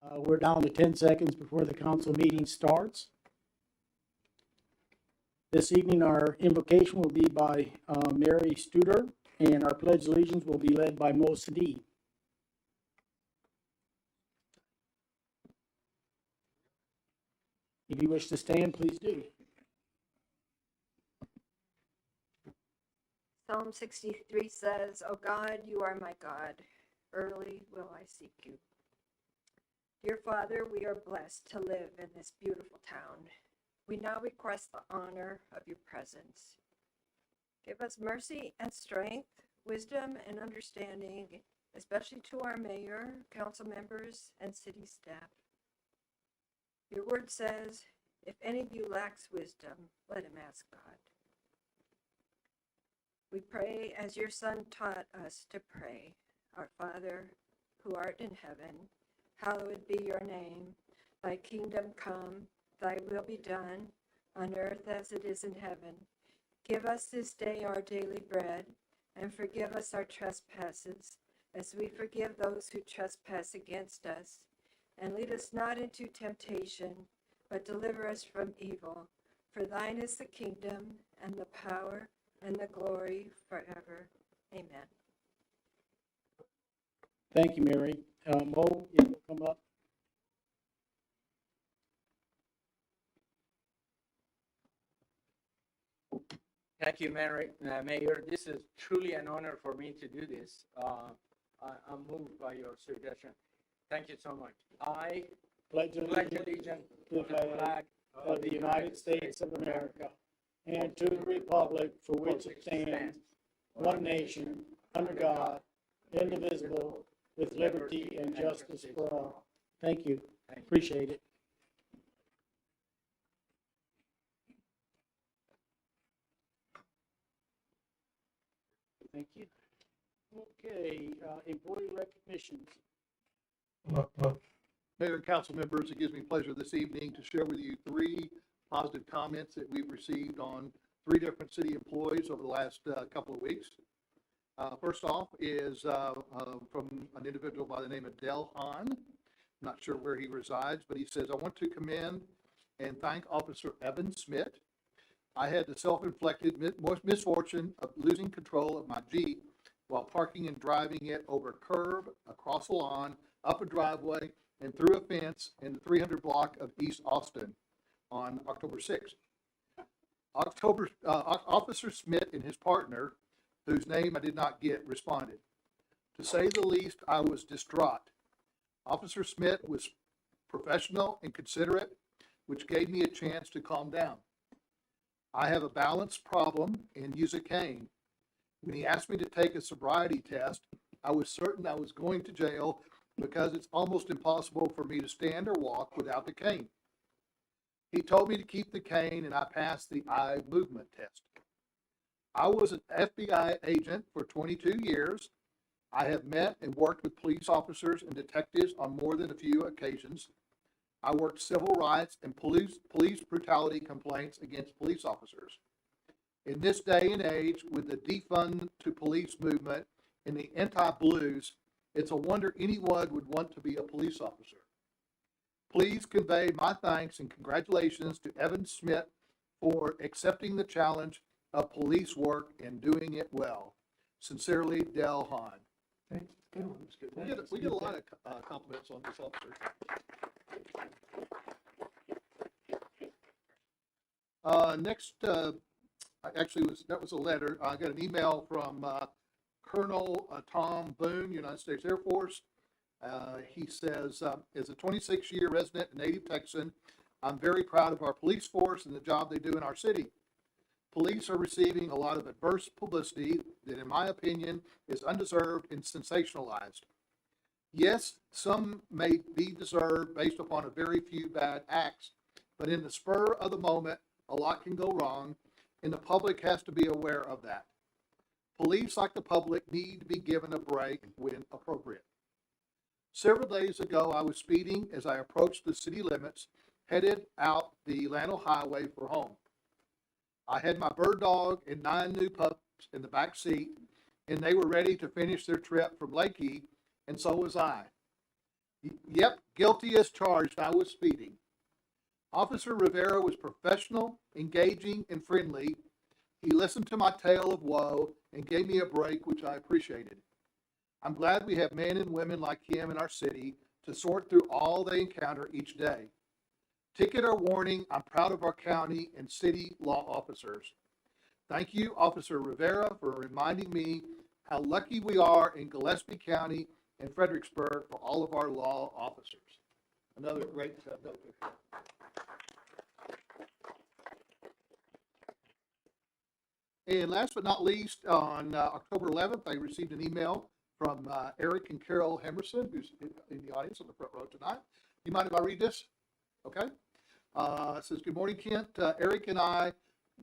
We're down to 10 seconds before the council meeting starts. This evening, our invocation will be by Mary Studer, and our Pledge of Allegiance will be led by Mo Sadi. If you wish to stand, please do. Psalm 63 says, O God, you are my God. Early will I seek you. Dear Father, we are blessed to live in this beautiful town. We now request the honor of your presence. Give us mercy and strength, wisdom and understanding, especially to our mayor, council members, and city staff. Your word says, if any of you lacks wisdom, let him ask God. We pray as your Son taught us to pray. Our Father, who art in heaven, hallowed be your name. Thy kingdom come, thy will be done, on earth as it is in heaven. Give us this day our daily bread, and forgive us our trespasses, as we forgive those who trespass against us. And lead us not into temptation, but deliver us from evil. For thine is the kingdom, and the power, and the glory forever. Amen. Thank you, Mary. Mo, you will come up. Thank you, Mayor. This is truly an honor for me to do this. I'm moved by your suggestion. Thank you so much. I Pledge pledge allegiance to the flag of the United States of America and to the republic for which it stands, one nation, under God, indivisible, with liberty and justice for all. Thank you. Appreciate it. Thank you. Okay, employee recognitions. Mayor and council members, it gives me pleasure this evening to share with you 3 positive comments that we've received on 3 different city employees over the last couple of weeks. First off is from an individual by the name of Del Hahn. Not sure where he resides, but he says, I want to commend and thank Officer Evan Smith. I had the self-inflicted misfortune of losing control of my Jeep while parking and driving it over a curb, across a lawn, up a driveway, and through a fence in the 300 block of East Austin on October 6th. Officer Smith and his partner, whose name I did not get, responded. To say the least, I was distraught. Officer Smith was professional and considerate, which gave me a chance to calm down. I have a balance problem and use a cane. When he asked me to take a sobriety test, I was certain I was going to jail because it's almost impossible for me to stand or walk without the cane. He told me to keep the cane and I passed the eye movement test. I was an FBI agent for 22 years. I have met and worked with police officers and detectives on more than a few occasions. I worked civil rights and police brutality complaints against police officers. In this day and age, with the defund to police movement and the anti-blues, it's a wonder anyone would want to be a police officer. Please convey my thanks and congratulations to Evan Smith for accepting the challenge of police work and doing it well. Sincerely, Del Hahn. Thanks. Good one. We get a lot of compliments on this officer. Next, actually, that was a letter. I got an email from Colonel Tom Boone, United States Air Force. He says, as a 26-year resident and native Texan, I'm very proud of our police force and the job they do in our city. Police are receiving a lot of adverse publicity that, in my opinion, is undeserved and sensationalized. Yes, some may be deserved based upon a very few bad acts, but in the spur of the moment, a lot can go wrong, and the public has to be aware of that. Police, like the public, need to be given a break when appropriate. Several days ago, I was speeding as I approached the city limits, headed out the Lano Highway for home. I had my bird dog and 9 new pups in the back seat, and they were ready to finish their trip from Lakey, and so was I. Yep, guilty as charged. I was speeding. Officer Rivera was professional, engaging, and friendly. He listened to my tale of woe and gave me a break, which I appreciated. I'm glad we have men and women like him in our city to sort through all they encounter each day. Ticket or warning, I'm proud of our county and city law officers. Thank you, Officer Rivera, for reminding me how lucky we are in Gillespie County and Fredericksburg for all of our law officers. Another great note. And last but not least, on October 11th, I received an email from Eric and Carol Hemerson, who's in the audience on the front row tonight. Do you mind if I read this? Okay. It says, good morning, Kent. Eric and I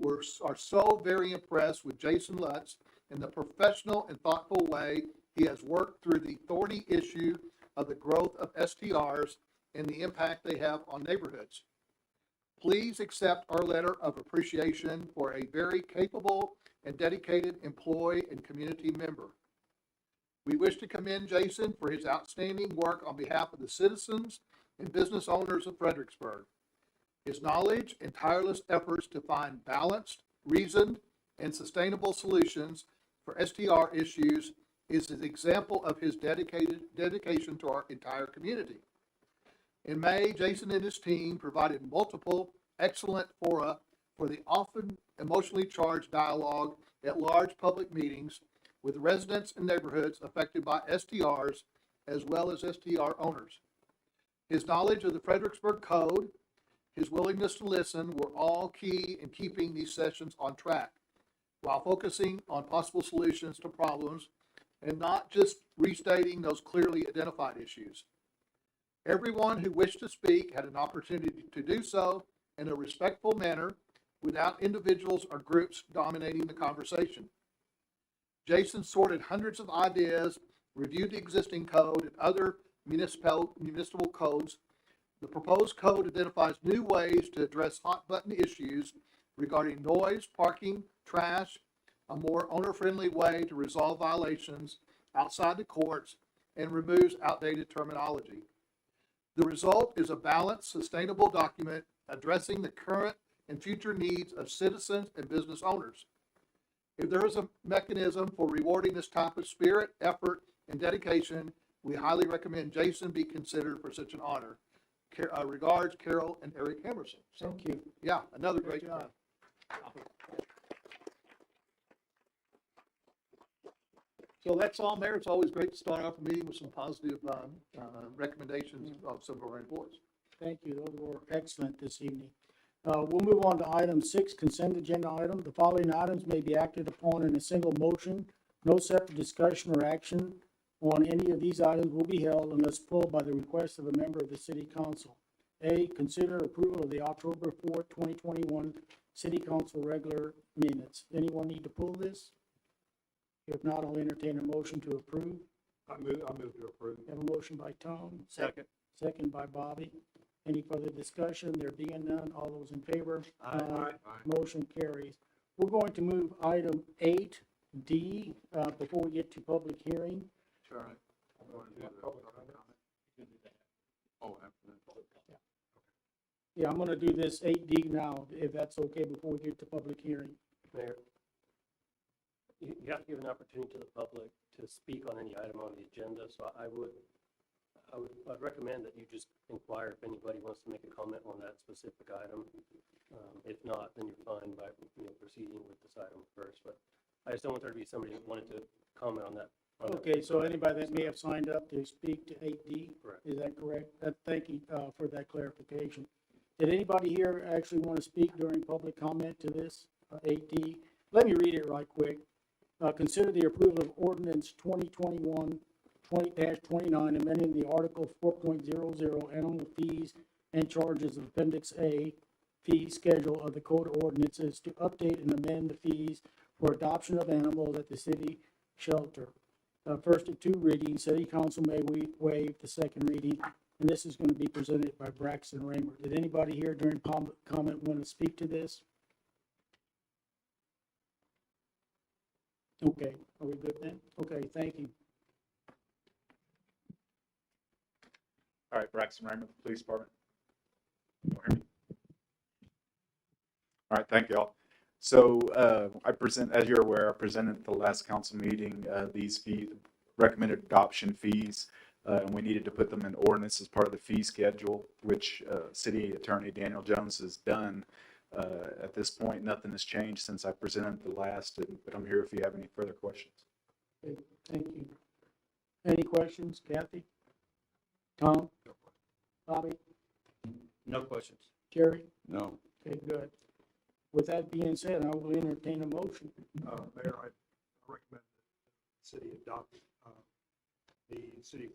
are so very impressed with Jason Lutz and the professional and thoughtful way he has worked through the thorny issue of the growth of STRs and the impact they have on neighborhoods. Please accept our letter of appreciation for a very capable and dedicated employee and community member. We wish to commend Jason for his outstanding work on behalf of the citizens and business owners of Fredericksburg. His knowledge and tireless efforts to find balanced, reasoned, and sustainable solutions for STR issues is an example of his dedication to our entire community. In May, Jason and his team provided multiple excellent fora for the often emotionally charged dialogue at large public meetings with residents and neighborhoods affected by STRs as well as STR owners. His knowledge of the Fredericksburg Code, his willingness to listen were all key in keeping these sessions on track while focusing on possible solutions to problems and not just restating those clearly identified issues. Everyone who wished to speak had an opportunity to do so in a respectful manner without individuals or groups dominating the conversation. Jason sorted hundreds of ideas, reviewed the existing code and other municipal codes. The proposed code identifies new ways to address hot button issues regarding noise, parking, trash, a more owner-friendly way to resolve violations outside the courts, and removes outdated terminology. The result is a balanced, sustainable document addressing the current and future needs of citizens and business owners. If there is a mechanism for rewarding this type of spirit, effort, and dedication, we highly recommend Jason be considered for such an honor. Regards, Carol and Eric Hemerson. So, Thank you. yeah, another great Good job. So that's all, Mayor. It's always great to start off a meeting with some positive recommendations of some of our employees. Thank you. Those were excellent this evening. We'll move on to item 6, consent agenda item. The following items may be acted upon in a single motion. No separate discussion or action on any of these items will be held unless pulled by the request of a member of the city council. A, consider approval of the October 4th, 2021 city council regular minutes. Anyone need to pull this? If not, I'll entertain a motion to approve. I move to approve. Have a motion by Tom. Second. Second by Bobby. Any further discussion? There being none, all those in favor? Motion carries. We're going to move item 8D before we get to public hearing. Sure. Oh, after that. Yeah, I'm gonna do this 8D now, if that's okay, before we get to public hearing. Mayor, you have to give an opportunity to the public to speak on any item on the agenda, so I'd recommend that you just inquire if anybody wants to make a comment on that specific item. If not, then you're fine by, proceeding with this item first, but I just don't want there to be somebody that wanted to comment on that. Okay, so anybody that may have signed up to speak to 8D? Correct. Is that correct? Thank you for that clarification. Did anybody here actually want to speak during public comment to this 8D? Let me read it right quick. Consider the approval of ordinance 2021-20-29, amending the article 4.00 animal fees and charges of appendix A fee schedule of the code of ordinances to update and amend the fees for adoption of animals at the city shelter. First of 2 readings, city council may waive the second reading, and this is going to be presented by Braxton Raymer. Did anybody here during public comment want to speak to this? Okay, are we good then? Okay, thank you. All right, Braxton Raymond, Police Department. Can you hear me? All right, thank y'all. So as you're aware, I presented at the last council meeting these recommended adoption fees, and we needed to put them in ordinance as part of the fee schedule, which City Attorney Daniel Jones has done. At this point, nothing has changed since I presented the last, but I'm here if you have any further questions. Okay, thank you. Any questions, Kathy? Tom? Bobby? No questions. Jerry? No. Okay, good. With that being said, I will entertain a motion. Mayor, I recommend the city adopt, the city,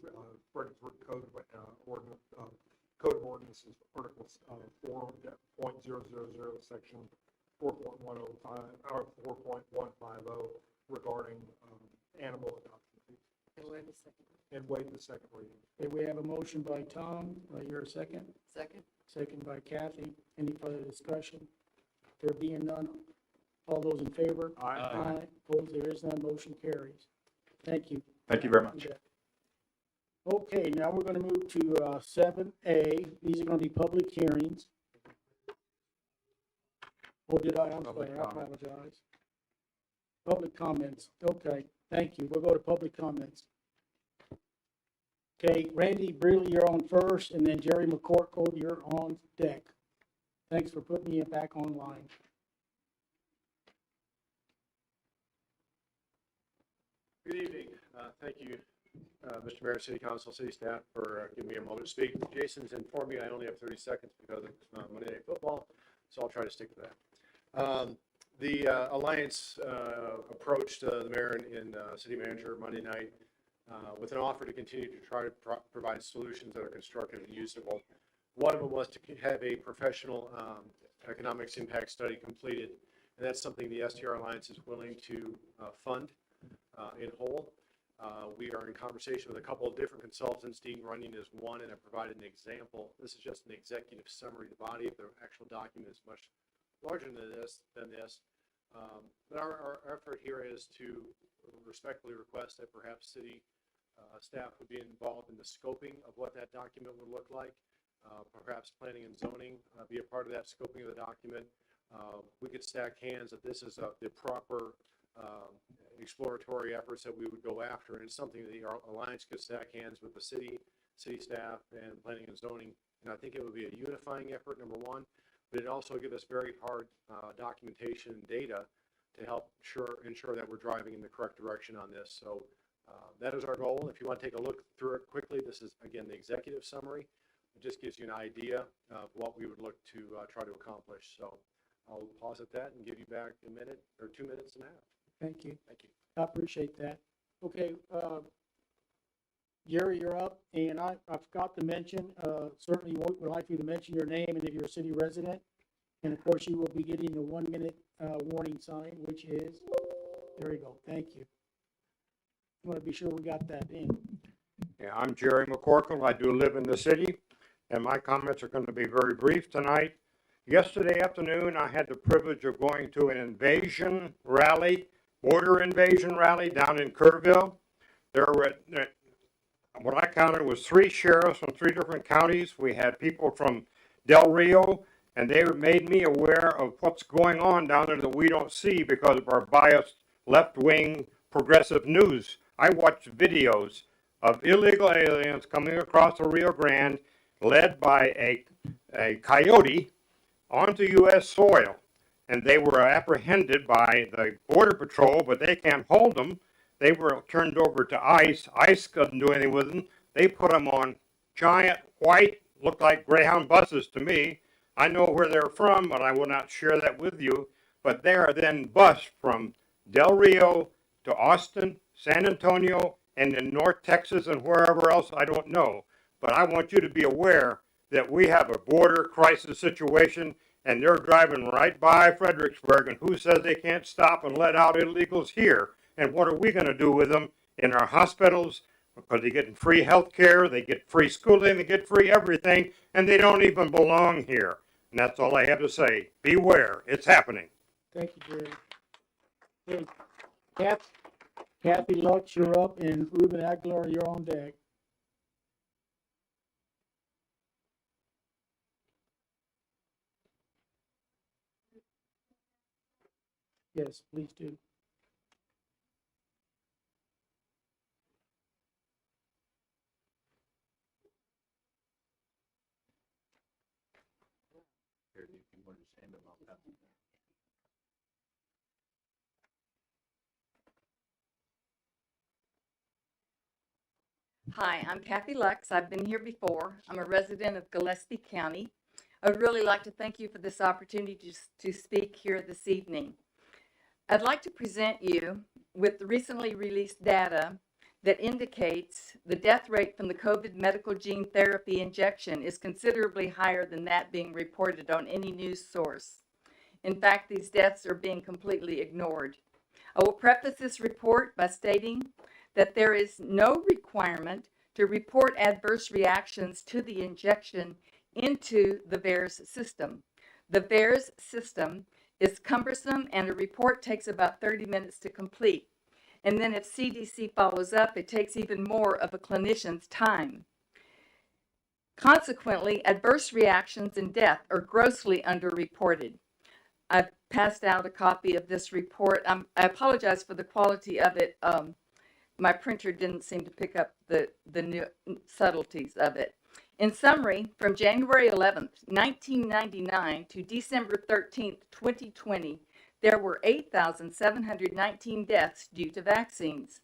Fredericksburg Code, ordinance, Code of Ordinances, Articles, 4.000, Section 4.105, or 4.150 regarding, animal adoption fees. And waive the second reading. Okay, we have a motion by Tom. You're a second? Second. Second by Kathy. Any further discussion? There being none, all those in favor? Aye. Opposed, there is none, motion carries. Thank you. Thank you very much. Okay, now we're gonna move to 7A. These are gonna be public hearings. Oh, did I? I'm sorry, I apologize. Public comments, okay, thank you. We'll go to public comments. Okay, Randy Brealey, you're on first, and then Jerry McCorkle, you're on deck. Thanks for putting me back online. Good evening. Thank you, Mr. Mayor, City Council, City staff for giving me a moment to speak. Jason's informed me I only have 30 seconds because of Monday Night Football, so I'll try to stick to that. The Alliance approached the mayor and city manager Monday night with an offer to continue to try to provide solutions that are constructive and usable. One of them was to have a professional economics impact study completed, and that's something the STR Alliance is willing to fund in whole. We are in conversation with a couple of different consultants. Dean Runyon is one, and I provided an example. This is just an executive summary. The body of the actual document is much larger than this. But our effort here is to respectfully request that perhaps city staff would be involved in the scoping of what that document would look like. Perhaps planning and zoning be a part of that scoping of the document. We could stack hands that this is the proper exploratory efforts that we would go after, and it's something that the Alliance could stack hands with the city staff and planning and zoning. And I think it would be a unifying effort, number one, but it also give us very hard documentation and data to help ensure that we're driving in the correct direction on this. So that is our goal. If you want to take a look through it quickly, this is, again, the executive summary. It just gives you an idea of what we would look to try to accomplish. So I'll pause at that and give you back a minute or 2 minutes and a half. Thank you. Thank you. I appreciate that. Okay, Jerry, you're up, and I forgot to mention, certainly would like you to mention your name and if you're a city resident. And of course, you will be getting a 1 minute warning sign, which is, there you go. Thank you. I want to be sure we got that in. Yeah, I'm Jerry McCorkle. I do live in the city, and my comments are going to be very brief tonight. Yesterday afternoon, I had the privilege of going to an invasion rally, border invasion rally down in Kerrville. There were, what I counted was 3 sheriffs from 3 different counties. We had people from Del Rio, and they made me aware of what's going on down there that we don't see because of our biased left-wing progressive news. I watched videos of illegal aliens coming across the Rio Grande, led by a coyote, onto U.S. soil. And they were apprehended by the Border Patrol, but they can't hold them. They were turned over to ICE. ICE couldn't do anything with them. They put them on giant white, looked like Greyhound buses to me. I know where they're from, but I will not share that with you. But they are then bused from Del Rio to Austin, San Antonio, and in North Texas and wherever else, I don't know. But I want you to be aware that we have a border crisis situation, and they're driving right by Fredericksburg, and who says they can't stop and let out illegals here? And what are we going to do with them in our hospitals? Because they're getting free health care, they get free schooling, they get free everything, and they don't even belong here. And that's all I have to say. Beware, it's happening. Thank you, Jerry. Hey, Kathy Lutz, you're up, and Ruben Aguilar, you're on deck. Yes, please do. Hi, I'm Kathy Lux. I've been here before. I'm a resident of Gillespie County. I would really like to thank you for this opportunity to speak here this evening. I'd like to present you with the recently released data that indicates the death rate from the COVID medical gene therapy injection is considerably higher than that being reported on any news source. In fact, these deaths are being completely ignored. I will preface this report by stating that there is no requirement to report adverse reactions to the injection into the VAERS system. The VAERS system is cumbersome and a report takes about 30 minutes to complete. And then if CDC follows up, it takes even more of a clinician's time. Consequently, adverse reactions and death are grossly underreported. I've passed out a copy of this report. I apologize for the quality of it. My printer didn't seem to pick up the new subtleties of it. In summary, from January 11th, 1999 to December 13th, 2020, there were 8,719 deaths due to vaccines.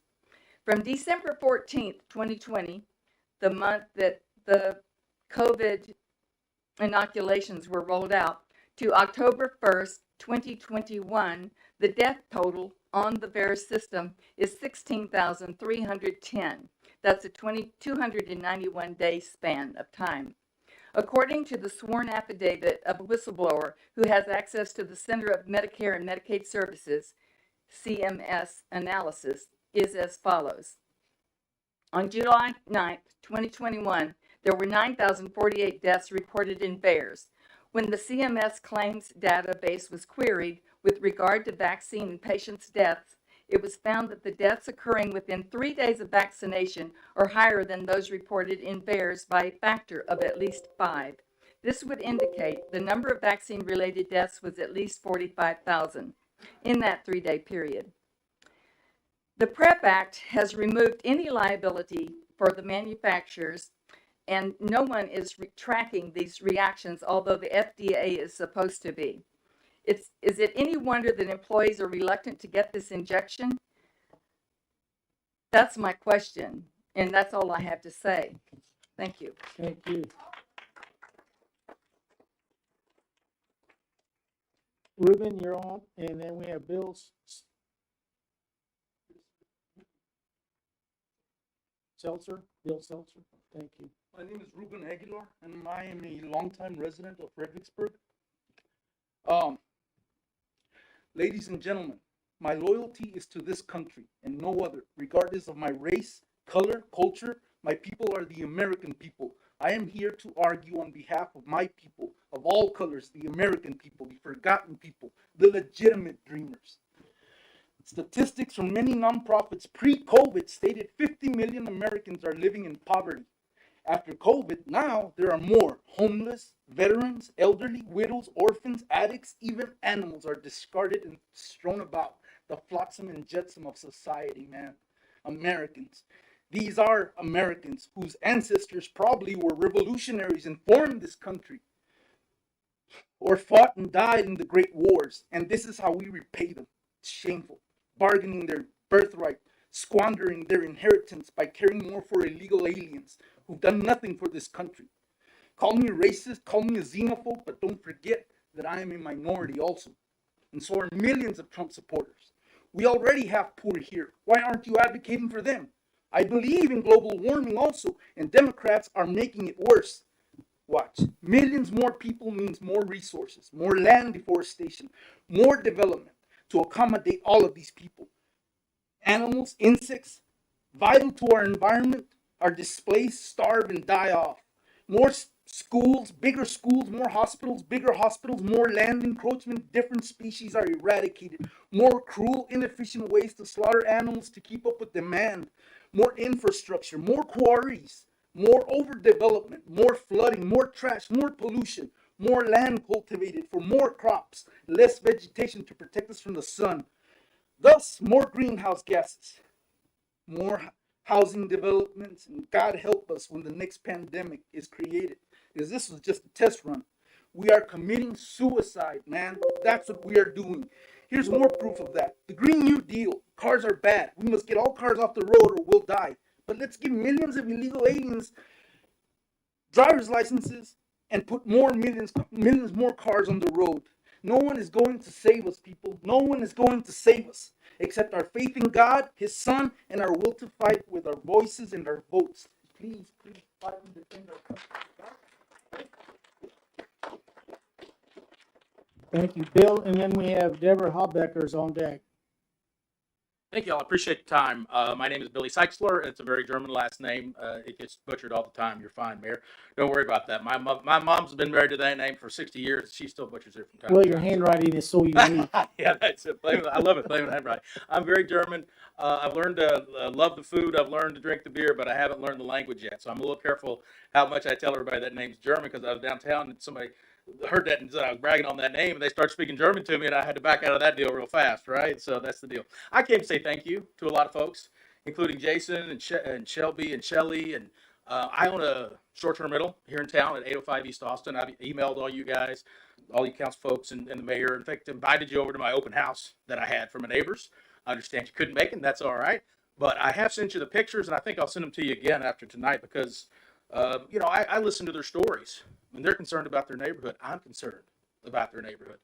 From December 14th, 2020, the month that the COVID inoculations were rolled out, to October 1st, 2021, the death total on the VAERS system is 16,310. That's a 291-day span of time. According to the sworn affidavit of a whistleblower who has access to the Center of Medicare and Medicaid Services, CMS analysis, is as follows. On July 9th, 2021, there were 9,048 deaths reported in VAERS. When the CMS claims database was queried with regard to vaccine and patients' deaths, it was found that the deaths occurring within 3 days of vaccination are higher than those reported in VAERS by a factor of at least 5. This would indicate the number of vaccine-related deaths was at least 45,000 in that 3-day period. The PrEP Act has removed any liability for the manufacturers, and no one is tracking these reactions, although the FDA is supposed to be. Is it any wonder that employees are reluctant to get this injection? That's my question, and that's all I have to say. Thank you. Thank you. Ruben, you're on, and then we have Bill Seltzer. Bill Seltzer. Thank you. My name is Ruben Aguilar, and I am a longtime resident of Fredericksburg. Ladies and gentlemen, my loyalty is to this country and no other, regardless of my race, color, culture. My people are the American people. I am here to argue on behalf of my people, of all colors, the American people, the forgotten people, the legitimate dreamers. Statistics from many nonprofits pre-COVID stated 50 million Americans are living in poverty. After COVID, now there are more homeless, veterans, elderly, widows, orphans, addicts, even animals are discarded and strewn about the flotsam and jetsam of society, man. Americans. These are Americans whose ancestors probably were revolutionaries and formed this country, or fought and died in the great wars, and this is how we repay them. It's shameful. Bargaining their birthright, squandering their inheritance by caring more for illegal aliens who've done nothing for this country. Call me a racist, call me a xenophobe, but don't forget that I am a minority also. And so are millions of Trump supporters. We already have poor here. Why aren't you advocating for them? I believe in global warming also, and Democrats are making it worse. Watch. Millions more people means more resources, more land deforestation, more development to accommodate all of these people. Animals, insects, vital to our environment, are displaced, starve, and die off. More schools, more hospitals, bigger hospitals, more land encroachment, different species are eradicated. More cruel, inefficient ways to slaughter animals to keep up with demand. More infrastructure, more quarries, more overdevelopment, more flooding, more trash, more pollution, more land cultivated for more crops, less vegetation to protect us from the sun. Thus, more greenhouse gases, more housing developments, and God help us when the next pandemic is created, because this was just a test run. We are committing suicide, man. That's what we are doing. Here's more proof of that. The Green New Deal. Cars are bad. We must get all cars off the road or we'll die. But let's give millions of illegal aliens driver's licenses and put millions more cars on the road. No one is going to save us, people. No one is going to save us except our faith in God, His Son, and our will to fight with our voices and our votes. Please fight and defend our country. Thank you, Bill. And then we have Deborah Hobbeckers on deck. Thank you all. I appreciate the time. My name is Billy Seixler. It's a very German last name. It gets butchered all the time. You're fine, Mayor. Don't worry about that. My mom's been married to that name for 60 years. She still butchers it from time Well, to your time. handwriting is so unique. Yeah, that's it. I love it. Blame it handwriting. I'm very German. I've learned to love the food. I've learned to drink the beer, but I haven't learned the language yet. So I'm a little careful how much I tell everybody that name's German, because I was downtown and somebody heard that and said I was bragging on that name, and they started speaking German to me, and I had to back out of that deal real fast, right? So that's the deal. I came to say thank you to a lot of folks, including Jason and Shelby and Shelly, and I own a short-term rental here in town at 805 East Austin. I've emailed all you guys, all you council folks, and the mayor. In fact, invited you over to my open house that I had from my neighbors. I understand you couldn't make it, and that's all right. But I have sent you the pictures, and I think I'll send them to you again after tonight, because I listen to their stories. When they're concerned about their neighborhood, I'm concerned about their neighborhood.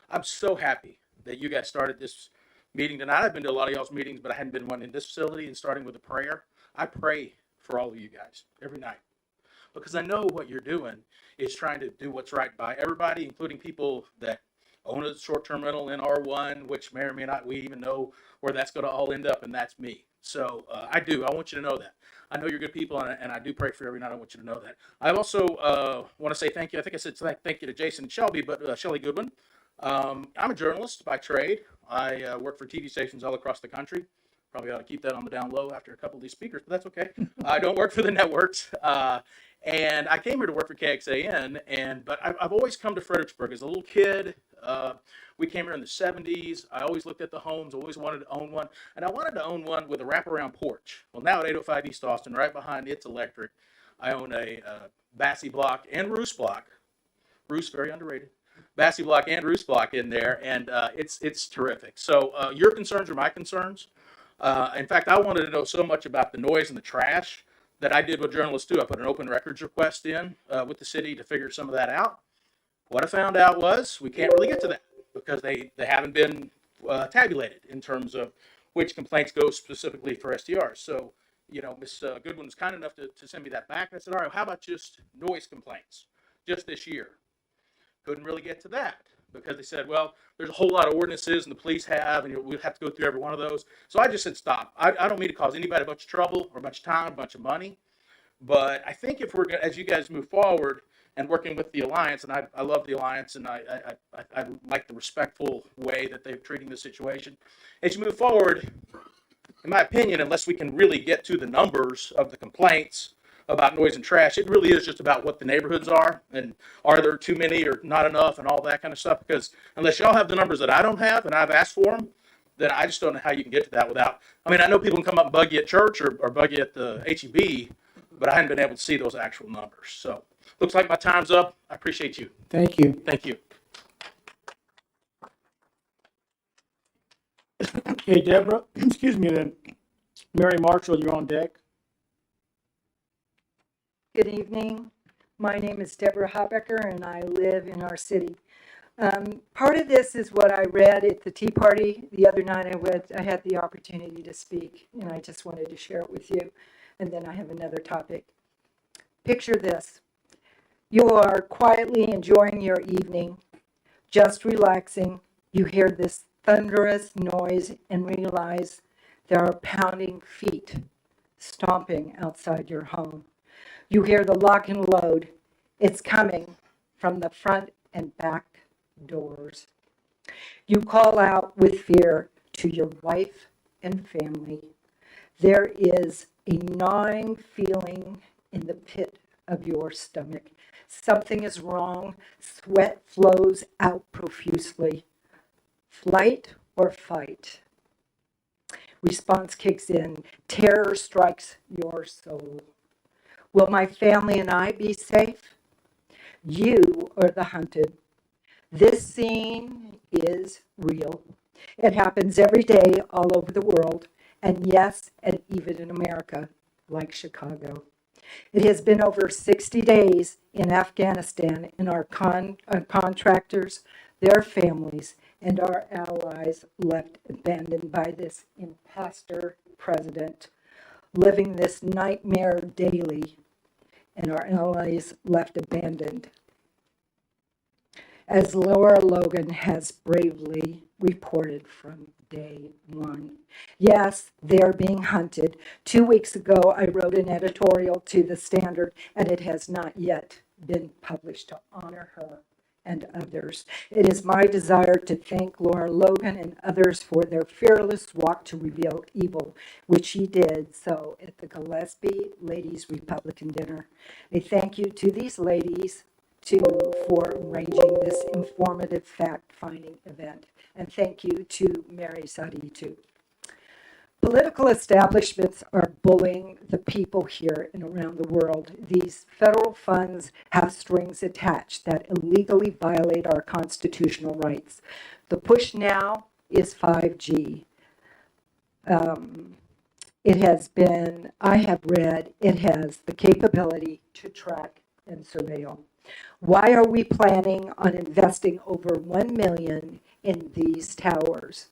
I'm so happy that you guys started this meeting tonight. I've been to a lot of y'all's meetings, but I hadn't been one in this facility, and starting with a prayer. I pray for all of you guys every night, because I know what you're doing is trying to do what's right by everybody, including people that own a short-term rental in R1, which may or may not we even know where that's going to all end up, and that's me. So I want you to know that. I know you're good people, and I do pray for you every night. I want you to know that. I also want to say thank you. I think I said thank you to Jason and Shelby, but Shelly Goodwin. I'm a journalist by trade. I work for TV stations all across the country. Probably ought to keep that on the down low after a couple of these speakers, but that's okay. I don't work for the networks. And I came here to work for KXAN, but I've always come to Fredericksburg as a little kid. We came here in the 70s. I always looked at the homes, always wanted to own one. And I wanted to own one with a wraparound porch. Well, now at 805 East Austin, right behind It's Electric, I own a Bassy block and Roost block. Roost, very underrated. Bassy block and Roost block in there, and it's terrific. So your concerns are my concerns. In fact, I wanted to know so much about the noise and the trash that I did what journalists do. I put an open records request in with the city to figure some of that out. What I found out was we can't really get to that, because they haven't been tabulated in terms of which complaints go specifically for STRs. So, Ms. Goodwin was kind enough to send me that back. I said, all right, how about just noise complaints just this year? Couldn't really get to that, because they said, well, there's a whole lot of ordinances and the police have, and we'll have to go through every one of those. So I just said, stop. I don't mean to cause anybody a bunch of trouble or a bunch of time, a bunch of money. But I think if as you guys move forward and working with the Alliance, and I love the Alliance, and I like the respectful way that they're treating the situation. As you move forward, in my opinion, unless we can really get to the numbers of the complaints about noise and trash, it really is just about what the neighborhoods are, and are there too many or not enough and all that kind of stuff. Because unless y'all have the numbers that I don't have, and I've asked for them, then I just don't know how you can get to that without. I mean, I know people can come up and bug you at church or bug you at the HEB, but I hadn't been able to see those actual numbers. So looks like my time's up. I appreciate you. Thank you. Thank you. Okay, Deborah, excuse me then. Mary Marshall, you're on deck. Good evening. My name is Deborah Hobbecker, and I live in our city. Part of this is what I read at the Tea Party the other night. I had the opportunity to speak, and I just wanted to share it with you. And then I have another topic. Picture this. You are quietly enjoying your evening, just relaxing. You hear this thunderous noise and realize there are pounding feet stomping outside your home. You hear the lock and load. It's coming from the front and back doors. You call out with fear to your wife and family. There is a gnawing feeling in the pit of your stomach. Something is wrong. Sweat flows out profusely. Flight or fight. Response kicks in. Terror strikes your soul. Will my family and I be safe? You are the hunted. This scene is real. It happens every day all over the world, and yes, and even in America, like Chicago. It has been over 60 days in Afghanistan, and our contractors, their families, and our allies left abandoned by this imposter president, living this nightmare daily, and our allies left abandoned. As Laura Logan has bravely reported from day one. Yes, they are being hunted. 2 weeks ago, I wrote an editorial to the Standard, and it has not yet been published to honor her and others. It is my desire to thank Laura Logan and others for their fearless walk to reveal evil, which she did so at the Gillespie Ladies Republican Dinner. A thank you to these ladies for arranging this informative fact-finding event. And thank you to Mary Sadi, too. Political establishments are bullying the people here and around the world. These federal funds have strings attached that illegally violate our constitutional rights. The push now is 5G. It has been, I have read, it has the capability to track and surveil. Why are we planning on investing over $1 million in these towers?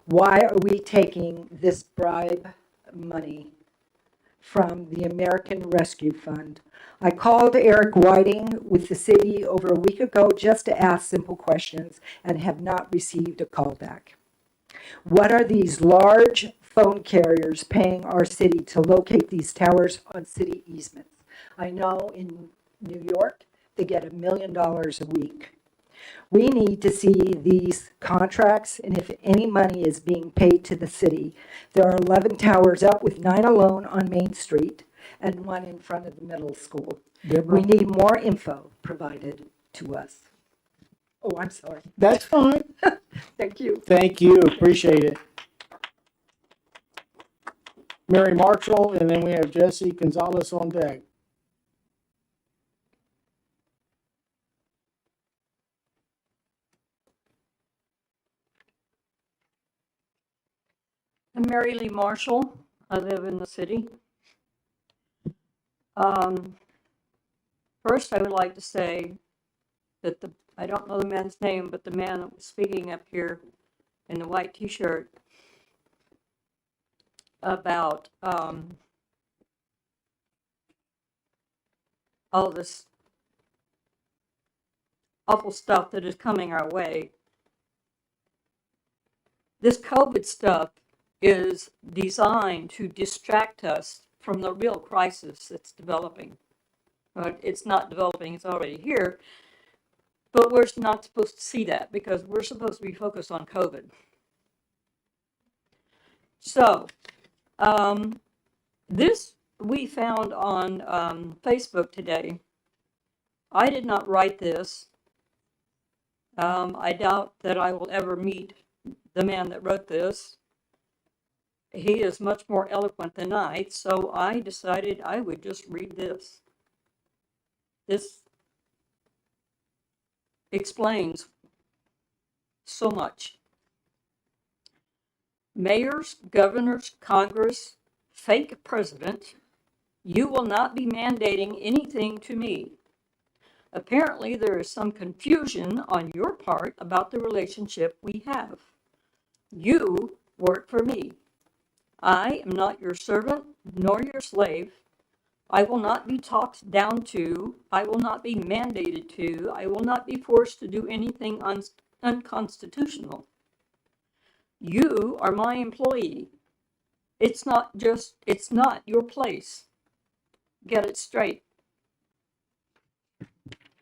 Why are we taking this bribe money from the American Rescue Fund? I called Eric Whiting with the city over a week ago just to ask simple questions and have not received a call back. What are these large phone carriers paying our city to locate these towers on city easements? I know in New York, they get $1 million a week. We need to see these contracts, and if any money is being paid to the city. There are 11 towers up, with 9 alone on Main Street and 1 in front of the middle school. We need more info provided to us. Oh, I'm sorry. That's fine. Thank you. Thank you. Appreciate it. Mary Marshall, and then we have Jesse Gonzalez on deck. I'm Mary Lee Marshall. I live in the city. First, I would like to say that I don't know the man's name, but the man that was speaking up here in the white t-shirt about all this awful stuff that is coming our way. This COVID stuff is designed to distract us from the real crisis that's developing. It's not developing, it's already here, but we're not supposed to see that because we're supposed to be focused on COVID. So, this we found on Facebook today. I did not write this. I doubt that I will ever meet the man that wrote this. He is much more eloquent than I, so I decided I would just read this. This explains so much. Mayors, governors, Congress, fake president, you will not be mandating anything to me. Apparently, there is some confusion on your part about the relationship we have. You work for me. I am not your servant nor your slave. I will not be talked down to. I will not be mandated to. I will not be forced to do anything unconstitutional. You are my employee. It's not your place. Get it straight.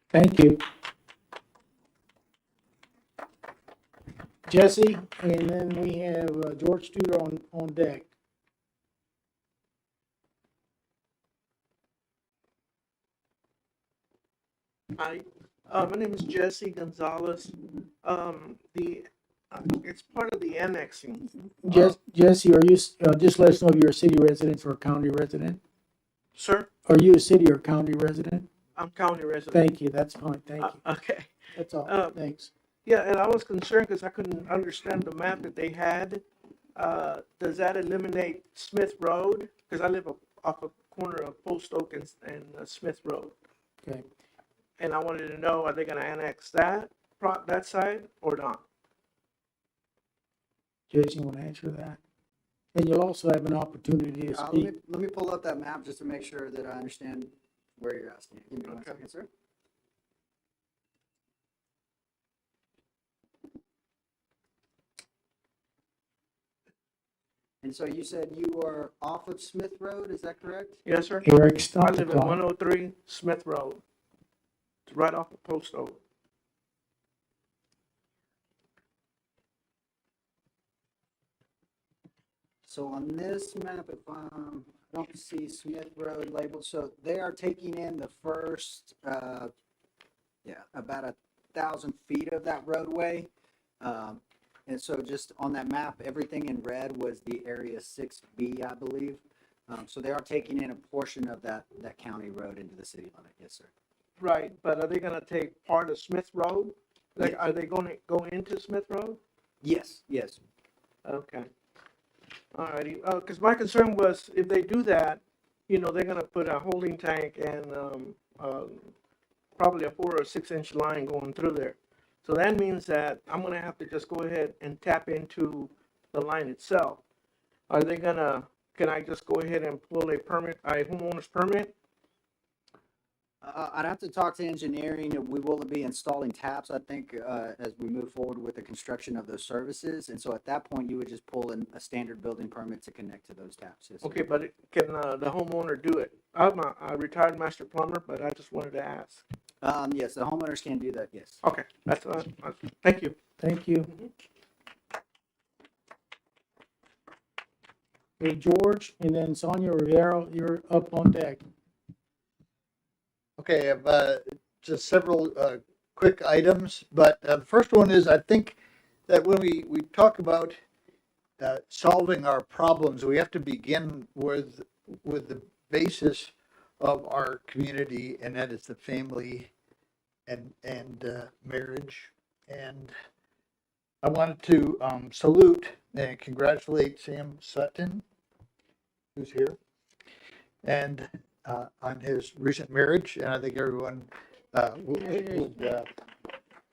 Thank you. Jesse, and then we have George Tudor on deck. Hi, my name is Jesse Gonzalez. It's part of the annexing. Jesse, are you, just let us know if you're a city resident or a county resident? Sir, Are you a city or county resident? I'm county resident. Thank you, that's fine, thank you. Okay. That's all, thanks. Yeah, and I was concerned because I couldn't understand the map that they had. Does that eliminate Smith Road? Because I live off a corner of Post Oak and Smith Road. Okay. And I wanted to know, are they gonna annex that side or not? Jason, you want to answer that? And you'll also have an opportunity to speak. Let me pull up that map just to make sure that I understand where you're asking. Give me one second, sir. And so you said you are off of Smith Road, is that correct? Yes, sir. Eric, stop I the live at clock. 103 Smith Road. It's right off of Post Oak. So on this map, if I don't see Smith Road labeled, so they are taking in the first, about 1,000 feet of that roadway. And so just on that map, everything in red was the area 6B, I believe. So they are taking in a portion of that county road into the city limit. Yes, sir. Right, but are they gonna take part of Smith Road? Like, Yes. are they gonna go into Smith Road? Yes, yes. Okay. Alrighty, cause my concern was if they do that, they're gonna put a holding tank and, probably a 4 or 6 inch line going through there. So that means that I'm gonna have to just go ahead and tap into the line itself. Are they can I just go ahead and pull a homeowner's permit? I'd have to talk to engineering. We will be installing taps, I think, as we move forward with the construction of those services. And so at that point, you would just pull in a standard building permit to connect to those taps. Yes, sir. Okay, but can the homeowner do it? I'm a retired master plumber, but I just wanted to ask. Yes, the homeowners can do that, yes. Okay, that's, thank you. Thank you. Hey, George, and then Sonia Rivera, you're up on deck. Okay, I have just several quick items, but the first one is I think that when we talk about solving our problems, we have to begin with the basis of our community, and that is the family and marriage. And I wanted to salute and congratulate Sam Sutton, who's here, and on his recent marriage, and I think everyone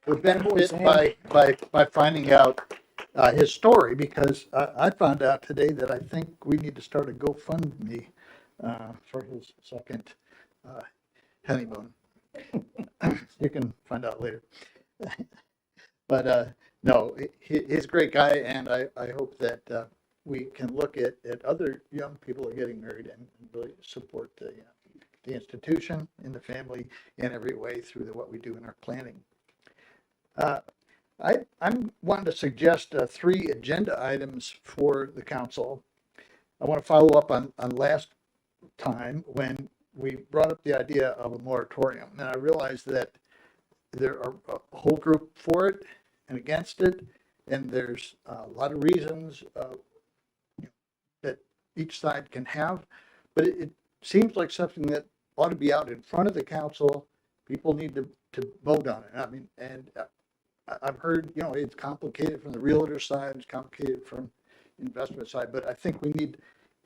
would benefit by finding out his story, because I found out today that I think we need to start a GoFundMe for his second honeymoon. You can find out later. But no, he's a great guy, and I hope that we can look at other young people who are getting married and really support the institution and the family in every way through what we do in our planning. I'm wanting to suggest 3 agenda items for the council. I want to follow up on last time when we brought up the idea of a moratorium, and I realized that there are a whole group for it and against it, and there's a lot of reasons that each side can have, but it seems like something that ought to be out in front of the council. People need to vote on it. I mean, and I've heard, it's complicated from the realtor side, it's complicated from investment side, but I think we need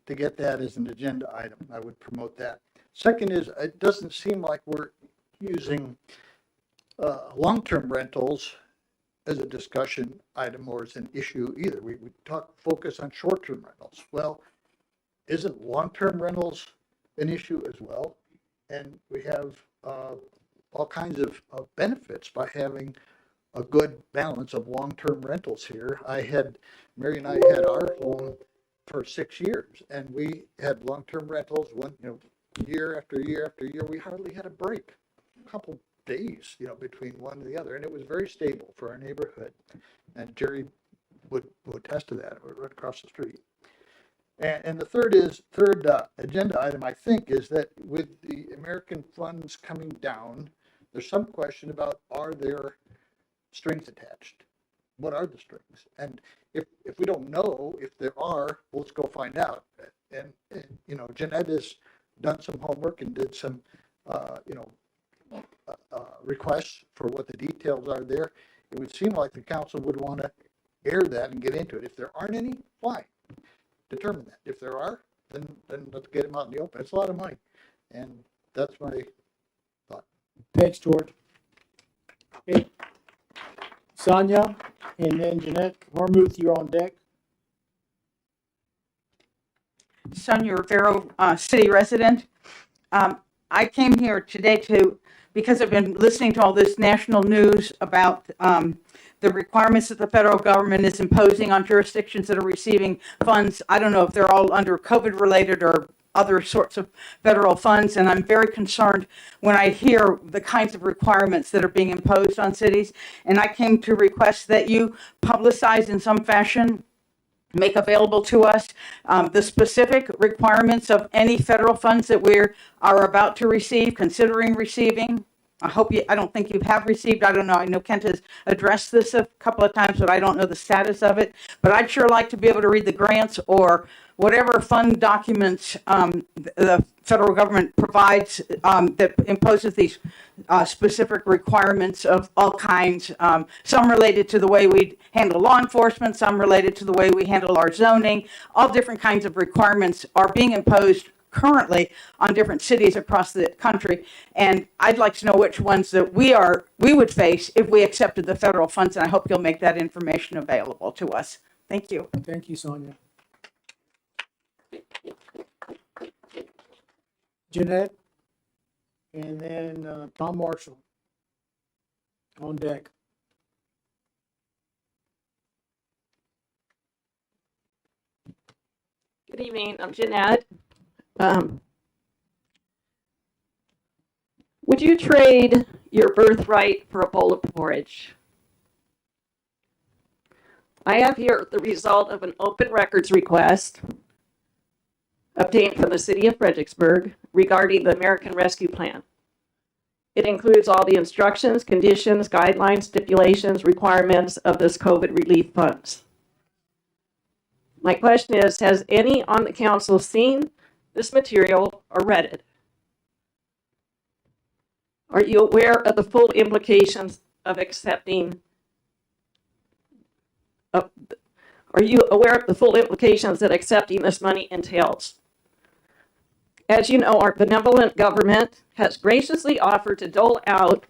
to get that as an agenda item. I would promote that. Second is, it doesn't seem like we're using long-term rentals as a discussion item or as an issue either. We focus on short-term rentals. Well, isn't long-term rentals an issue as well? And we have all kinds of benefits by having a good balance of long-term rentals here. Mary and I had our home for 6 years, and we had long-term rentals year after year after year. We hardly had a break, a couple days, between one and the other, and it was very stable for our neighborhood. And Jerry would attest to that. We're right across the street. And the third agenda item, I think, is that with the American funds coming down, there's some question about, are there strings attached? What are the strings? And if we don't know if there are, well, let's go find out. And you know, Jeanette has done some homework and did some, requests for what the details are there. It would seem like the council would want to air that and get into it. If there aren't any, why? Determine that. If there are, then let's get them out in the open. It's a lot of money. And that's my thought. Thanks, George. Okay. Sonia, and then Jeanette Hormuth, you're on deck. Sonia Rivero, city resident. I came here today because I've been listening to all this national news about the requirements that the federal government is imposing on jurisdictions that are receiving funds. I don't know if they're all under COVID related or other sorts of federal funds, and I'm very concerned when I hear the kinds of requirements that are being imposed on cities. And I came to request that you publicize in some fashion, make available to us the specific requirements of any federal funds that we are about to receive, considering receiving. I don't think you have received. I don't know. I know Kent has addressed this a couple of times, but I don't know the status of it. But I'd sure like to be able to read the grants or whatever fund documents the federal government provides that imposes these specific requirements of all kinds. Some related to the way we handle law enforcement, some related to the way we handle our zoning. All different kinds of requirements are being imposed currently on different cities across the country, and I'd like to know which ones that we would face if we accepted the federal funds, and I hope you'll make that information available to us. Thank you. Thank you, Sonia. Jeanette, and then Tom Marshall on deck. Good evening, I'm Jeanette. Would you trade your birthright for a bowl of porridge? I have here the result of an open records request obtained from the city of Fredericksburg regarding the American Rescue Plan. It includes all the instructions, conditions, guidelines, stipulations, requirements of this COVID relief funds. My question is, has any on the council seen this material or read it? Are you aware of the full implications of accepting? Are you aware of the full implications that accepting this money entails? As you know, our benevolent government has graciously offered to dole out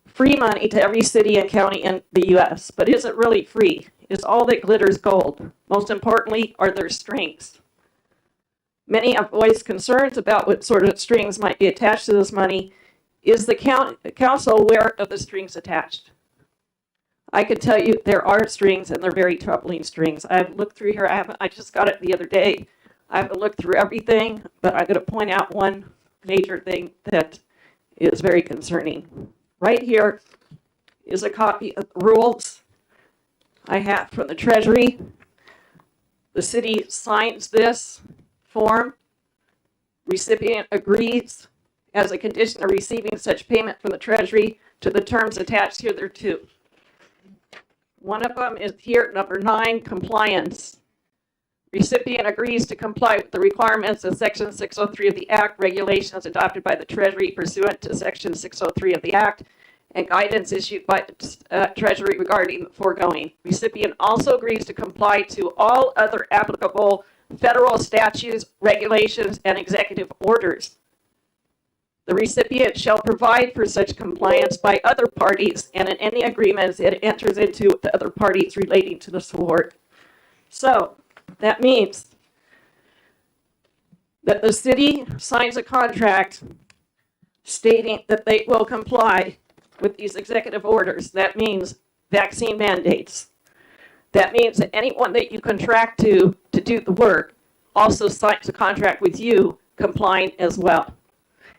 free money to every city and county in the U.S., but is it really free? Is all that glitters gold? Most importantly, are there strings? Many have voiced concerns about what sort of strings might be attached to this money. Is the council aware of the strings attached? I can tell you there are strings, and they're very troubling strings. I've looked through here. I just got it the other day. I haven't looked through everything, but I'm going to point out one major thing that is very concerning. Right here is a copy of the rules I have from the Treasury. The city signs this form. Recipient agrees as a condition of receiving such payment from the Treasury to the terms attached hereto. One of them is here, number 9, compliance. Recipient agrees to comply with the requirements of Section 603 of the Act, regulations adopted by the Treasury pursuant to Section 603 of the Act, and guidance issued by the Treasury regarding the foregoing. Recipient also agrees to comply to all other applicable federal statutes, regulations, and executive orders. The recipient shall provide for such compliance by other parties and in any agreements it enters into with the other parties relating to this award. So that means that the city signs a contract stating that they will comply with these executive orders. That means vaccine mandates. That means that anyone that you contract to do the work also signs a contract with you complying as well.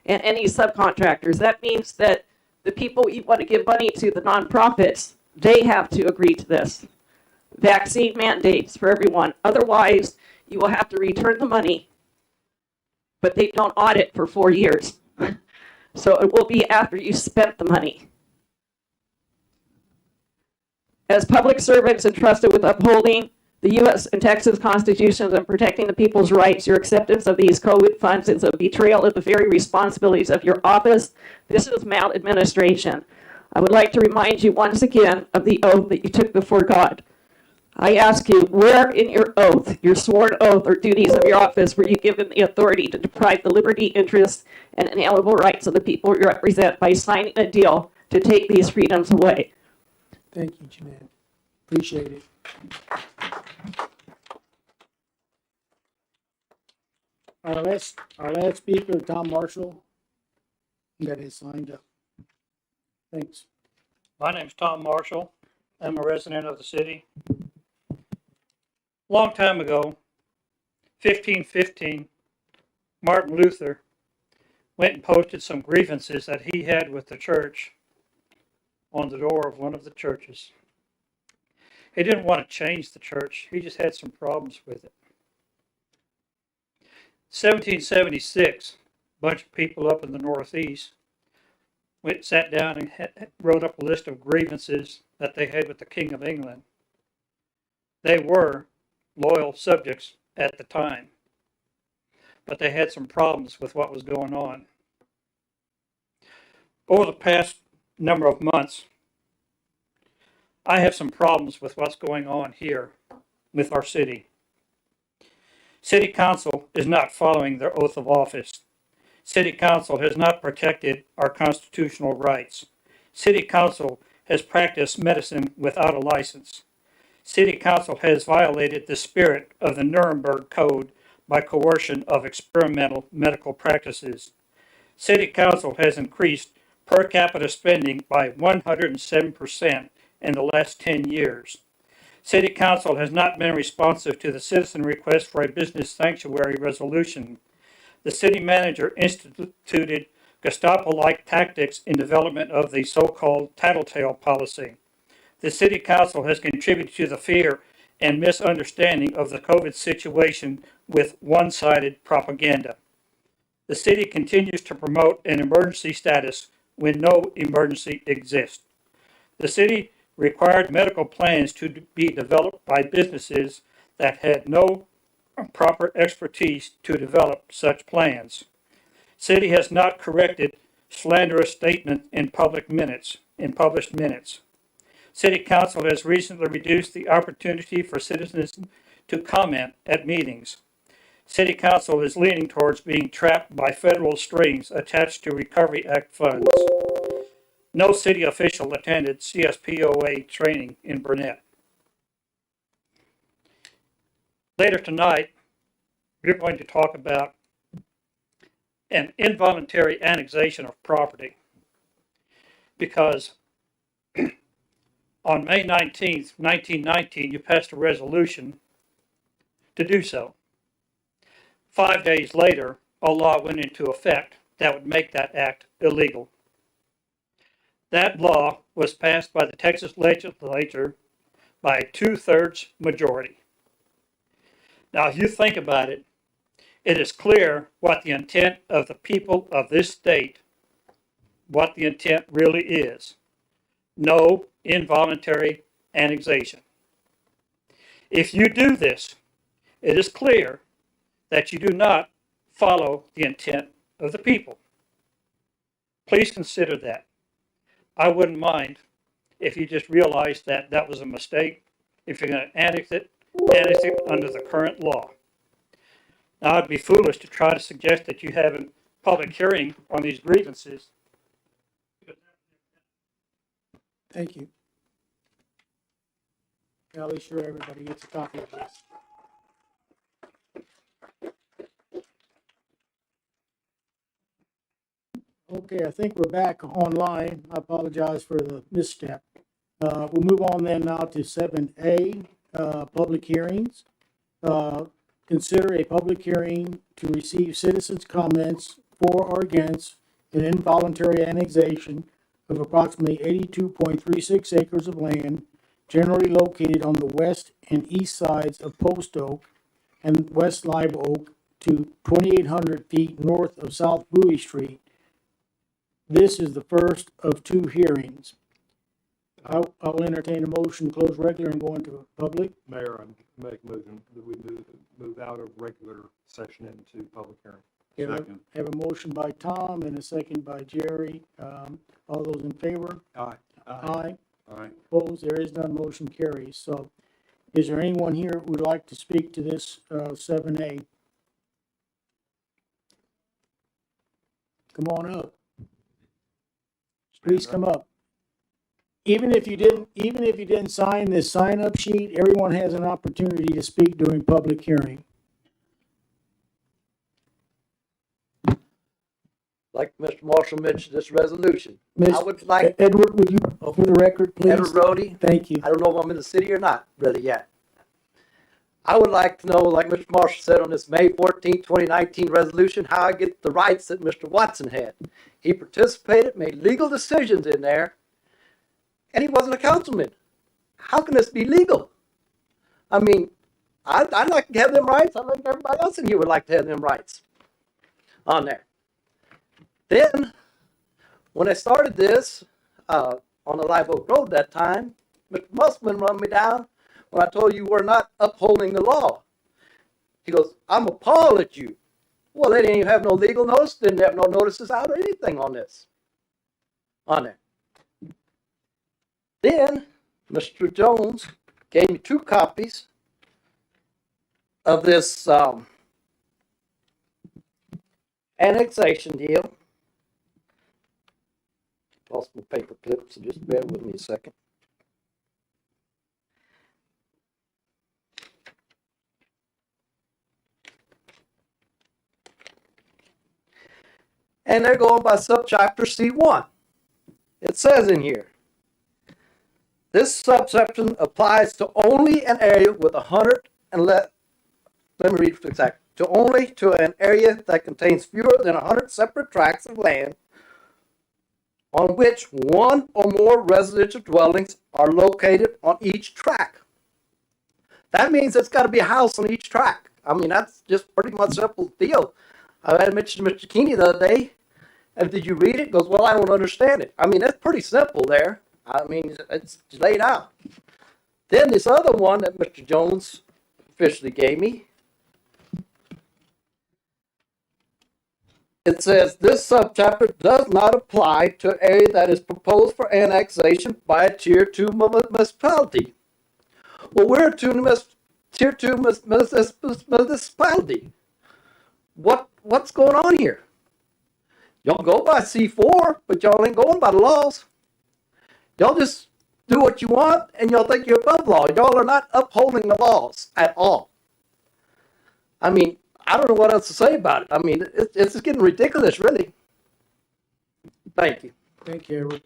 And any subcontractors. That means that the people you want to give money to, the nonprofits, they have to agree to this. Vaccine mandates for everyone. Otherwise, you will have to return the money, but they don't audit for 4 years. So it will be after you spent the money. As public servants entrusted with upholding the U.S. and Texas constitutions and protecting the people's rights, your acceptance of these COVID funds is a betrayal of the very responsibilities of your office. This is maladministration. I would like to remind you once again of the oath that you took before God. I ask you, where in your oath, your sworn oath or duties of your office, were you given the authority to deprive the liberty, interests, and inalienable rights of the people you represent by signing a deal to take these freedoms away? Thank you, Jeanette. Appreciate it. Our last speaker, Tom Marshall. Got his signed up. Thanks. My name's Tom Marshall. I'm a resident of the city. Long time ago, 1515, Martin Luther went and posted some grievances that he had with the church on the door of one of the churches. He didn't want to change the church. He just had some problems with it. 1776, a bunch of people up in the Northeast sat down and wrote up a list of grievances that they had with the King of England. They were loyal subjects at the time, but they had some problems with what was going on. Over the past number of months, I have some problems with what's going on here with our city. City Council is not following their oath of office. City Council has not protected our constitutional rights. City Council has practiced medicine without a license. City Council has violated the spirit of the Nuremberg Code by coercion of experimental medical practices. City Council has increased per capita spending by 107% in the last 10 years. City Council has not been responsive to the citizen request for a business sanctuary resolution. The city manager instituted Gestapo-like tactics in development of the so-called tattletale policy. The City Council has contributed to the fear and misunderstanding of the COVID situation with one-sided propaganda. The city continues to promote an emergency status when no emergency exists. The city required medical plans to be developed by businesses that had no proper expertise to develop such plans. City has not corrected slanderous statement in published minutes. City Council has recently reduced the opportunity for citizens to comment at meetings. City Council is leaning towards being trapped by federal strings attached to Recovery Act funds. No city official attended CSPOA training in Burnett. Later tonight, we're going to talk about an involuntary annexation of property, because on May 19th, 1919, you passed a resolution to do so. 5 days later, a law went into effect that would make that act illegal. That law was passed by the Texas legislature by a 2/3 majority. Now, if you think about it, it is clear what the intent of the people of this state, what the intent really is. No involuntary annexation. If you do this, it is clear that you do not follow the intent of the people. Please consider that. I wouldn't mind if you just realized that that was a mistake. If you're going to annex it under the current law. Now, it'd be foolish to try to suggest that you have a public hearing on these grievances. Thank you. I'll be sure everybody gets a copy of this. Okay, I think we're back online. I apologize for the misstep. We'll move on then now to 7A, public hearings. Consider a public hearing to receive citizens' comments for or against an involuntary annexation of approximately 82.36 acres of land generally located on the west and east sides of Post Oak and West Live Oak to 2,800 feet north of South Bowie Street This is the first of two hearings. I'll entertain a motion to close regular and go into public. Mayor, I make a motion that we move out of regular session into public hearing. Have a motion by Tom and a second by Jerry. All those in favor? Aye. Aye. Aye. Opposed? There is none. Motion carries. So is there anyone here who would like to speak to this 7A? Come on up. Please come up. Even if you didn't sign this sign-up sheet, everyone has an opportunity to speak during public hearing. Like Mr. Marshall mentioned, this resolution. Miss I would like, Edward, would you, for the record, please? Edward Rhodey, Thank you. I don't know if I'm in the city or not, really yet. I would like to know, like Mr. Marshall said on this May 14, 2019 resolution, how I get the rights that Mr. Watson had. He participated, made legal decisions in there, and he wasn't a councilman. How can this be legal? I mean, I'd like to have them rights. I think everybody else in here would like to have them rights on there. Then, when I started this on the Live Oak Road that time, Mr. Musselman run me down when I told you we're not upholding the law. He goes, I'm appalled at you. Well, they didn't even have no legal notice, didn't have no notices out or anything on this. On there. Then, Mr. Jones gave me 2 copies of this annexation deal. Lost my paper clip, so just bear with me a second. And they're going by subchapter C1. It says in here, this subsection applies to only an area with 100 and let me read it exactly. To only to an area that contains fewer than 100 separate tracts of land on which one or more residential dwellings are located on each tract. That means it's got to be a house on each tract. I mean, that's just pretty much a simple deal. I had mentioned to Mr. Keeney the other day, and did you read it? He goes, well, I don't understand it. I mean, that's pretty simple there. I mean, it's laid out. Then this other one that Mr. Jones officially gave me, it says this subchapter does not apply to an area that is proposed for annexation by a Tier 2 municipality. Well, we're a Tier 2 municipality. What's going on here? Y'all go by C4, but y'all ain't going by the laws. Y'all just do what you want, and y'all think you're above law. Y'all are not upholding the laws at all. I mean, I don't know what else to say about it. I mean, it's getting ridiculous, really. Thank you. Thank you, Edward.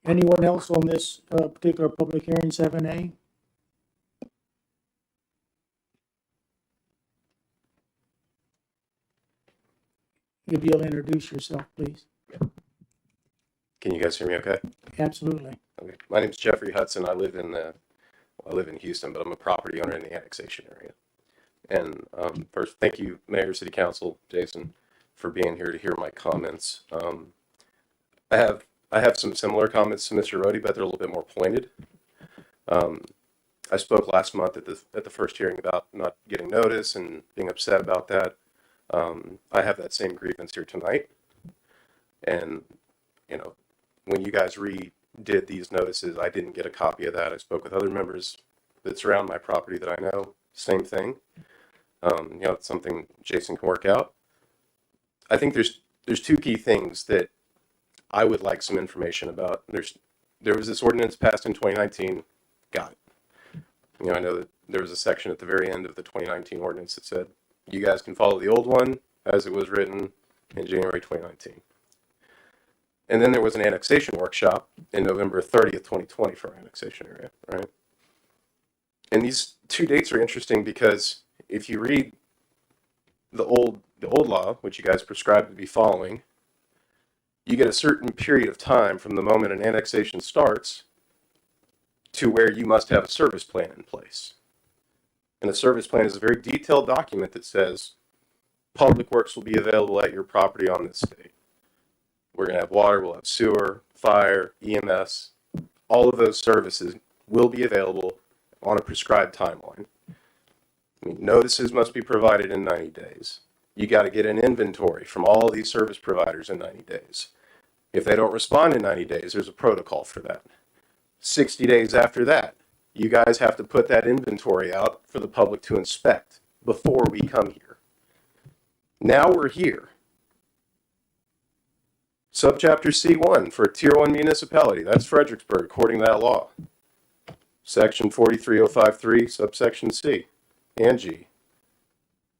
Anyone else on this particular public hearing 7A? If you'll introduce yourself, please. Can you guys hear me okay? Absolutely. Okay. My name is Jeffrey Hudson. I live in Houston, but I'm a property owner in the annexation area. And first, thank you, Mayor, City Council, Jason, for being here to hear my comments. I have some similar comments to Mr. Rhodey, but they're a little bit more pointed. I spoke last month at the first hearing about not getting notice and being upset about that. I have that same grievance here tonight. And, you know, when you guys redid these notices, I didn't get a copy of that. I spoke with other members that surround my property that I know, same thing. You know, it's something Jason can work out. I think there's 2 key things that I would like some information about. There was this ordinance passed in 2019. Got it. You know, I know that there was a section at the very end of the 2019 ordinance that said you guys can follow the old one as it was written in January 2019. And then there was an annexation workshop in November 30th, 2020 for our annexation area, right? And these 2 dates are interesting because if you read the old law, which you guys prescribed to be following, you get a certain period of time from the moment an annexation starts to where you must have a service plan in place. And the service plan is a very detailed document that says public works will be available at your property on this date. We're going to have water, we'll have sewer, fire, EMS. All of those services will be available on a prescribed timeline. I mean, notices must be provided in 90 days. You got to get an inventory from all of these service providers in 90 days. If they don't respond in 90 days, there's a protocol for that. 60 days after that, you guys have to put that inventory out for the public to inspect before we come here. Now we're here. Subchapter C1 for a Tier 1 municipality. That's Fredericksburg, according to that law. Section 43053, subsection C and G.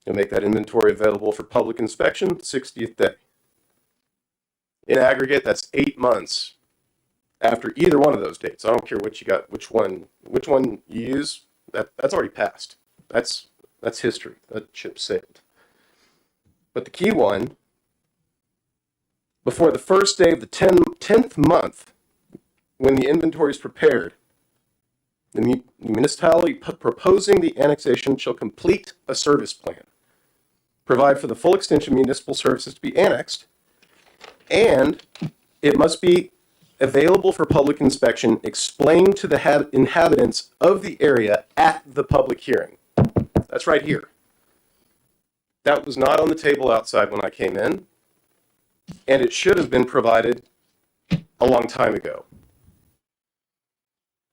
You'll make that inventory available for public inspection 60th day. In aggregate, that's 8 months after either one of those dates. I don't care what you got, which one you use. That's already passed. That's history. That ship sailed. But the key one, before the first day of the 10th month, when the inventory is prepared, the municipality proposing the annexation shall complete a service plan, provide for the full extension of municipal services to be annexed, and it must be available for public inspection, explained to the inhabitants of the area at the public hearing. That's right here. That was not on the table outside when I came in, and it should have been provided a long time ago.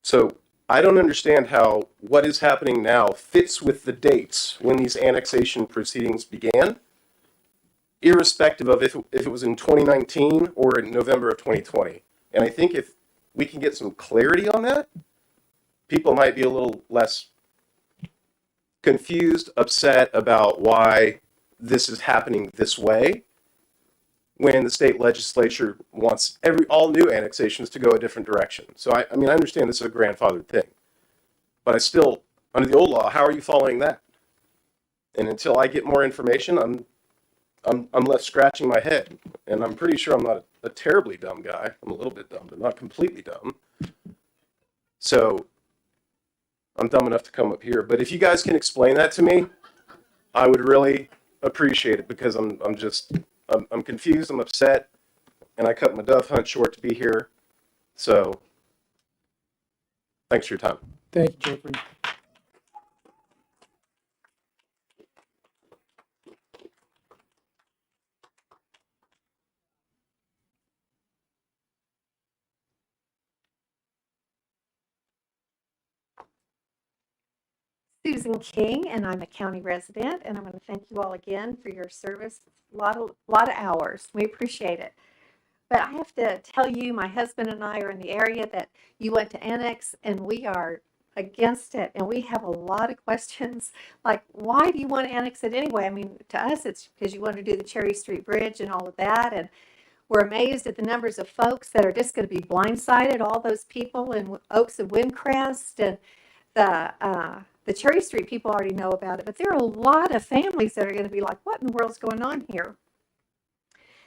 So I don't understand how what is happening now fits with the dates when these annexation proceedings began, irrespective of if it was in 2019 or in November of 2020. And I think if we can get some clarity on that, people might be a little less confused, upset about why this is happening this way, when the state legislature wants all new annexations to go a different direction. So I mean, I understand this is a grandfathered thing, but I still, under the old law, how are you following that? And until I get more information, I'm left scratching my head, and I'm pretty sure I'm not a terribly dumb guy. I'm a little bit dumb, but not completely dumb. So I'm dumb enough to come up here. But if you guys can explain that to me, I would really appreciate it, because I'm confused, I'm upset, and I cut my dove hunt short to be here. So thanks for your time. Thank you, Jeffrey. Susan King, and I'm a county resident, and I want to thank you all again for your service. A lot of hours. We appreciate it. But I have to tell you, my husband and I are in the area that you want to annex, and we are against it. And we have a lot of questions, like, why do you want to annex it anyway? I mean, to us, it's because you want to do the Cherry Street Bridge and all of that. And we're amazed at the numbers of folks that are just going to be blindsided, all those people in Oaks and Windcrest, and the Cherry Street people already know about it, but there are a lot of families that are going to be like, what in the world's going on here?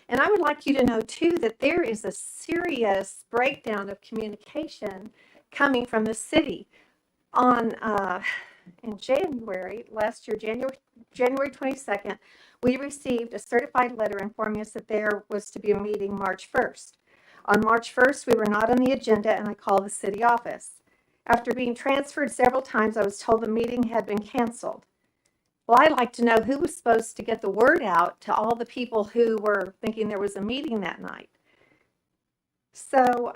And I would like you to know, too, that there is a serious breakdown of communication coming from the city. In January, last year, January 22nd, we received a certified letter informing us that there was to be a meeting March 1st. On March 1st, we were not on the agenda, and I called the city office. After being transferred several times, I was told the meeting had been canceled. Well, I'd like to know who was supposed to get the word out to all the people who were thinking there was a meeting that night. So,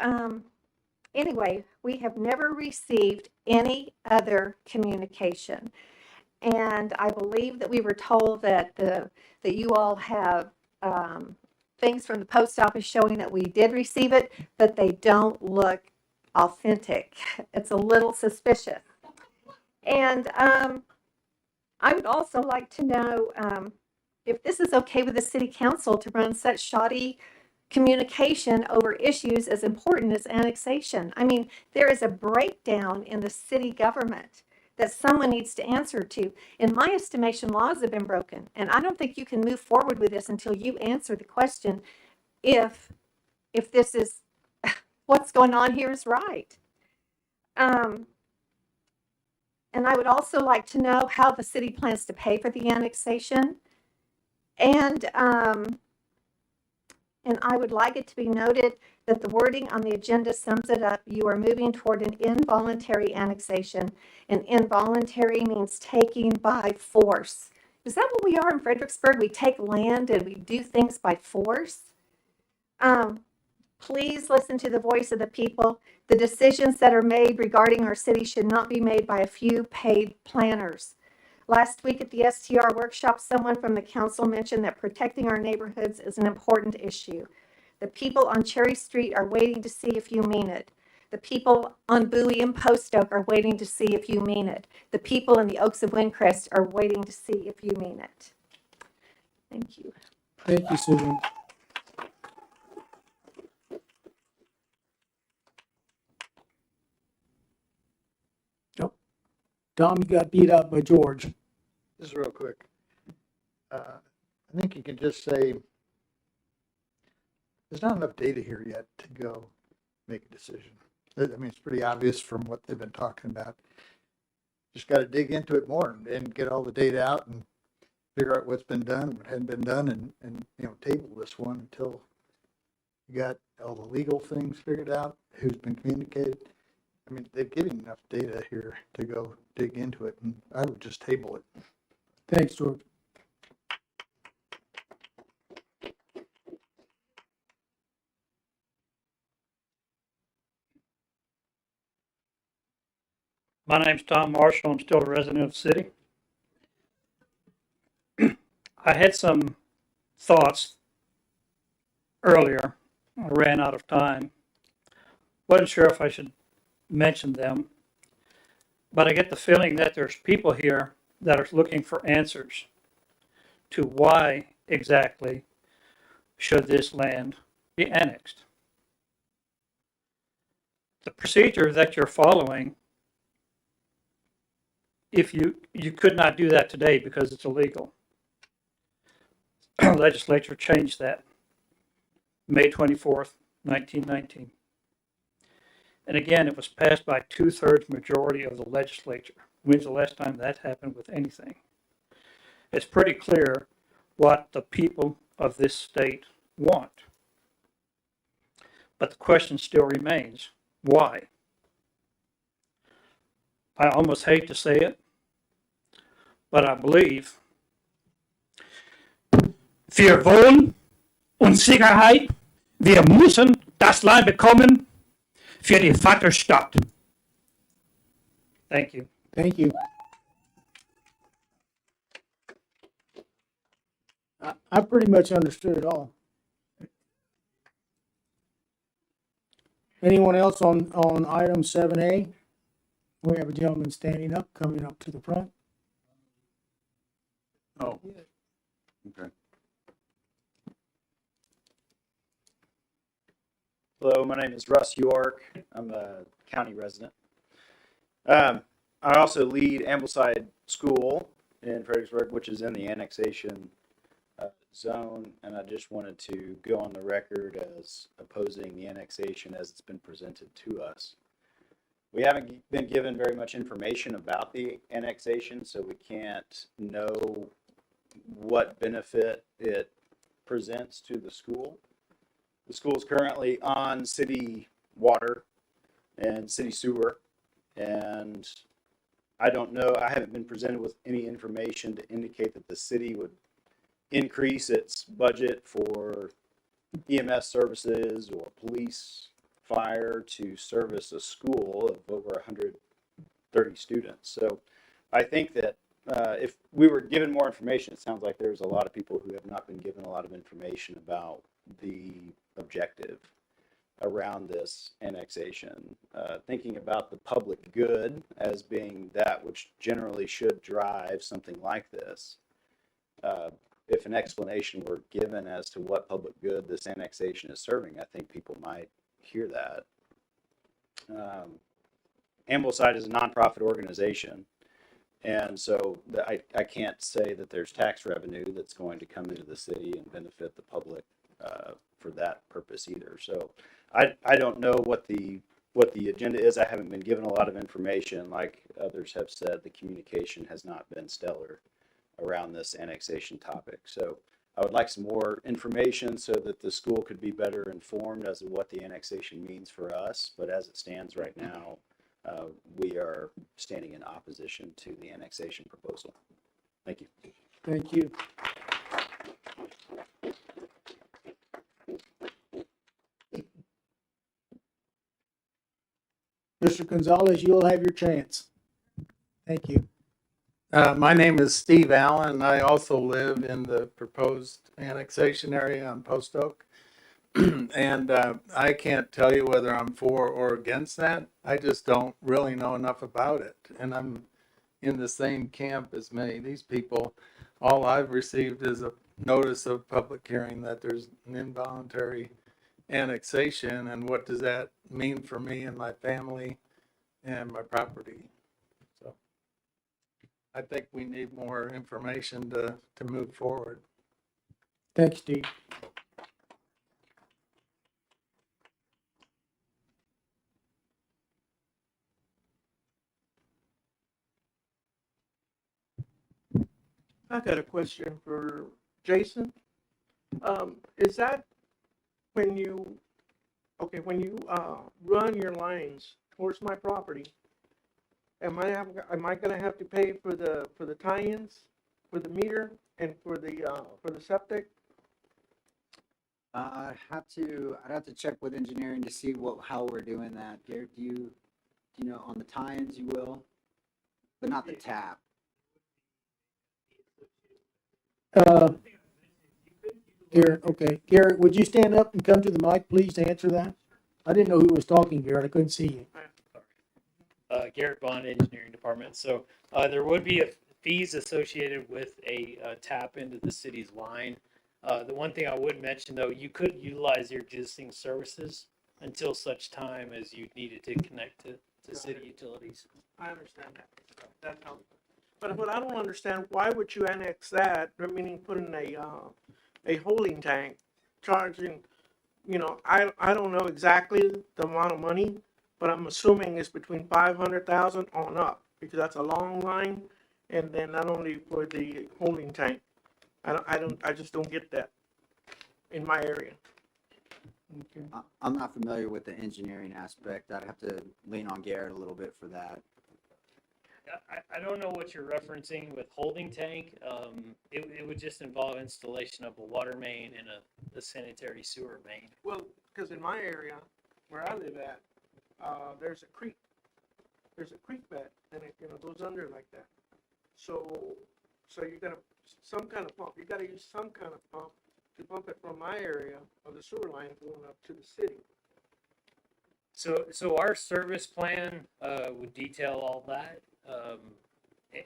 anyway, we have never received any other communication. And I believe that we were told that that you all have things from the post office showing that we did receive it, but they don't look authentic. It's a little suspicious. And I would also like to know if this is okay with the city council to run such shoddy communication over issues as important as annexation. I mean, there is a breakdown in the city government that someone needs to answer to. In my estimation, laws have been broken, and I don't think you can move forward with this until you answer the question if this is what's going on here is right. And And I would also like to know how the city plans to pay for the annexation. And I would like it to be noted that the wording on the agenda sums it up. You are moving toward an involuntary annexation, and involuntary means taking by force. Is that what we are in Fredericksburg? We take land and we do things by force? Please listen to the voice of the people. The decisions that are made regarding our city should not be made by a few paid planners. Last week at the STR workshop, someone from the council mentioned that protecting our neighborhoods is an important issue. The people on Cherry Street are waiting to see if you mean it. The people on Bowie and Post Oak are waiting to see if you mean it. The people in the Oaks of Windcrest are waiting to see if you mean it. Thank you. Thank you, Susan. Tom, you got beat up by George. Just real quick. I think you can just say, there's not enough data here yet to go make a decision. I mean, it's pretty obvious from what they've been talking about. Just got to dig into it more and get all the data out and figure out what's been done, what hadn't been done, and table this one until you got all the legal things figured out, who's been communicated. I mean, they've given enough data here to go dig into it, and I would just table it. Thanks, George. My name's Tom Marshall. I'm still a resident of the city. I had some thoughts earlier. I ran out of time. Wasn't sure if I should mention them, but I get the feeling that there's people here that are looking for answers to why exactly should this land be annexed. The procedure that you're following, if you could not do that today because it's illegal. Legislature changed that May 24th, 1919. And again, it was passed by 2/3 majority of the legislature. When's the last time that happened with anything? It's pretty clear what the people of this state want. But the question still remains, why? I almost hate to say it, but I believe wir wollen und Sicherheit, wir müssen das Land bekommen für die Vaterstadt. Thank you. Thank you. I pretty much understood it all. Anyone else on item 7A? We have a gentleman standing up, coming up to the front. Oh, okay. Hello, my name is Russ York. I'm a county resident. I also lead Ambleside School in Fredericksburg, which is in the annexation zone, and I just wanted to go on the record as opposing the annexation as it's been presented to us. We haven't been given very much information about the annexation, so we can't know what benefit it presents to the school. The school is currently on city water and city sewer, and I don't know, I haven't been presented with any information to indicate that the city would increase its budget for EMS services or police, fire to service a school of over 130 students. So I think that if we were given more information, it sounds like there's a lot of people who have not been given a lot of information about the objective around this annexation. Thinking about the public good as being that which generally should drive something like this. If an explanation were given as to what public good this annexation is serving, I think people might hear that. Ambleside is a nonprofit organization, and so I can't say that there's tax revenue that's going to come into the city and benefit the public for that purpose either. So I don't know what the what the agenda is. I haven't been given a lot of information. Like others have said, the communication has not been stellar around this annexation topic. So I would like some more information so that the school could be better informed as to what the annexation means for us. But as it stands right now, we are standing in opposition to the annexation proposal. Thank you. Thank you. Mr. Gonzalez, you'll have your chance. Thank you. My name is Steve Allen. I also live in the proposed annexation area on Post Oak. And I can't tell you whether I'm for or against that. I just don't really know enough about it. And I'm in the same camp as many of these people. All I've received is a notice of public hearing that there's an involuntary annexation. And what does that mean for me and my family and my property? So I think we need more information to move forward. Thanks, Steve. I got a question for Jason. Is that when you, run your lines towards my property, am I gonna have to pay for the tie-ins, for the meter and for the septic? I'd have to check with engineering to see how we're doing that. Garrett, do you know on the tie-ins you will, but not the tap. Garrett, okay. Garrett, would you stand up and come to the mic, please, to answer that? I didn't know who was talking, Garrett. I couldn't see you. Garrett Bond, Engineering Department. So there would be fees associated with a tap into the city's line. The one thing I would mention, though, you could utilize your existing services until such time as you needed to connect to city utilities. I understand that. That helps. But I don't understand, why would you annex that, meaning put in a holding tank, charging, I don't know exactly the amount of money, but I'm assuming it's between 500,000 on up, because that's a long line, and then not only for the holding tank. I just don't get that in my area. Okay. I'm not familiar with the engineering aspect. I'd have to lean on Garrett a little bit for that. I don't know what you're referencing with holding tank. It would just involve installation of a water main and a sanitary sewer main. Well, because in my area, where I live at, there's a creek. There's a creek bed, and it goes under like that. So you gotta some kind of pump. You gotta use some kind of pump to pump it from my area of the sewer line going up to the city. So our service plan would detail all that.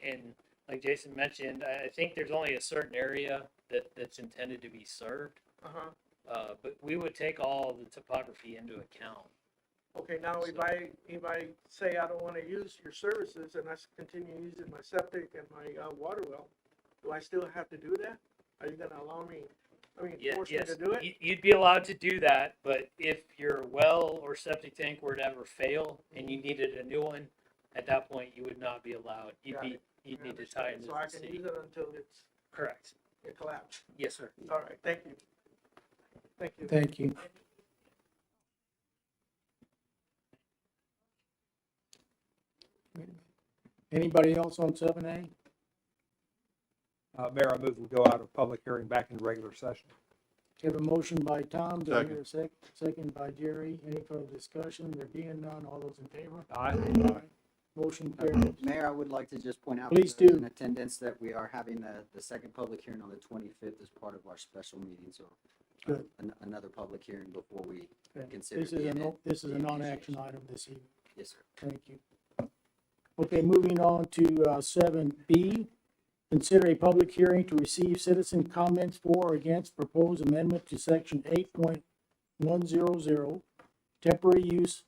And like Jason mentioned, I think there's only a certain area that's intended to be served. But we would take all the topography into account. Okay, now if I say I don't want to use your services and I continue using my septic and my water well, do I still have to do that? Are you going to allow me? Force me to do it? You'd be allowed to do that, but if your well or septic tank were to ever fail and you needed a new one, at that point you would not be allowed. You'd need to tie into so I the can city. use it until Correct. it collapses. Yes, sir. All right, thank you. Thank you. Thank you. Anybody else on 7A? Mayor, I move we go out of public hearing back into regular session. Have a motion by Tom, do I hear a second by Jerry? Any further discussion? There being none, all those in favor? Aye. Motion carries. Mayor, I would like to just point out Please for those do. in attendance that we are having the second public hearing on the 25th as part of our special meeting. So Good. another public hearing before we Okay. consider. This is a non-action item this evening. Yes, sir. Thank you. Okay, moving on to 7B. Consider a public hearing to receive citizen comments for or against proposed amendment to section 8.100, temporary use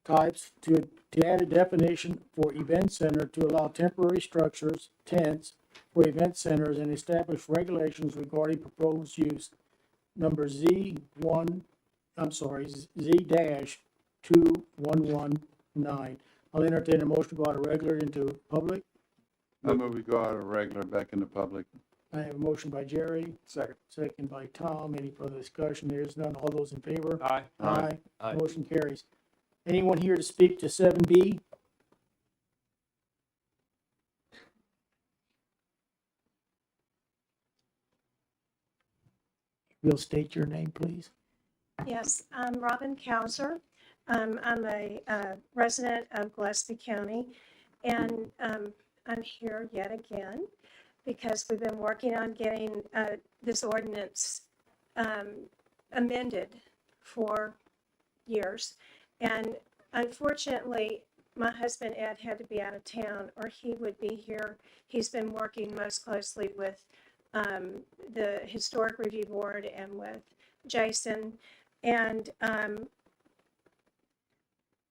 types to add a definition for event center to allow temporary structures, tents for event centers and establish regulations regarding proposed use. Number Z 2119. I'll entertain a motion to go out of regular into public. I move we go out of regular back into public. I have a motion by Jerry, Second. second by Tom. Any further discussion? There's none. All those in favor? Aye. Aye. Aye. Motion carries. Anyone here to speak to 7B? You'll state your name, please. Yes, I'm Robin Kauser. I'm a resident of Gillespie County, and I'm here yet again because we've been working on getting this ordinance amended for years. And unfortunately, my husband Ed had to be out of town or he would be here. He's been working most closely with the Historic Review Board and with Jason. And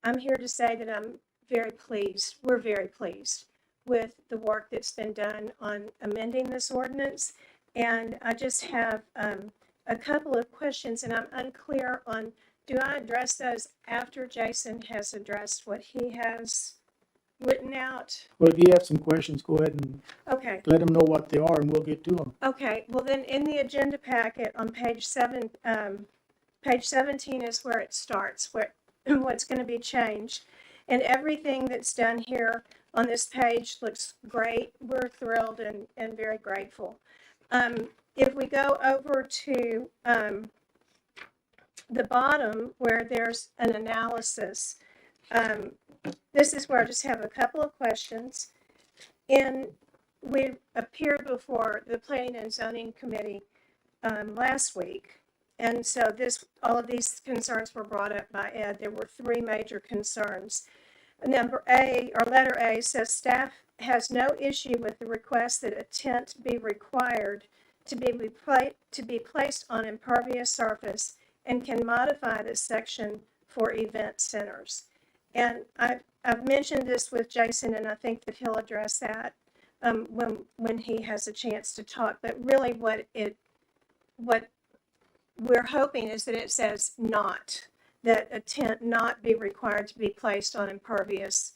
I'm here to say that I'm very pleased. We're very pleased with the work that's been done on amending this ordinance. And I just have a couple of questions, and I'm unclear on, do I address those after Jason has addressed what he has written out? Well, if you have some questions, go ahead and Okay. let them know what they are, and we'll get to them. Okay, well then in the agenda packet on page 17 is where it starts, where what's going to be changed. And everything that's done here on this page looks great. We're thrilled and very grateful. If we go over to the bottom where there's an analysis, this is where I just have a couple of questions. We appeared before the Planning and Zoning Committee last week. And so all of these concerns were brought up by Ed. There were three major concerns. Number A, or letter A, says staff has no issue with the request that a tent be required to be placed on impervious surface and can modify this section for event centers. And I've mentioned this with Jason, and I think that he'll address that when he has a chance to talk. But really what we're hoping is that it says not, that a tent not be required to be placed on impervious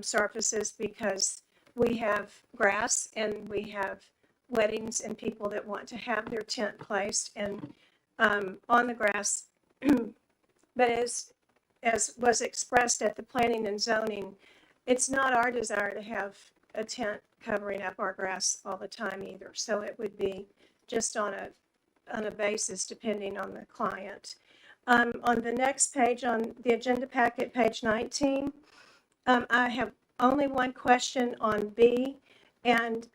surfaces, because we have grass and we have weddings and people that want to have their tent placed and on the grass. But as was expressed at the Planning and Zoning, it's not our desire to have a tent covering up our grass all the time either. So it would be just on a basis depending on the client. On the next page on the agenda packet, page 19, I have only one question on B, and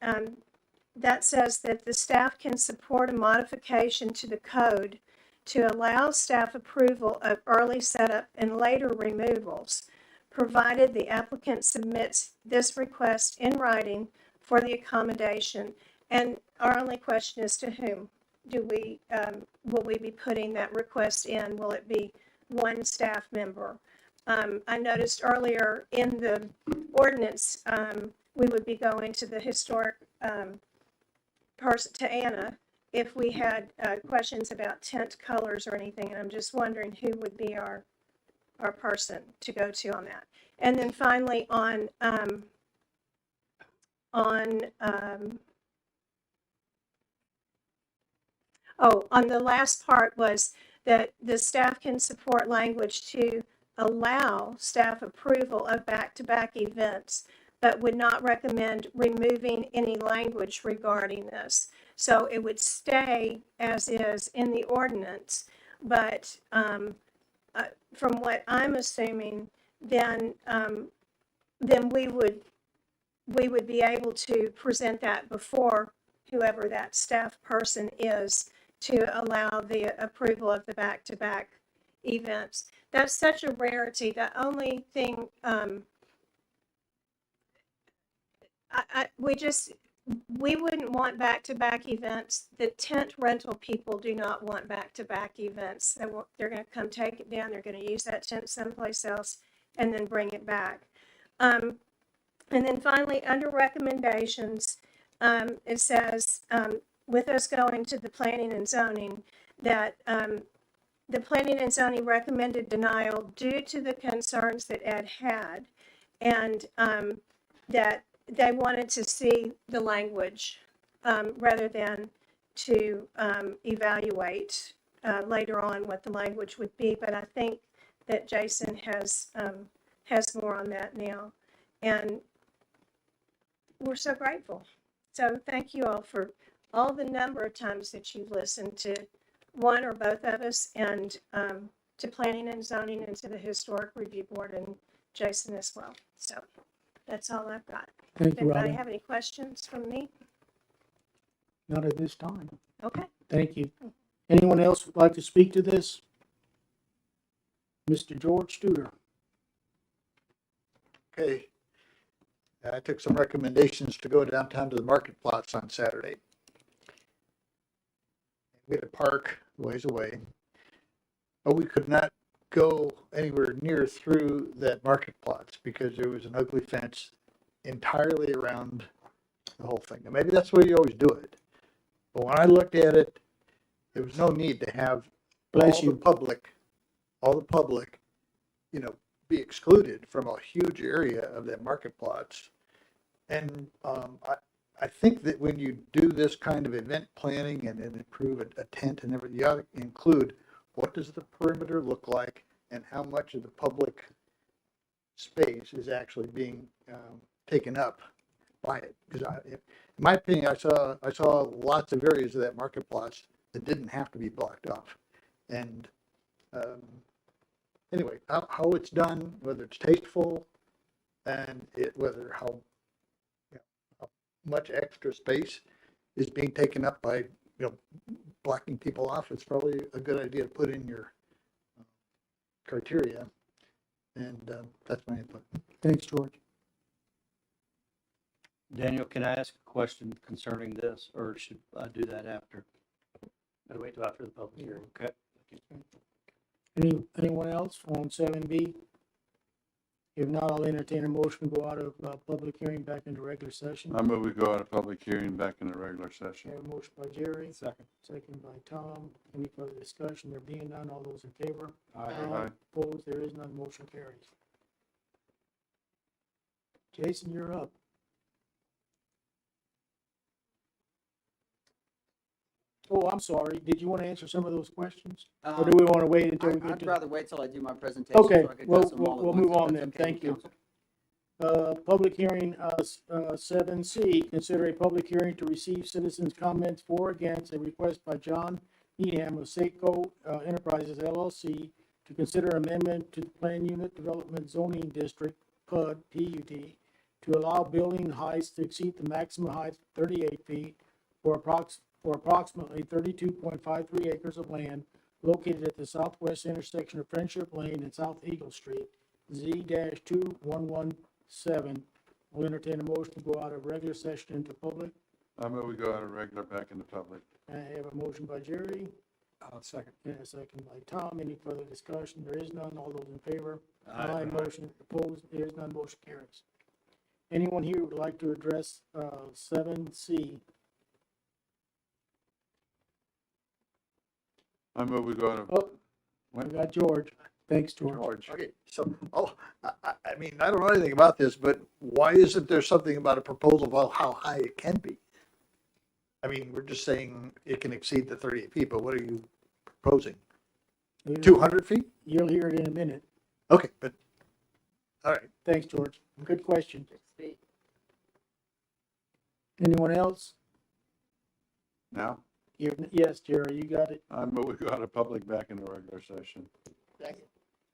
that says that the staff can support a modification to the code to allow staff approval of early setup and later removals, provided the applicant submits this request in writing for the accommodation. And our only question is to whom will we be putting that request in? Will it be one staff member? I noticed earlier in the ordinance, we would be going to the historic person, to Anna, if we had questions about tent colors or anything. And I'm just wondering who would be our person to go to on that. And then finally on the last part was that the staff can support language to allow staff approval of back-to-back events, but would not recommend removing any language regarding this. So it would stay as is in the ordinance, but from what I'm assuming, then we would be able to present that before whoever that staff person is to allow the approval of the back-to-back events. That's such a rarity. The only thing we wouldn't want back-to-back events. The tent rental people do not want back-to-back events. They're going to come take it down. They're going to use that tent someplace else and then bring it back. And then finally, under recommendations, it says, with us going to the planning and zoning, that the planning and zoning recommended denial due to the concerns that Ed had, and that they wanted to see the language rather than to evaluate later on what the language would be. But I think that Jason has more on that now, and we're so grateful. So thank you all for all the number of times that you've listened to one or both of us, and to planning and zoning, and to the historic review board, and Jason as well. So that's all I've got. Thank you, Anybody Robin. have any questions from me? Not at this time. Okay. Thank you. Anyone else would like to speak to this? Mr. George Studer. Okay. I took some recommendations to go downtown to the market plots on Saturday. We had a park ways away, but we could not go anywhere near through that market plots because there was an ugly fence entirely around the whole thing. And maybe that's the way you always do it. But when I looked at it, there was no need to have all the public, you know, be excluded from a huge area of that market plots. And I think that when you do this kind of event planning and improve a tent and everything, you ought to include what does the perimeter look like and how much of the public space is actually being taken up by it. Because in my opinion, I saw lots of areas of that market plots that didn't have to be blocked off. And anyway, how it's done, whether it's tasteful, and how much extra space is being taken up by blocking people off, it's probably a good idea to put in your criteria. And that's my input. Thanks, George. Daniel, can I ask a question concerning this, or should I do that after? I'd wait till after the public hearing. Okay. Anyone else on 7B? If not, I'll entertain a motion to go out of public hearing back into regular session. I move we go out of public hearing back into regular I session. have a motion by Jerry. Second. Second by Tom. Any further discussion? There being none, all those in favor? Aye. Opposed? There is none. Motion carries. Jason, you're up. Oh, I'm sorry. Did you want to answer some of those questions? Or do we want to wait until we get I'd to? rather wait till I do my presentation. Okay, so I could we'll, address them all at we'll once, move if on that's then. okay with Thank you. council. Public hearing, 7C, consider a public hearing to receive citizens' comments for or against a request by John Needham of Seiko Enterprises LLC to consider amendment to the Plan Unit Development Zoning District, PUD, PUD, to allow building heights to exceed the maximum height of 38 feet for approximately 32.53 acres of land located at the southwest intersection of Friendship Lane and South Eagle Street, Z-2117. We'll entertain a motion to go out of regular session into public. I move we go out of regular back into public. I have a motion by Jerry Second. and a second by Tom. Any further discussion? There is none. All those in favor? Aye. Motion opposed? There is none. Motion carries. Anyone here would like to address 7C? I move we go out of. Oh, we got George. Thanks, George. George. Okay, so, I mean, I don't know anything about this, but why isn't there something about a proposal about how high it can be? I mean, we're just saying it can exceed the 38 feet, but what are you proposing? 200 feet? You'll hear it in a minute. Okay, but, all right. Thanks, George. Good question. Anyone else? Now, Yes, Jerry, you got it. I move we go out of public back into regular session. I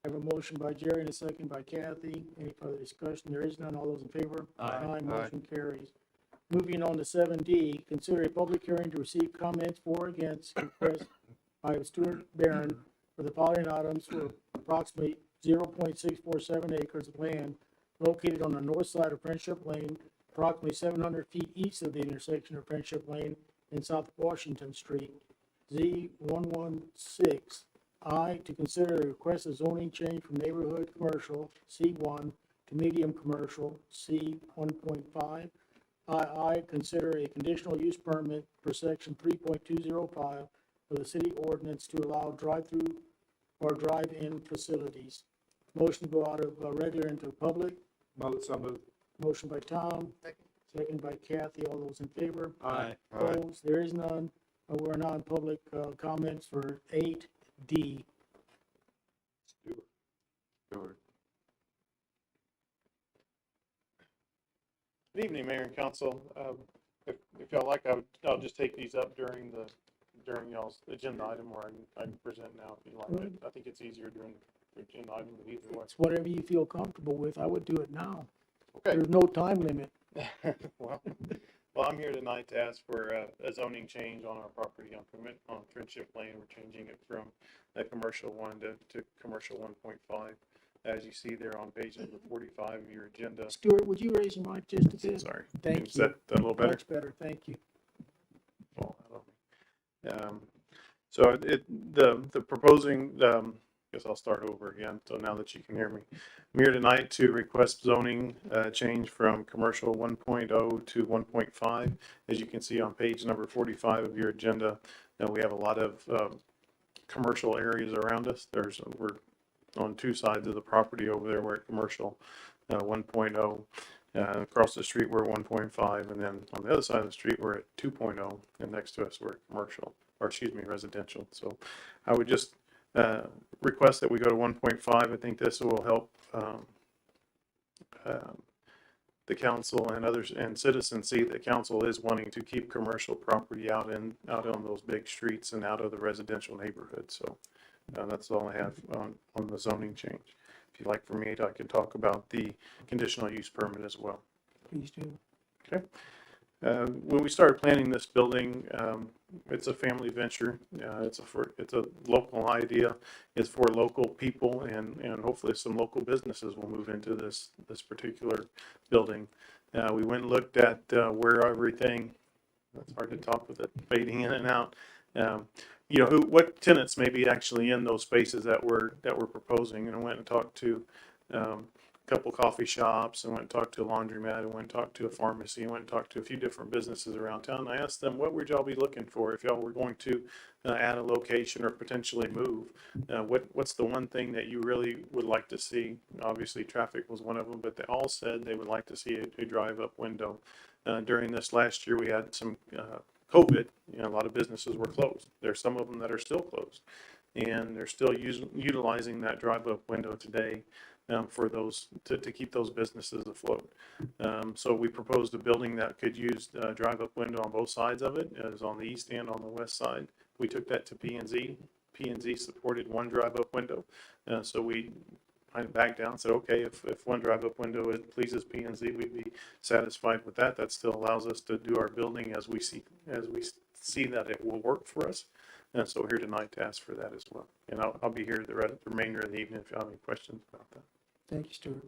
have a motion by Jerry and a second by Kathy. Any further discussion? There is none. All those in favor? Aye. Motion carries. Moving on to 7D, consider a public hearing to receive comments for or against request by Stuart Barron for the following items for approximately 0.647 acres of land located on the north side of Friendship Lane, approximately 700 feet east of the intersection of Friendship Lane and South Washington Street, Z116. I, to consider a request of zoning change from neighborhood commercial, C1, to medium commercial, C1.5. I, consider a conditional use permit for section 3.205 of the city ordinance to allow drive-through or drive-in facilities. Motion to go out of regular into public. So moved. Motion by Tom, second by Kathy. All those in favor? Aye. Opposed? There is none. We're now in public comments for 8D. Stewart. Good evening, Mayor and Council. If y'all like, I'll just take these up during y'all's agenda item, or I can present now if you like it. I think it's easier during the agenda item, but either way. It's whatever you feel comfortable with. I would do it now. Okay. There's no time limit. Well, I'm here tonight to ask for a zoning change on our property on Friendship Lane. We're changing it from a commercial 1 to commercial 1.5. As you see there on page number 45 of your agenda. Stuart, would you raise your mic just a bit? Sorry. Thank Is you. that a little better? Much better, thank you. So the proposing, guess I'll start over again. So now that you can hear me, I'm here tonight to request zoning change from commercial 1.0 to 1.5. As you can see on page number 45 of your agenda, we have a lot of commercial areas around us. We're on two sides of the property over there. We're at commercial 1.0. Across the street, we're 1.5, and then on the other side of the street, we're at 2.0, and next to us, we're at commercial, or excuse me, residential. So I would just request that we go to 1.5. I think this will help the council and others and citizens see that council is wanting to keep commercial property out on those big streets and out of the residential neighborhoods. So that's all I have on the zoning change. If you'd like for me, I can talk about the conditional use permit as well. Please do. Okay. When we started planning this building, it's a family venture. It's a local idea. It's for local people, and hopefully some local businesses will move into this particular building. We went and looked at where everything. That's hard to talk with it fading in and out. What tenants may be actually in those spaces that we're proposing, and I went and talked to a couple coffee shops, and went and talked to a laundromat, and went and talked to a pharmacy, and went and talked to a few different businesses around town. And I asked them, what would y'all be looking for if y'all were going to add a location or potentially move? What's the one thing that you really would like to see? Obviously, traffic was one of them, but they all said they would like to see a drive-up window. During this last year, we had some COVID, a lot of businesses were closed. There's some of them that are still closed, and they're still utilizing that drive-up window today for those to keep those businesses afloat. So we proposed a building that could use a drive-up window on both sides of it, as on the east and on the west side. We took that to P&Z. P&Z supported one drive-up window, so we kind of backed down and said, okay, if one drive-up window pleases P&Z, we'd be satisfied with that. That still allows us to do our building as we see that it will work for us. And so we're here tonight to ask for that as well. And I'll be here the remainder of the evening if you have any questions about that. Thank you, Stuart.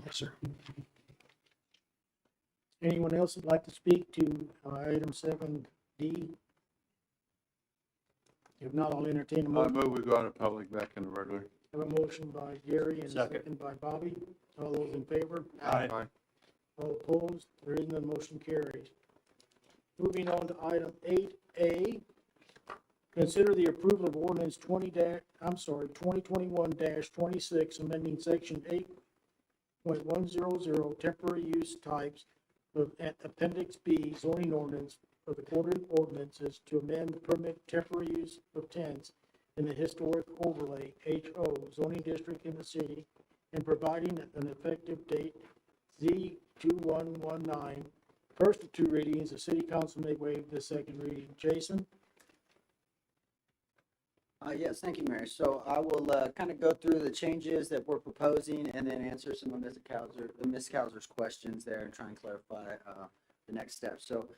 Yes, sir. Anyone else would like to speak to item 7D? If not, I'll entertain a I motion. move we go out of public back into regular. Have a motion by Gary and a second by Bobby. All those in favor? Aye. All opposed? There is none. Motion carries. Moving on to item 8A. Consider the approval of ordinance 2021-26, amending section 8.100 temporary use types of Appendix B zoning ordinance of the Code of Ordinances to amend the permit temporary use of tents in the historic overlay HO zoning district in the city, and providing an effective date Z2119. First of two readings, the city council may waive the second reading. Jason? Yes, thank you, Mayor. So I will kind of go through the changes that we're proposing and then answer some of Ms. Kauser's questions there and try and clarify the next steps. So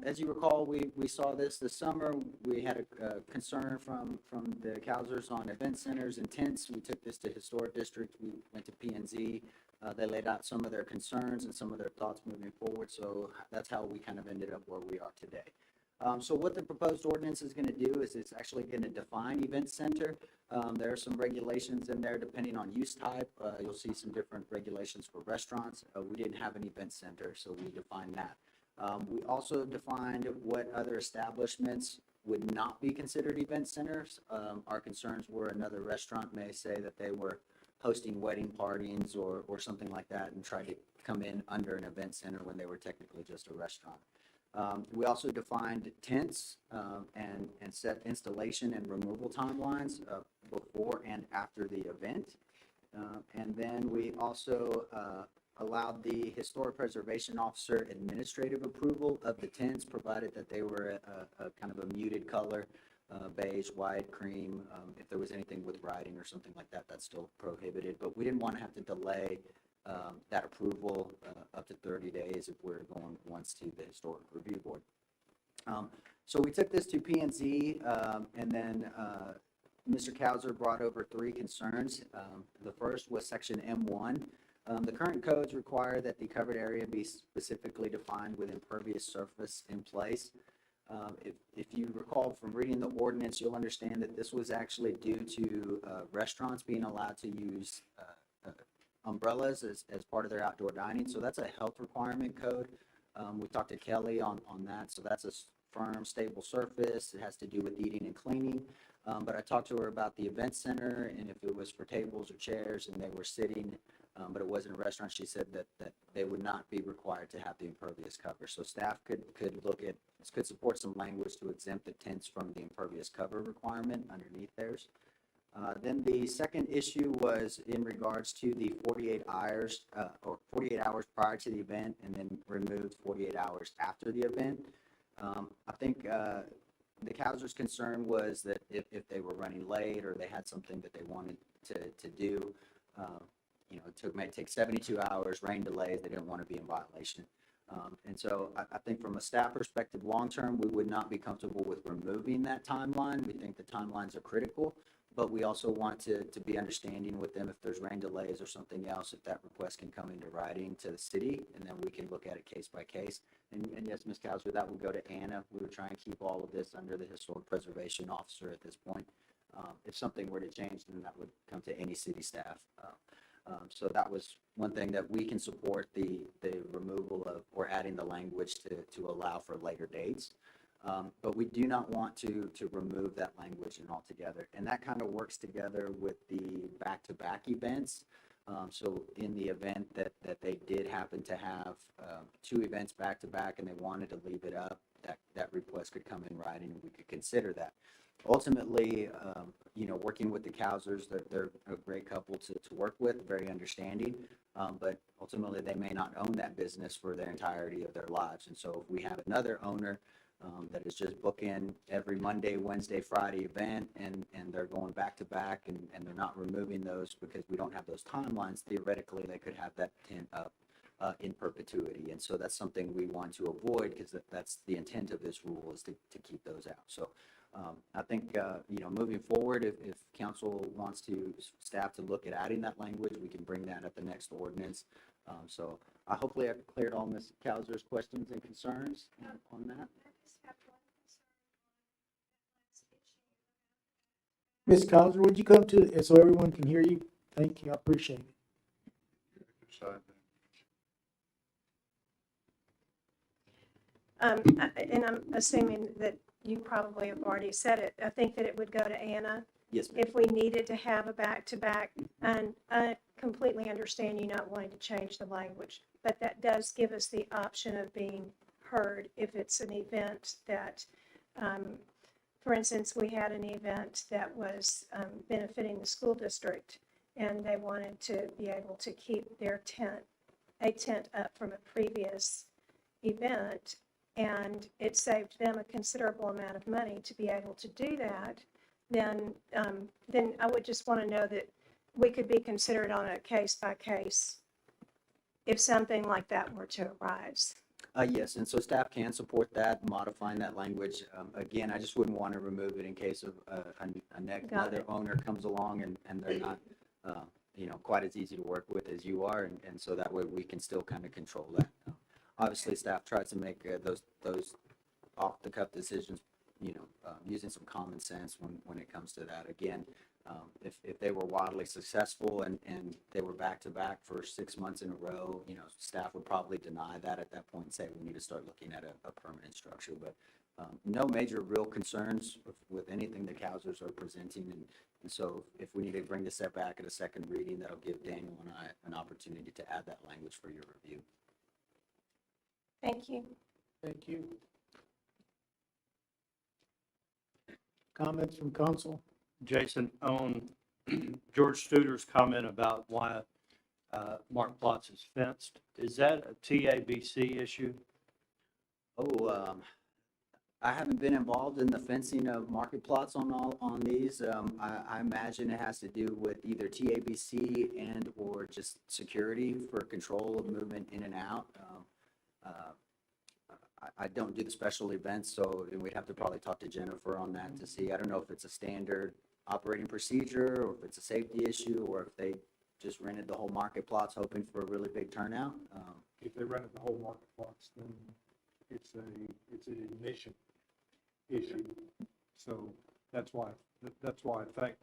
as you recall, we saw this summer. We had a concern from the Kausers on event centers and tents. We took this to Historic District. We went to P&Z. They laid out some of their concerns and some of their thoughts moving forward. So that's how we kind of ended up where we are today. So what the proposed ordinance is going to do is it's actually going to define event center. There are some regulations in there depending on use type. You'll see some different regulations for restaurants. We didn't have an event center, so we defined that. We also defined what other establishments would not be considered event centers. Our concerns were another restaurant may say that they were hosting wedding parties or something like that and try to come in under an event center when they were technically just a restaurant. We also defined tents and set installation and removal timelines before and after the event. And then we also allowed the historic preservation officer administrative approval of the tents, provided that they were a kind of a muted color, beige, white, cream. If there was anything with writing or something like that, that's still prohibited. But we didn't want to have to delay that approval up to 30 days if we're going once to the Historic Review Board. So we took this to P&Z, and then Mr. Kauser brought over 3 concerns. The first was section M1. The current codes require that the covered area be specifically defined with impervious surface in place. If you recall from reading the ordinance, you'll understand that this was actually due to restaurants being allowed to use umbrellas as part of their outdoor dining. So that's a health requirement code. We talked to Kelly on that. So that's a firm, stable surface. It has to do with eating and cleaning. But I talked to her about the event center, and if it was for tables or chairs and they were sitting, but it wasn't a restaurant, she said that they would not be required to have the impervious cover. So staff could support some language to exempt the tents from the impervious cover requirement underneath theirs. Then the second issue was in regards to the 48 hours or 48 hours prior to the event and then removed 48 hours after the event. I think the Kauser's concern was that if they were running late or they had something that they wanted to do, it might take 72 hours, rain delays, they didn't want to be in violation. And so I think from a staff perspective, long-term, we would not be comfortable with removing that timeline. We think the timelines are critical, but we also want to be understanding with them if there's rain delays or something else, if that request can come into writing to the city, and then we can look at it case by case. And yes, Ms. Kauser, that would go to Anna. We would try and keep all of this under the Historic Preservation Officer at this point. If something were to change, then that would come to any city staff. So that was one thing that we can support, the removal of or adding the language to allow for later dates. But we do not want to remove that language altogether. And that kind of works together with the back-to-back events. So in the event that they did happen to have 2 events back-to-back and they wanted to leave it up, that request could come in writing and we could consider that. Ultimately, working with the Kausers, they're a great couple to work with, very understanding, but ultimately they may not own that business for the entirety of their lives. And so if we have another owner that is just booking every Monday, Wednesday, Friday event, and they're going back to back and they're not removing those because we don't have those timelines, theoretically they could have that tent up in perpetuity. And so that's something we want to avoid because that's the intent of this rule is to keep those out. So I think, moving forward, if council wants staff to look at adding that language, we can bring that at the next ordinance. So hopefully I've cleared all Ms. Kauser's questions and concerns on that. Ms. Kauser, would you come to, so everyone can hear you? Thank you, I appreciate it. And I'm assuming that you probably have already said it. I think that it would go to Anna. Yes, ma'am. If we needed to have a back-to-back, and I completely understand you not wanting to change the language, but that does give us the option of being heard if it's an event that, for instance, we had an event that was benefiting the school district, and they wanted to be able to keep their a tent up from a previous event, and it saved them a considerable amount of money to be able to do that. Then I would just want to know that we could be considered on a case by case if something like that were to arise. Yes, and so staff can support that, modifying that language. Again, I just wouldn't want to remove it in case of another owner comes along and they're not, quite as easy to work with as you are, and so that way we can still kind of control that. Obviously, staff tries to make those off-the-cuff decisions, using some common sense when it comes to that. Again, if they were wildly successful and they were back-to-back for 6 months in a row, staff would probably deny that at that point and say we need to start looking at a permanent structure. But No major real concerns with anything the Cousers are presenting. And so if we need to bring this back at a second reading, that'll give Daniel and I an opportunity to add that language for your review. Thank you. Thank you. Comments from council? Jason, on George Studer's comment about why Mark Plots is fenced, is that a TABC issue? Oh, I haven't been involved in the fencing of market plots on these. I imagine it has to do with either TABC and or just security for control of movement in and out. I don't do the special events, so we'd have to probably talk to Jennifer on that to see. I don't know if it's a standard operating procedure or if it's a safety issue or if they just rented the whole market plots hoping for a really big turnout. If they rented the whole market plots, then it's an admission issue. So that's why I think,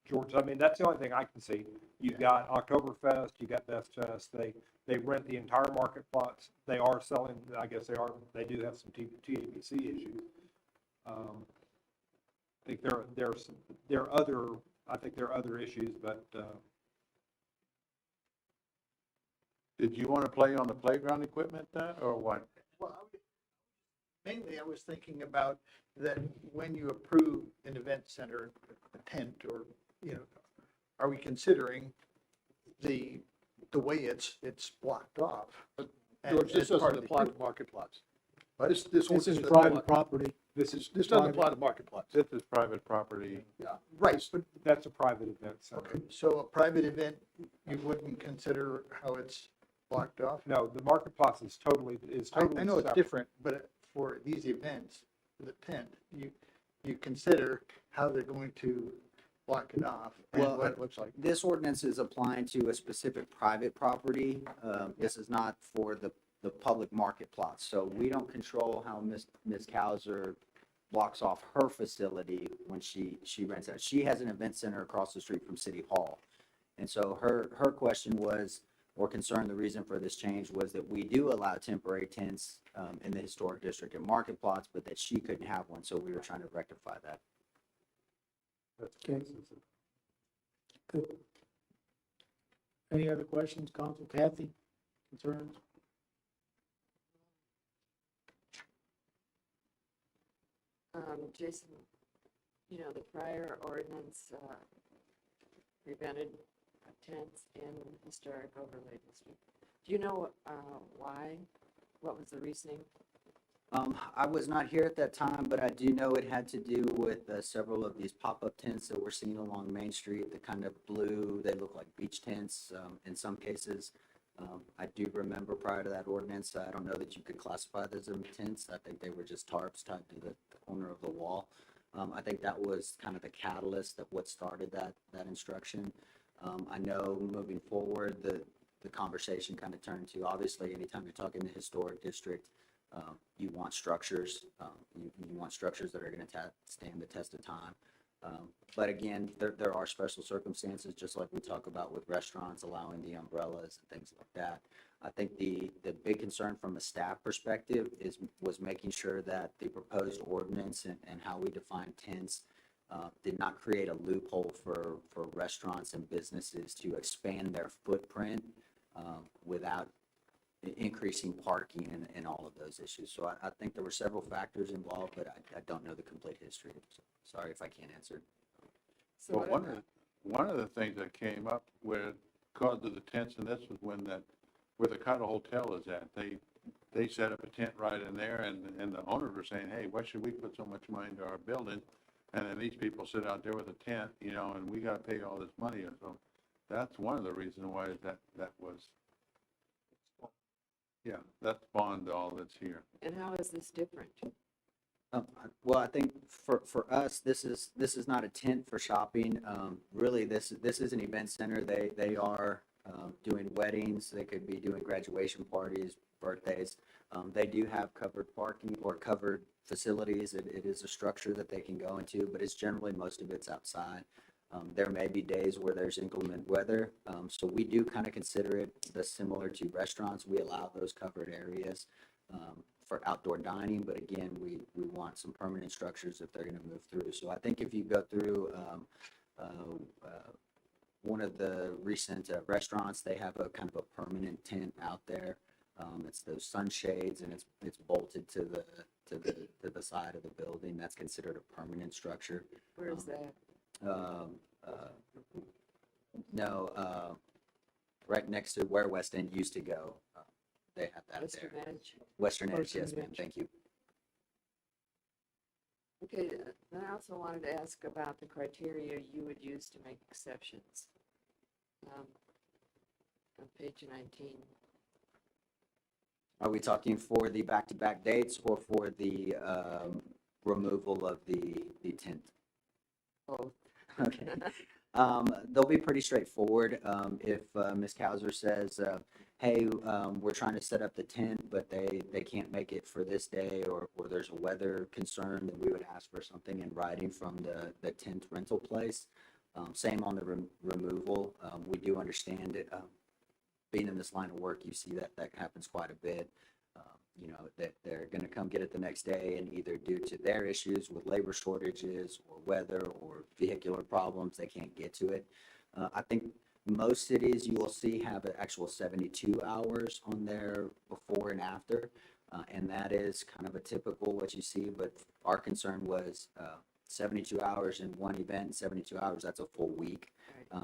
George, I mean, that's the only thing I can see. You've got Oktoberfest, you got Best Fest, they rent the entire market plots. They are selling, I guess they do have some TABC issues. I think there are other issues, but, Did you want to play on the playground equipment or what? Well, mainly I was thinking about that when you approve an event center, a tent, or, are we considering the way it's blocked off? George, this doesn't apply to market plots. This is private property. This doesn't apply to market plots. This is private property. Yeah, right, but, that's a private event center. okay, so a private event, you wouldn't consider how it's blocked off? No, the market plots is totally I know it's separate. different, but for these events, the tent, you consider how they're going to block it off and Well, what it looks like. This ordinance is applying to a specific private property. This is not for the public market plots. So we don't control how Ms. Kauser blocks off her facility when she rents out. She has an event center across the street from City Hall. And so her question was, or concern, the reason for this change was that we do allow temporary tents in the historic district and market plots, but that she couldn't have one. So we were trying to rectify that. Okay. Good. Any other questions, council? Kathy, concerns? Jason, the prior ordinance prevented tents in historic overlay district. Do you know why? What was the reasoning? I was not here at that time, but I do know it had to do with several of these pop-up tents that we're seeing along Main Street, the kind of blue, they look like beach tents in some cases. I do remember prior to that ordinance, I don't know that you could classify those as tents. I think they were just tarps tied to the corner of the wall. I think that was kind of the catalyst that what started that instruction. I know moving forward, the conversation kind of turned to, obviously, anytime you're talking the historic district, you want structures. You want structures that are going to stand the test of time. But again, there are special circumstances, just like we talk about with restaurants allowing the umbrellas and things like that. I think the big concern from a staff perspective was making sure that the proposed ordinance and how we define tents did not create a loophole for restaurants and businesses to expand their footprint without increasing parking and all of those issues. So I think there were several factors involved, but I don't know the complete history. So sorry if I can't answer. So Well, one of the things that came up with cause of the tents, and this was where the Cottle Hotel is at. They set up a tent right in there, and the owners were saying, "Hey, why should we put so much money into our building?" And then these people sit out there with a tent, and we got to pay all this money. And so that's one of the reasons why that was. Yeah, that spawned all that's here. And how is this different? Well, I think for us, this is not a tent for shopping. Really, this is an event center. They are doing weddings. They could be doing graduation parties, birthdays. They do have covered parking or covered facilities. It is a structure that they can go into, but it's generally most of it's outside. There may be days where there's inclement weather. So we do kind of consider it similar to restaurants. We allow those covered areas for outdoor dining, but again, we want want some permanent structures if they're gonna move through. So I think if you go through, one of the recent restaurants, they have a kind of a permanent tent out there. It's those sunshades and it's bolted to the side of the building. That's considered a permanent structure. Where is that? No, right next to where West End used to go. They have that Western there. Edge? Western Edge, Western yes, ma'am, Edge. thank you. Okay, then I also wanted to ask about the criteria you would use to make exceptions. On page 19. Are we talking for the back-to-back dates or for the removal of the tent? Both. Okay. They'll be pretty straightforward. If Ms. Kauser says, hey, we're trying to set up the tent, but they can't make it for this day, or there's a weather concern, then we would ask for something in writing from the tent rental place. Same on the removal. We do understand it. Being in this line of work, you see that happens quite a bit. You know, that they're going to come get it the next day, and either due to their issues with labor shortages or weather or vehicular problems, they can't get to it. I think most cities you will see have an actual 72 hours on there before and after, and that is kind of a typical what you see, but our concern was 72 hours in one event, 72 hours, that's a full week.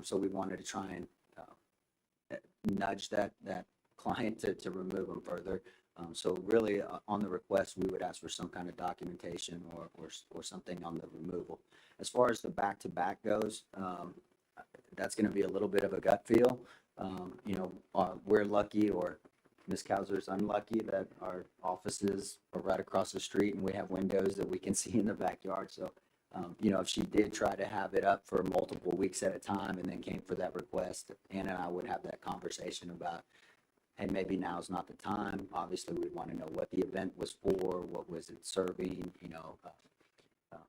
So we wanted to try and nudge that client to remove them further. So really on the request, we would ask for some kind of documentation or something on the removal. As far as the back-to-back goes, that's going to be a little bit of a gut feel. You know, we're lucky, or Ms. Kauser's unlucky, that our offices are right across the street and we have windows that we can see in the backyard. So, you know, if she did try to have it up for multiple weeks at a time and then came for that request, Anna and I would have that conversation about, hey, maybe now's not the time. Obviously, we'd want to know what the event was for, what was it serving, you know.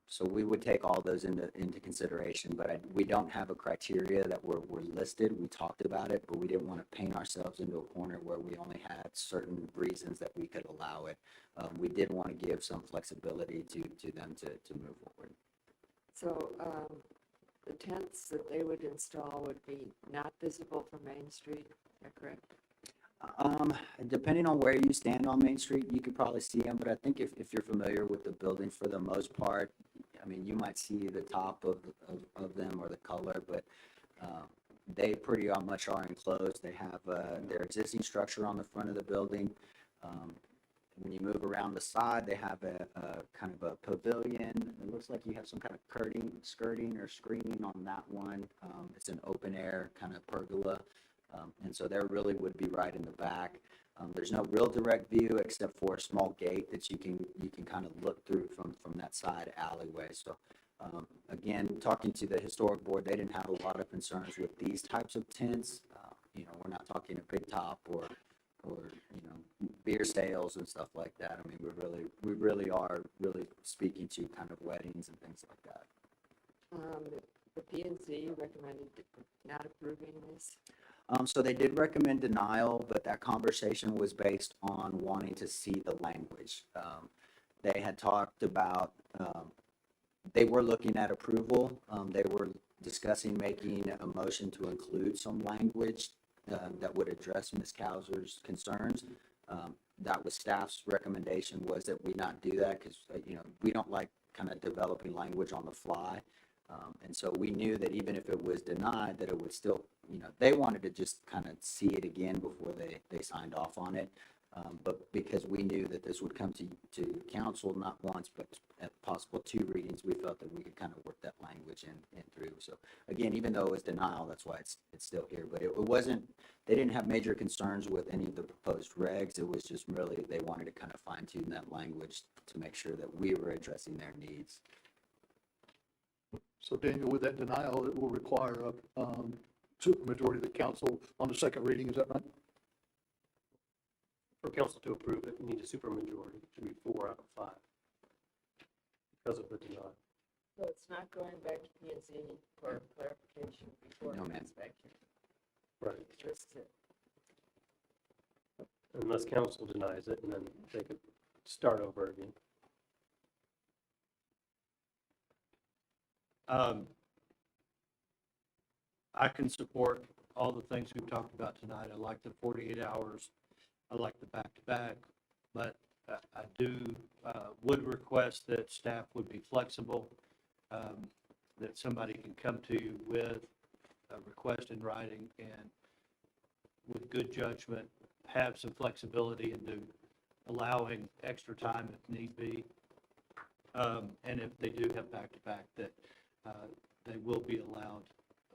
So we would take all those into consideration, but we don't have a criteria that we're listed. We talked about it, but we didn't want to paint ourselves into a corner where we only had certain reasons that we could allow it. We did want to give some flexibility to them to move forward. So the tents that they would install would be not visible from Main Street, is that correct? Depending on where you stand on Main Street, you could probably see them, but I think if you're familiar with the building for the most part, I mean, you might see the top of them or the color, but they pretty much are enclosed. They have their existing structure on the front of the building. When you move around the side, they have a kind of a pavilion. It looks like you have some kind of skirting or screening on that one. It's an open air kind of pergola. And so there really would be right in the back. There's no real direct view except for a small gate that you can kind of look through from that side alleyway. So again, talking to the historic board, they didn't have a lot of concerns with these types of tents. You know, we're not talking a big top or you know, beer sales and stuff like that. I mean, we really are speaking to kind of weddings and things like that. The P&Z recommended not approving this. So they did recommend denial, but that conversation was based on wanting to see the language. They had talked about, they were looking at approval. They were discussing making a motion to include some language that would address Ms. Kauser's concerns. That was staff's recommendation, was that we not do that because, you know, we don't like kind of developing language on the fly. And so we knew that even if it was denied, that it would still, you know, they wanted to just kind of see it again before they signed off on it. But because we knew that this would come to council not once, but at possible 2 readings, we felt that we could kind of work that language in through. So again, even though it was denial, that's why it's still here. But it wasn't, they didn't have major concerns with any of the proposed regs. It was just really, they wanted to kind of fine tune that language to make sure that we were addressing their needs. So Daniel, with that denial, it will require a supermajority of the council on the second reading, is that right? For council to approve it, we need a supermajority, it should be 4 out of 5 because of the denial. So it's not going back to P&Z for clarification before No, it ma'am. comes back here. Right. This is it. Unless council denies it, and then they could start over again. I can support all the things we've talked about tonight. I like the 48 hours. I like the back-to-back, but I do, would request that staff would be flexible, that somebody can come to you with a request in writing and with good judgment, have some flexibility into allowing extra time if need be. And if they do have back-to-back, that they will be allowed,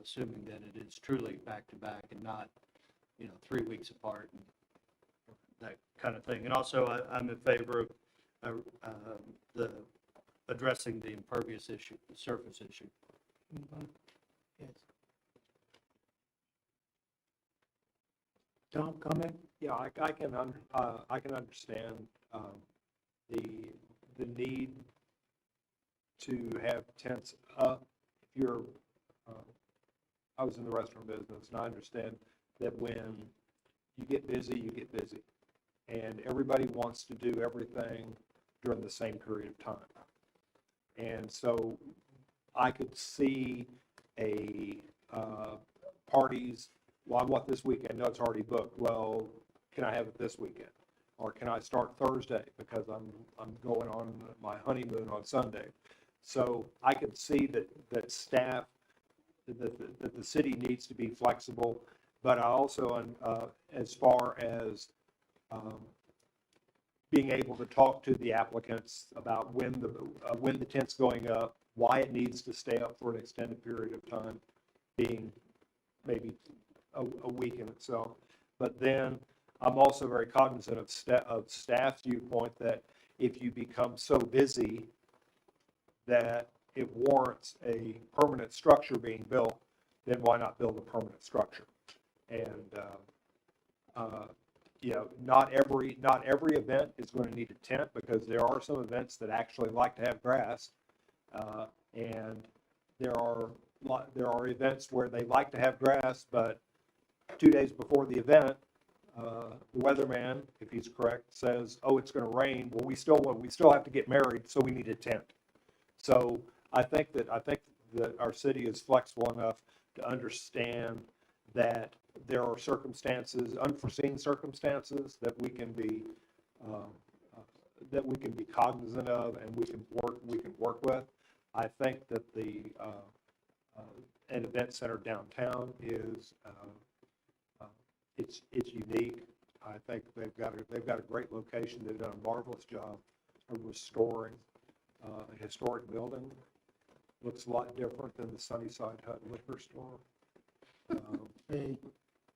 assuming that it is truly back-to-back and not, 3 weeks apart and that kind of thing. And also, I'm in favor of the addressing the impervious issue, the surface issue. Yes. Tom, comment? Yeah, I can understand the need to have tents up. If you're, I was in the restaurant business, and I understand that when you get busy, and everybody wants to do everything during the same period of time. And so I could see parties, well, I want this weekend, no, it's already booked. Well, can I have it this weekend? Or can I start Thursday because I'm going on my honeymoon on Sunday? So I could see that staff, that the city needs to be flexible, but I also, as far as being able to talk to the applicants about when the tent's going up, why it needs to stay up for an extended period of time, being maybe a week in itself. But then I'm also very cognizant of staff's viewpoint that if you become so busy that it warrants a permanent structure being built, then why not build a permanent structure? And not every event is going to need a tent, because there are some events that actually like to have grass, and there are events where they like to have grass, but 2 days before the event, the weatherman, if he's correct, says, "Oh, it's going to rain." Well, we still have to get married, so we need a tent. So I think that our city is flexible enough to understand that there are unforeseen circumstances that we can be cognizant of, and we can work with. I think that an event center downtown is it's unique. I think they've got a great location. They've done a marvelous job of restoring a historic building. Looks a lot different than the Sunnyside Hut liquor store.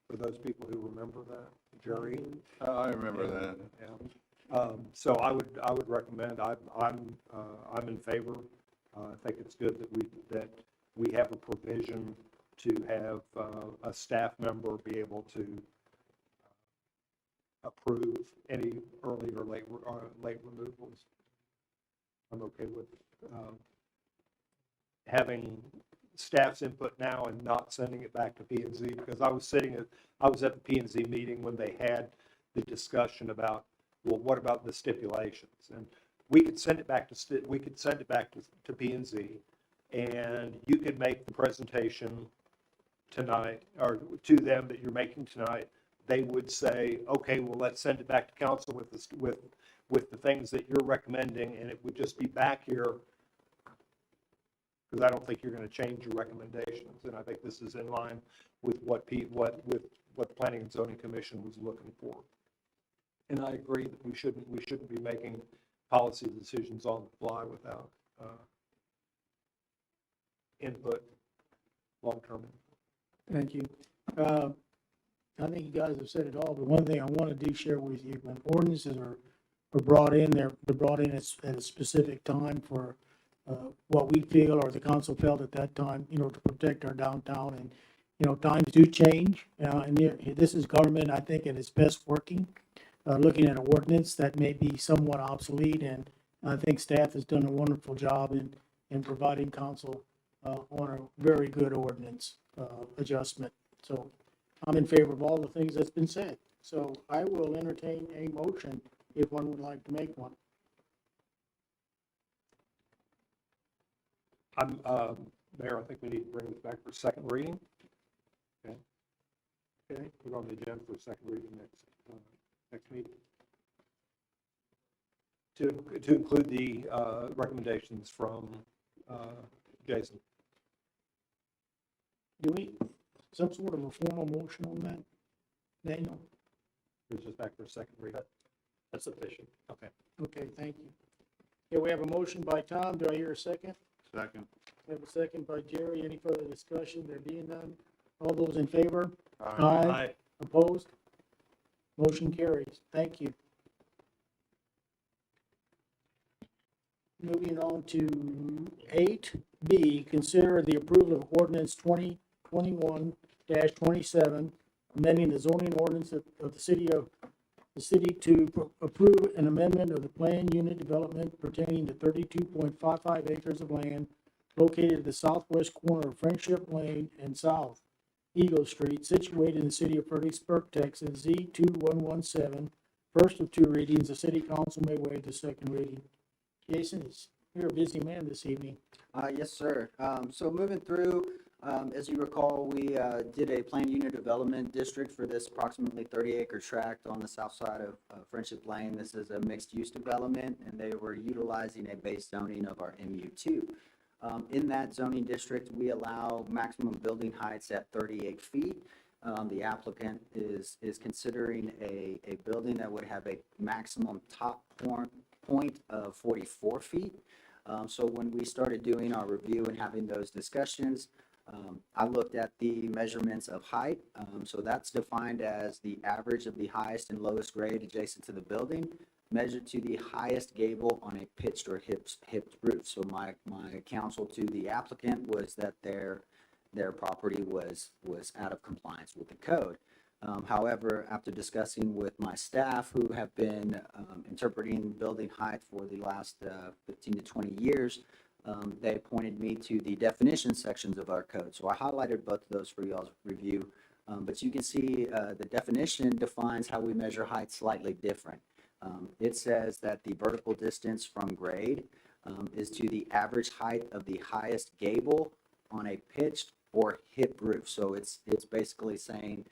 For those people who remember that, Jerry. I remember that. Yeah. So I would recommend. I'm in favor. I think it's good that we have a provision to have a staff member be able to approve any early or late removals. I'm okay with having staff's input now and not sending it back to P&Z, because I was at the P&Z meeting when they had the discussion about, well, what about the stipulations? And we could send it back to P&Z, and you could make the presentation tonight, or to them that you're making tonight. They would say, okay, well, let's send it back to council with the things that you're recommending, and it would just be back here, because I don't think you're going to change your recommendations, and I think this is in line with what the Planning and Zoning Commission was looking for. And I agree that we shouldn't be making policy decisions on the fly without input, long-term input. Thank you. I think you guys have said it all, but one thing I want to share with you, when ordinances are brought in, they're brought in at a specific time for what we feel or the council felt at that time, to protect our downtown. And, times do change. And this is government, I think, at its best working. Looking at an ordinance that may be somewhat obsolete, and I think staff has done a wonderful job in providing council on a very good ordinance adjustment. So I'm in favor of all the things that's been said. So I will entertain a motion if one would like to make one. Mayor, I think we need to bring this back for second reading. Okay. Okay. Put it on the agenda for second reading next meeting. To include the recommendations from Jason. Do we, some sort of a formal motion on that, Daniel? It's just back for a second reading. That's sufficient. Okay. Okay, thank you. Okay, we have a motion by Tom. Do I hear a second? Second. We have a second by Jerry. Any further discussion? There being none. All those in favor? Aye. Opposed? Motion carries. Thank you. Moving on to 8B, consider the approval of ordinance 2021-27, amending the zoning ordinance of the city to approve an amendment of the planned unit development pertaining to 32.55 acres of land located at the southwest corner of Friendship Lane and South Eagle Street, situated in the city of Fredericksburg, Texas, Z2117. First of two readings. The city council may waive the second reading. Jason, you're a busy man this evening. Yes, sir. So moving through, as you recall, we did a planned unit development district for this approximately 30-acre tract on the south side of Friendship Lane. This is a mixed-use development, and they were utilizing a base zoning of our MU2. In that zoning district, we allow maximum building heights at 38 feet. The applicant is considering a building that would have a maximum top point of 44 feet. So when we started doing our review and having those discussions, I looked at the measurements of height. So that's defined as the average of the highest and lowest grade adjacent to the building, measured to the highest gable on a pitched or hipped roof. So my counsel to the applicant was that their property was out of compliance with the code. However, after discussing with my staff who have been interpreting building height for the last 15 to 20 years, they pointed me to the definition sections of our code. So I highlighted both of those for y'all's review. But you can see the definition defines how we measure height slightly different. It says that the vertical distance from grade is to the average height of the highest gable on a pitched or hip roof. So it's basically saying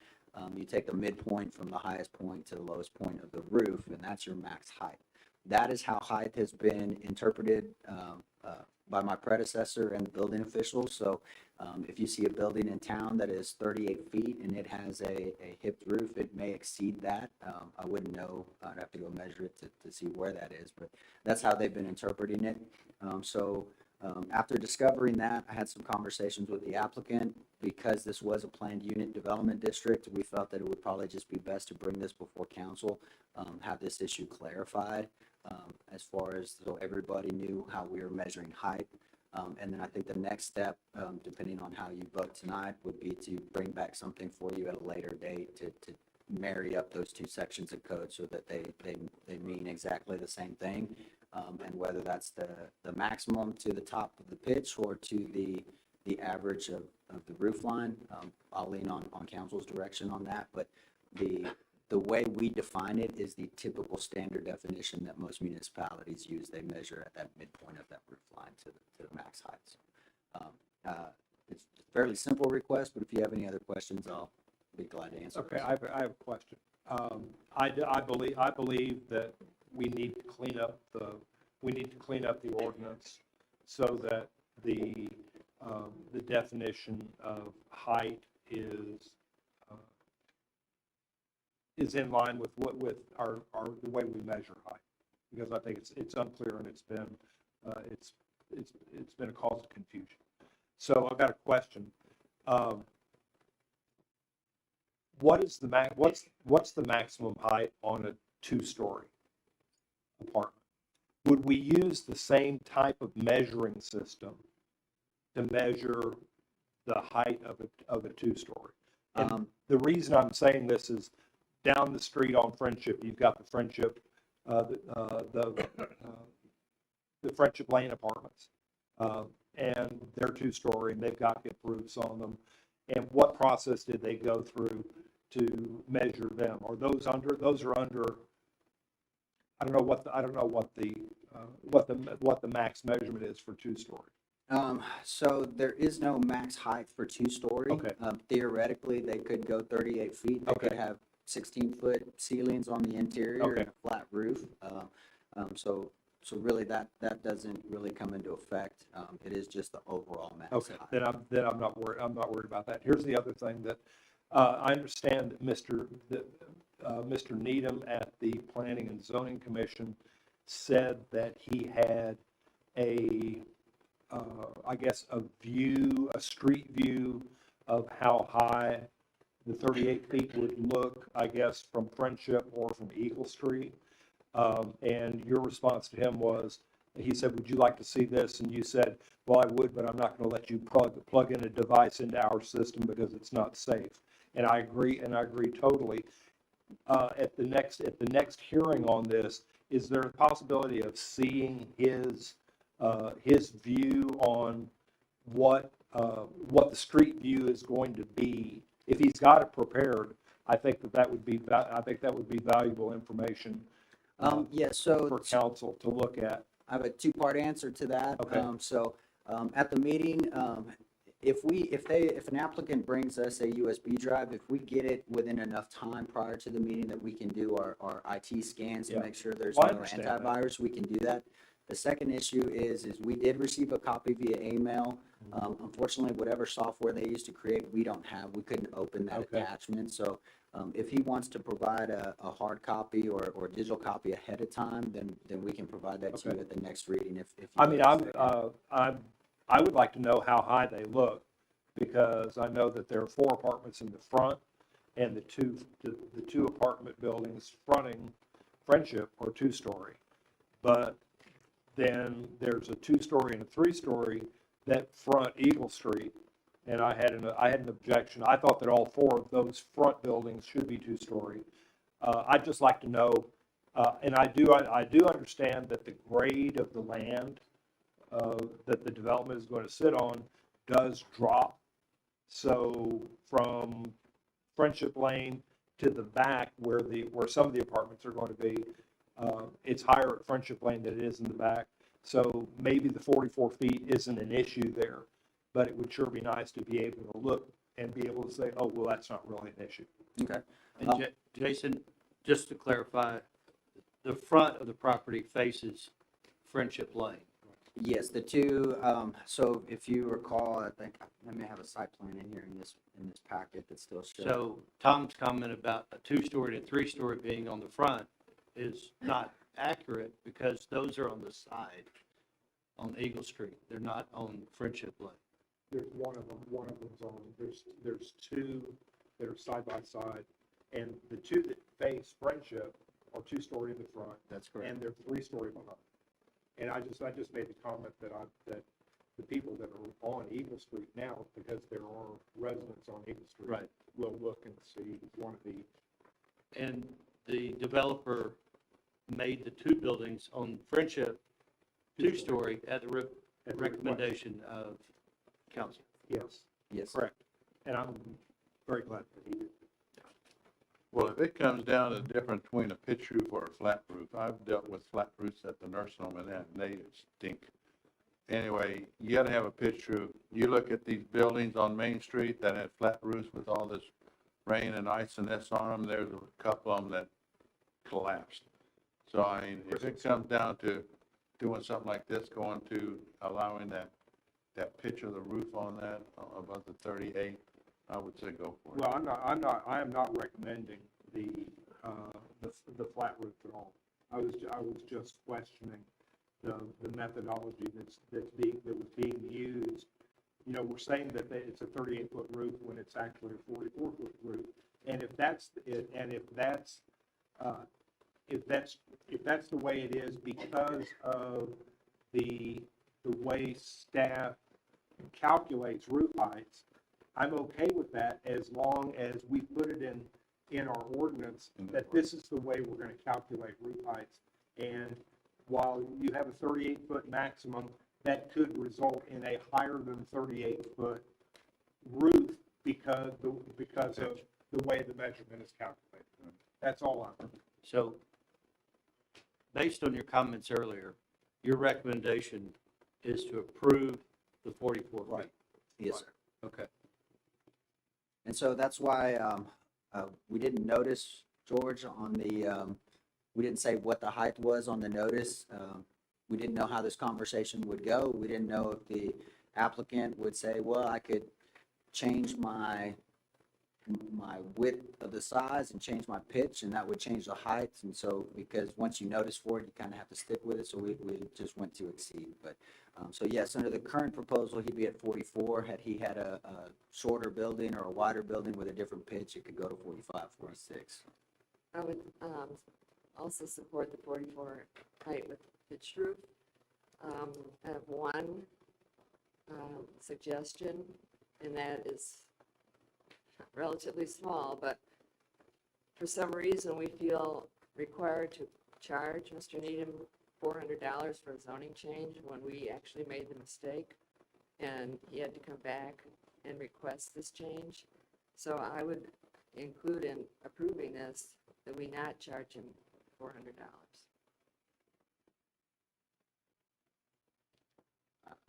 you take the midpoint from the highest point to the lowest point of the roof, and that's your max height. That is how height has been interpreted by my predecessor and the building officials. So if you see a building in town that is 38 feet and it has a hipped roof, it may exceed that. I wouldn't know. I'd have to go measure it to see where that is, but that's how they've been interpreting it. After discovering that, I had some conversations with the applicant. Because this was a planned unit development district, we felt that it would probably just be best to bring this before council, have this issue clarified as far as so everybody knew how we were measuring height. And then I think the next step, depending on how you vote tonight, would be to bring back something for you at a later date to marry up those two sections of code so that they mean exactly the same thing. And whether that's the maximum to the top of the pitch or to the average of the roof line, I'll lean on council's direction on that. But the way we define it is the typical standard definition that most municipalities use. They measure at that midpoint of that roof line to the max heights. It's a fairly simple request, but if you have any other questions, I'll be glad to answer. Okay, I have a question. I believe that we need to clean up the ordinance so that the definition of height is in line with the way we measure height, because I think it's unclear and it's been a cause of confusion. So I've got a question. What's the maximum height on a two-story apartment? Would we use the same type of measuring system to measure the height of a two-story? And the reason I'm saying this is down the street on Friendship, you've got the Friendship, the Friendship Lane apartments, and they're two-story and they've got hip roofs on them. And what process did they go through to measure them? Are those under? Those are under. I don't know what the max measurement is for two-story. So there is no max height for two-story. Okay. Theoretically, they could go 38 feet. They could Okay. have 16-foot ceilings on the interior Okay. and a flat roof. So really that doesn't really come into effect. It is just the overall max Okay, height. then I'm not worried, about that. Here's the other thing that, I understand that Mr. Needham at the Planning and Zoning Commission said that he had I guess a street view of how high the 38 feet would look, I guess, from Friendship or from Eagle Street. And your response to him was, he said, would you like to see this? And you said, well, I would, but I'm not going to let you plug in a device into our system because it's not safe. And I agree totally. At the next hearing on this, is there a possibility of seeing his view on what the street view is going to be? If he's got it prepared, I think that would be valuable information. For council to look at. I have a two-part answer to that. Okay. At the meeting, if an applicant brings us a USB drive, if we get it within enough time prior to the meeting that we can do our IT scans to make sure there's no antivirus, we can do that. The second issue is we did receive a copy via email. Unfortunately, whatever software they used to create, we couldn't open that attachment. So if he wants to provide a hard copy or digital copy ahead of time, then we can provide that to you at the next reading. I would like to know how high they look, because I know that there are 4 apartments in the front, and the two apartment buildings fronting Friendship are 2-story. But then there's a 2-story and a 3-story that front Eagle Street, and I had an objection. I thought that all 4 of those front buildings should be 2-story. I'd just like to know, and I do understand that the grade of the land that the development is going to sit on does drop. So from Friendship Lane to the back where some of the apartments are going to be, it's higher at Friendship Lane than it is in the back. So maybe the 44 feet isn't an issue there, but it would sure be nice to be able to look and be able to say, oh, well, that's not really an issue. Okay. And Jason, just to clarify, the front of the property faces Friendship Lane. Yes, the two, so if you recall, I think I may have a site plan in here in this packet that still shows. So Tom's comment about a 2-story and a 3-story being on the front is not accurate, because those are on the side on Eagle Street. They're not on Friendship Lane. There's one of them's on, there's 2 that are side by side, and the 2 that face Friendship are 2-story in the front. That's correct. And they're 3-story behind. And I just made the comment that the people that are on Eagle Street now, because there are residents on Eagle Street, Right, will look and see one of these. and the developer made the 2 buildings on Friendship 2-story at the recommendation of council. Yes, Yes. correct. And I'm very glad that he did. Well, if it comes down to the difference between a pitch roof or a flat roof, I've dealt with flat roofs at the nursing home, and they stink. Anyway, you gotta have a pitch roof. You look at these buildings on Main Street that have flat roofs with all this rain and ice and this on them, there's a couple of them that collapsed. So I mean, if it comes down to doing something like this, going to allowing that pitch of the roof on that above the 38, I would say go for it. Well, I am not recommending the flat roof at all. I was just questioning the methodology that was being used. You know, we're saying that it's a 38-foot roof when it's actually a 44-foot roof. And if that's it, and if that's the way it is because of the way staff calculates roof heights, I'm okay with that as long as we put it in our ordinance that this is the way we're going to calculate roof heights. And while you have a 38-foot maximum, that could result in a higher than 38-foot roof because of the way the measurement is calculated. That's all I'm. So based on your comments earlier, your recommendation is to approve The 44 feet. Right. Yes, sir. Okay. And so that's why we didn't notice, George, on the, we didn't say what the height was on the notice. We didn't know how this conversation would go. We didn't know if the applicant would say, well, I could change my width of the size and change my pitch, and that would change the height. And so, because once you notice for it, you kind of have to stick with it. So we just went to exceed. But so yes, under the current proposal, he'd be at 44. Had he had a shorter building or a wider building with a different pitch, it could go to 45, 46. I would also support the 44 height with pitched roof. I have one suggestion, and that is relatively small, but for some reason we feel required to charge Mr. Needham $400 for a zoning change when we actually made the mistake, and he had to come back and request this change. So I would include in approving this that we not charge him $400.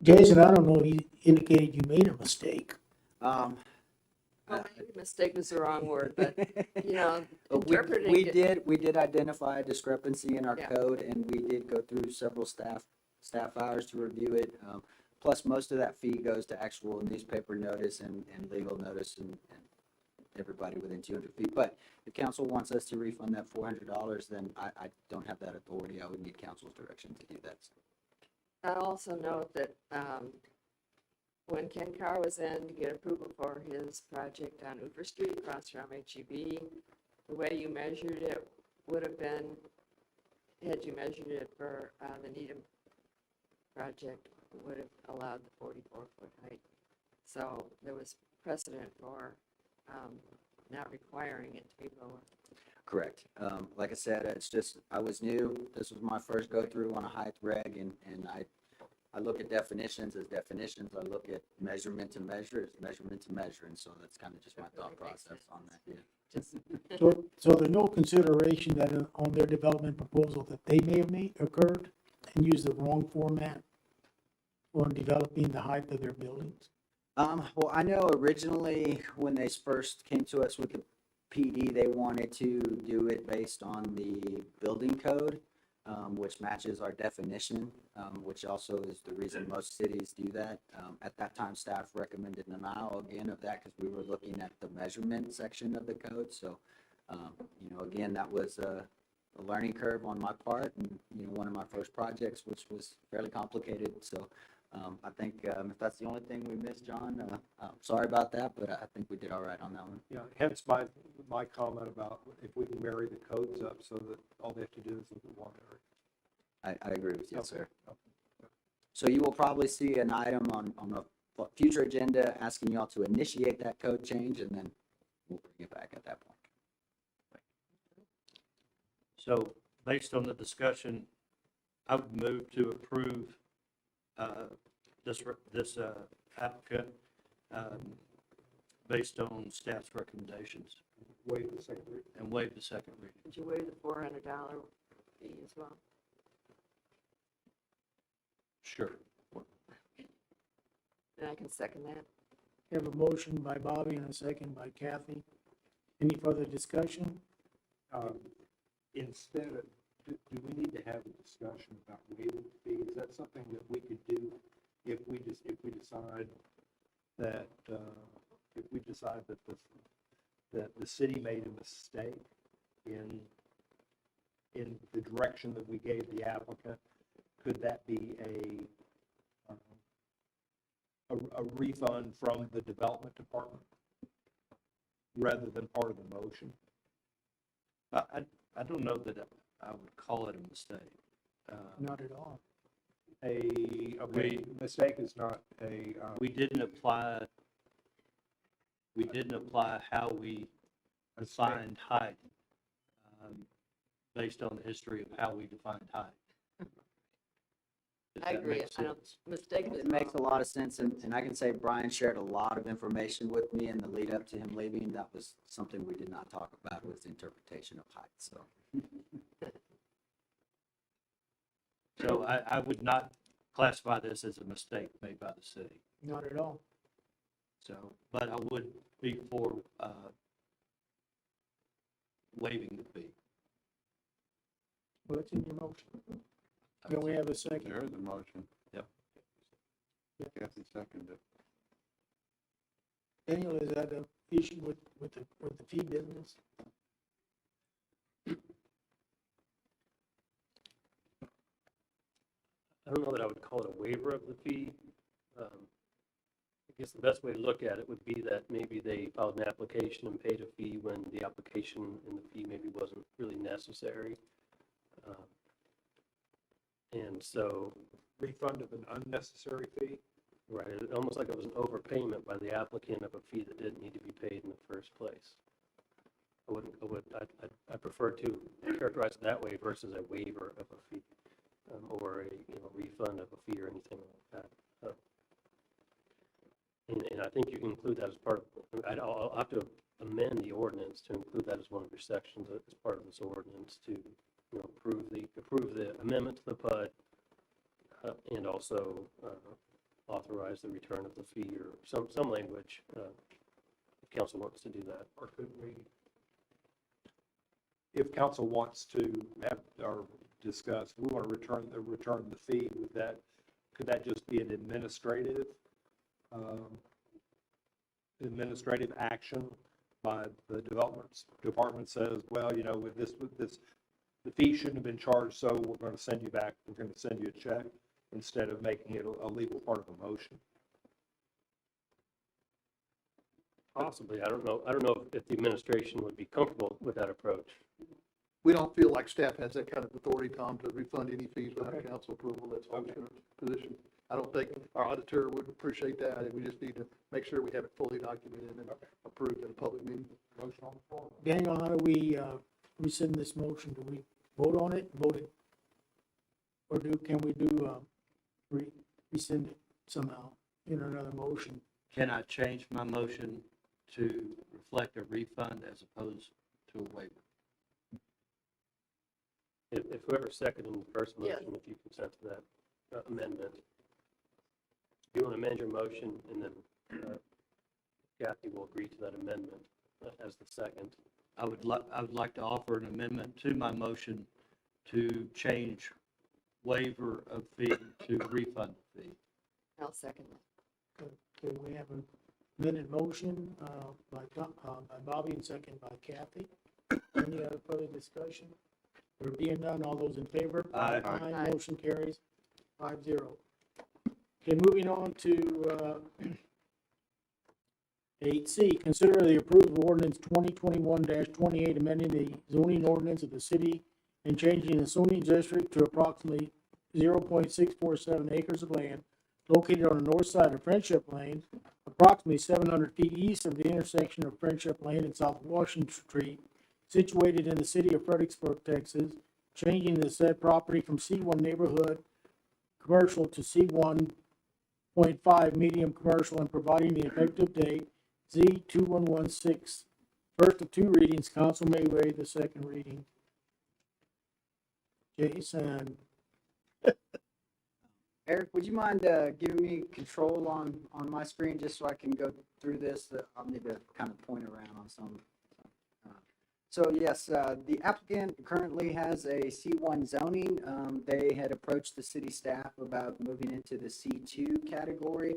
Jason, I don't know if you indicated you made a mistake. Well, maybe mistake was the wrong word, but, you know, We interpreting we it. did identify a discrepancy in our Yeah. code, and we did go through several staff hours to review it. Plus, most of that fee goes to actual newspaper notice and legal notice and everybody within 200 feet. But if council wants us to refund that $400, then I don't have that authority. I would need council's direction to do that. I also note that when Ken Carr was in to get approval for his project on Hoover Street across from HEB, the way you measured it would have been, had you measured it for the Needham project, it would have allowed the 44-foot height. So there was precedent for not requiring it to be lower. Correct. Like I said, it's just, I was new. This was my first go through on a height reg, and I look at definitions as definitions. I look at measurement to measure as measurement to measure. And so that's kind of just my thought process on that. Yeah. So there's no consideration that on their development proposal that they may have occurred and used the wrong format for developing the height of their buildings? Well, I know originally when they first came to us with the PD, they wanted to do it based on the building code, which matches our definition, which also is the reason most cities do that. At that time, staff recommended denial again of that because we were looking at the measurement section of the code. So, again, that was a learning curve on my part, and one of my first projects, which was fairly complicated. So, I think if that's the only thing we missed, John, sorry about that, but I think we did all right on that one. Yeah, hence my comment about if we can marry the codes up so that all they have to do is look at one area. I agree with you, Okay. sir. So you will probably see an item on a future agenda asking y'all to initiate that code change, and then we'll bring it back at that point. So based on the discussion, I would move to approve this applicant based on staff's recommendations. Waive the second reading. And waive the second reading. Did you waive the $400 fee as well? Sure. And I can second that. We have a motion by Bobby and a second by Kathy. Any further discussion? Instead of, do we need to have a discussion about waiving the fee? Is that something that we could do if we decide that the city made a mistake in the direction that we gave the applicant? Could that be a refund from the development department rather than part of the motion? I don't know that I would call it a mistake. Not at all. Mistake is not we didn't apply how we defined height based on the history of how we defined height. Does I that agree. make I don't, sense? mistake is It makes a lot of sense, and I can say Brian shared a lot of information with me in the lead up to him leaving. That was something we did not talk about, was the interpretation of height. So So I would not classify this as a mistake made by the city. Not at all. So, but I would be for, waiving the fee. Well, it's in your motion. Can we have a second? There is a motion. Yep. Kathy seconded. Daniel, is that an issue with the fee business? I don't know that I would call it a waiver of the fee. I guess the best way to look at it would be that maybe they filed an application and paid a fee when the application and the fee maybe wasn't really necessary. And so. Refund of an unnecessary fee? Right, almost like it was an overpayment by the applicant of a fee that didn't need to be paid in the first place. I prefer to characterize it that way versus a waiver of a fee, or a refund of a fee or anything like that. And I think you can include that as part of, I'll have to amend the ordinance to include that as one of your sections as part of this ordinance to, approve the amendment to the PUD, and also authorize the return of the fee or some language, if council wants to do that. Or could we, if council wants to have, or discuss, we want to return the fee, could that just be an administrative action by the department says, well, with this, the fee shouldn't have been charged, so we're going to send you back, we're going to send you a check, instead of making it a legal part of a motion. Possibly, I don't know if the administration would be comfortable with that approach. We don't feel like staff has that kind of authority, Tom, to refund any fees without council approval. That's our position. I don't think our auditor would appreciate that, and we just need to make sure we have it fully documented and approved in a public meeting. Motion on the floor. Daniel, how do we rescind this motion? Do we vote on it, vote it? Or can we rescind it somehow in another motion? Can I change my motion to reflect a refund as opposed to a waiver? If whoever seconded the first motion, Yes. if you consent to that amendment, you want to amend your motion, and then Kathy will agree to that amendment as the second. I would like to offer an amendment to my motion to change waiver of fee to refund fee. I'll second that. Okay, we have an amended motion by Bobby and second by Kathy. Any other further discussion? There being none, all those in favor? Aye. Aye. Motion carries 5-0. Okay, moving on to 8C, consider the approved ordinance 2021-28, amending the zoning ordinance of the city and changing the zoning district to approximately 0.647 acres of land located on the north side of Friendship Lane, approximately 700 feet east of the intersection of Friendship Lane and South Washington Street, situated in the city of Fredericksburg, Texas, changing the said property from C1 neighborhood commercial to C1.5 medium commercial and providing the effective date Z2116. First of two readings, council may waive the second reading. Jason. Eric, would you mind giving me control on my screen just so I can go through this? I'll need to kind of point around on some. So yes, the applicant currently has a C1 zoning. They had approached the city staff about moving into the C2 category.